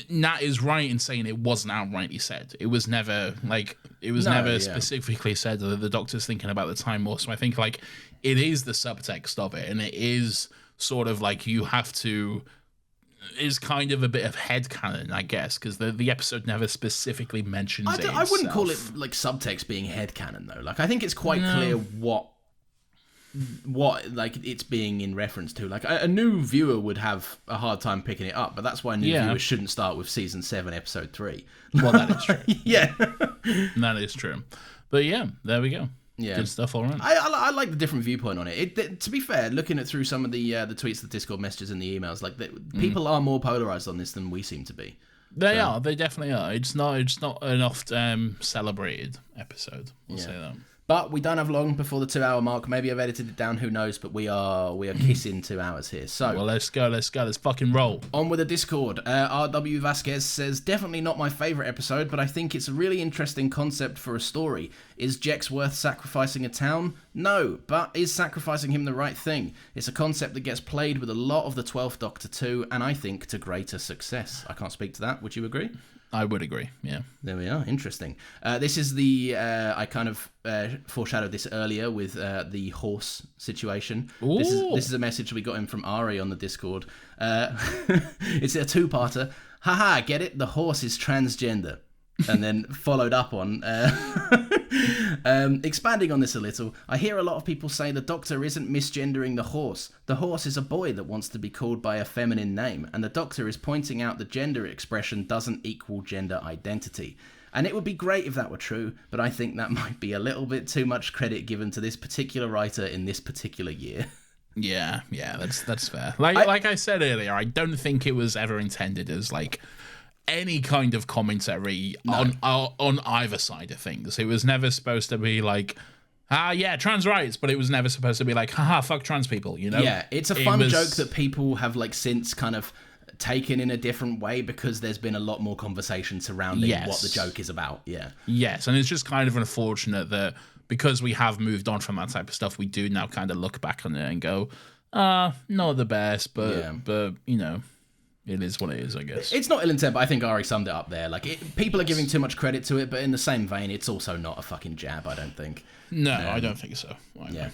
Nat is right in saying it wasn't outrightly said. It was never specifically said that the Doctor's thinking about the Time War. So I think it is the subtext of it, and it is sort of you have to. Is kind of a bit of headcanon, I guess, because the episode never specifically mentions it. I wouldn't call it subtext being headcanon though. I think it's quite clear what it's being in reference to. A new viewer would have a hard time picking it up, but that's why new viewers shouldn't start with season 7, episode 3. Well, that is true. Yeah, that is true. But yeah, there we go. Yeah. Good stuff all around. I like the different viewpoint on it. To be fair, looking at through some of the tweets, the Discord messages, and the emails, people are more polarized on this than we seem to be. They are. They definitely are. It's not an oft celebrated episode. We'll say that. But we don't have long before the 2-hour mark. Maybe I've edited it down. Who knows? But we are kissing 2 hours here. So well, let's go. Let's fucking roll. On with the Discord. RW Vasquez says, definitely not my favourite episode, but I think it's a really interesting concept for a story. Is Jex worth sacrificing a town? No, but is sacrificing him the right thing? It's a concept that gets played with a lot of the 12th Doctor too, and I think to greater success. I can't speak to that. Would you agree? I would agree, yeah. There we are. Interesting. This is I kind of foreshadowed this earlier with the horse situation. This is a message we got in from Ari on the Discord. It's a two-parter. Haha, get it? The horse is transgender. And then followed up on expanding on this a little. I hear a lot of people say the Doctor isn't misgendering the horse. The horse is a boy that wants to be called by a feminine name, and the Doctor is pointing out the gender expression doesn't equal gender identity. And it would be great if that were true, but I think that might be a little bit too much credit given to this particular writer in this particular year. Yeah, that's fair. Like I said earlier, I don't think it was ever intended as any kind of commentary on either side of things. It was never supposed to be trans rights, but it was never supposed to be haha, fuck trans people, you know? Yeah, it's a fun joke that people have since kind of taken in a different way because there's been a lot more conversation surrounding what the joke is about. Yeah. Yes, and it's just kind of unfortunate that because we have moved on from that type of stuff, we do now kind of look back on it and go, not the best, but you know, it is what it is, I guess. It's not ill intent, but I think Ari summed it up there. People are giving too much credit to it, but in the same vein, it's also not a fucking jab, I don't think. No, I don't think so. Yeah.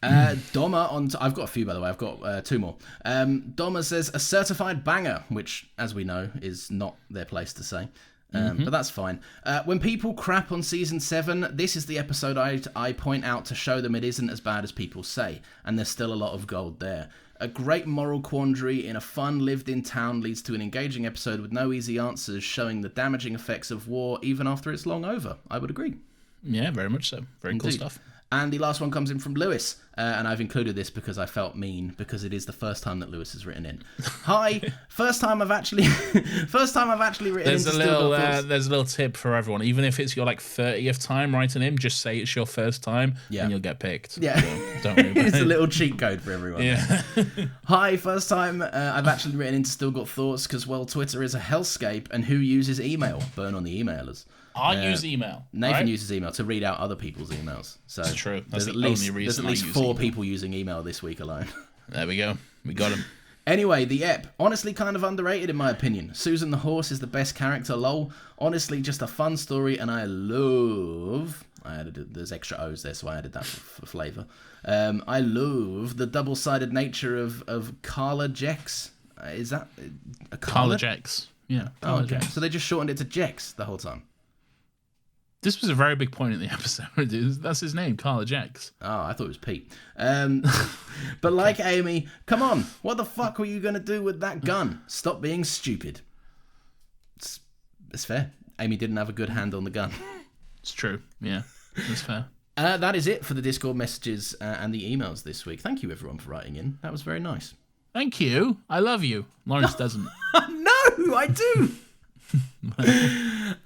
Doma I've got a few, by the way. I've got 2 more. Doma says, a certified banger, which, as we know, is not their place to say. But that's fine. When people crap on season 7, this is the episode I point out to show them it isn't as bad as people say, and there's still a lot of gold there. A great moral quandary in a fun, lived-in town leads to an engaging episode with no easy answers, showing the damaging effects of war even after it's long over. I would agree. Yeah, very much so. Very cool stuff. And the last one comes in from Lewis, and I've included this because I felt mean, because it is the first time that Lewis has written in. Hi, first time I've actually written there's in. There's a little tip for everyone. Even if it's your 30th time writing in, just say it's your first time, and you'll get picked. Yeah, so don't worry about it's a little cheat code for everyone. Yeah. Hi, first time I've actually written in to Still Got Thoughts, because Twitter is a hellscape, and who uses email? Burn on the emailers. I use email. Nathan uses email to read out other people's emails. So that's true. That's the only reason there's at least 4 people using email this week alone. There we go. We got him. Anyway, the ep. Honestly kind of underrated in my opinion. Susan the Horse is the best character, lol. Honestly, just a fun story, and I love... there's extra O's there, so I added that for flavour. I love the double-sided nature of Carla Jex. Is that a Carla Jex? Yeah. Oh, okay. So they just shortened it to Jex the whole time. This was a very big point in the episode. That's his name, College X. Oh, I thought it was Pete. But like Amy, come on, what the fuck were you going to do with that gun? Stop being stupid. It's fair. Amy didn't have a good hand on the gun. It's true. Yeah, that's fair. That is it for the Discord messages and the emails this week. Thank you, everyone, for writing in. That was very nice. Thank you. I love you. Lawrence doesn't. No, I do.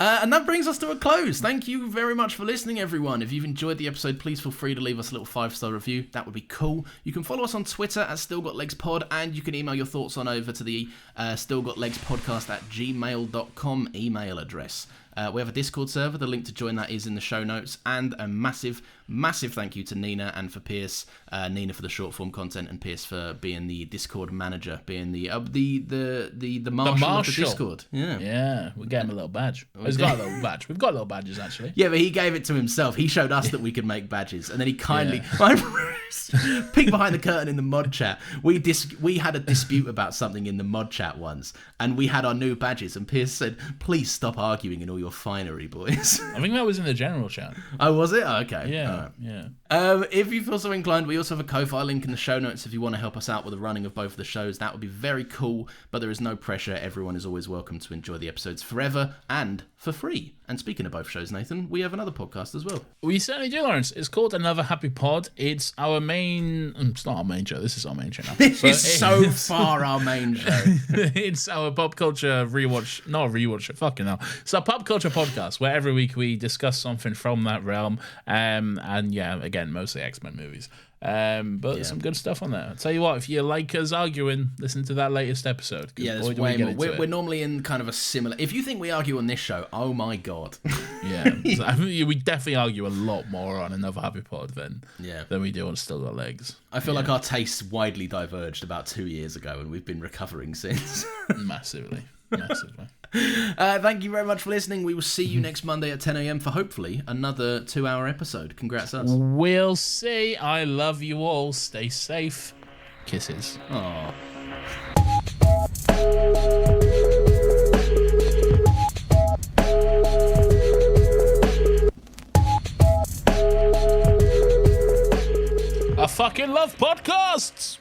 And that brings us to a close. Thank you very much for listening, everyone. If you've enjoyed the episode, please feel free to leave us a little 5-star review. That would be cool. You can follow us on Twitter at StillGotLegsPod, and you can email your thoughts on over to the StillGotLegsPodcast@gmail.com email address. We have a Discord server. The link to join that is in the show notes. And a massive, massive thank you to Nina and for Pierce. Nina for the short form content, and Pierce for being the Discord manager, being the marshal of the Discord. Yeah, we gave him a little badge. He's got a little badge. We've got little badges actually. Yeah, but he gave it to himself. He showed us that we could make badges, and then he kindly peek behind the curtain in the mod chat. We had a dispute about something in the mod chat once, and we had our new badges, and Pierce said, "Please stop arguing in all your finery, boys." I think that was in the general chat. Oh, was it? Oh, okay. Yeah, yeah. If you feel so inclined, we also have a Ko-Fi link in the show notes if you want to help us out with the running of both of the shows. That would be very cool, but there is no pressure. Everyone is always welcome to enjoy the episodes forever and for free. And speaking of both shows, Nathan, we have another podcast as well. We certainly do, Lawrence. It's called Another Happy Pod. It's our main... It's not our main show. This is our main show now. This is so far our main show. It's our pop culture rewatch... Not rewatch, fucking hell. It's our pop culture podcast where every week we discuss something from that realm. And yeah, again, mostly X-Men movies. But some good stuff on there. I'll tell you what, if you like us arguing, listen to that latest episode. Yeah, there's way more. We're normally in kind of a similar... If you think we argue on this show, oh my God. Yeah, so I think we definitely argue a lot more on Another Happy Pod than we do on Still Got Legs. I feel like our tastes widely diverged about 2 years ago, and we've been recovering since. Massively. Thank you very much for listening. We will see you next Monday at 10 a.m. for hopefully another 2-hour episode. Congrats us. We'll see. I love you all. Stay safe. Kisses. Aww. I fucking love podcasts.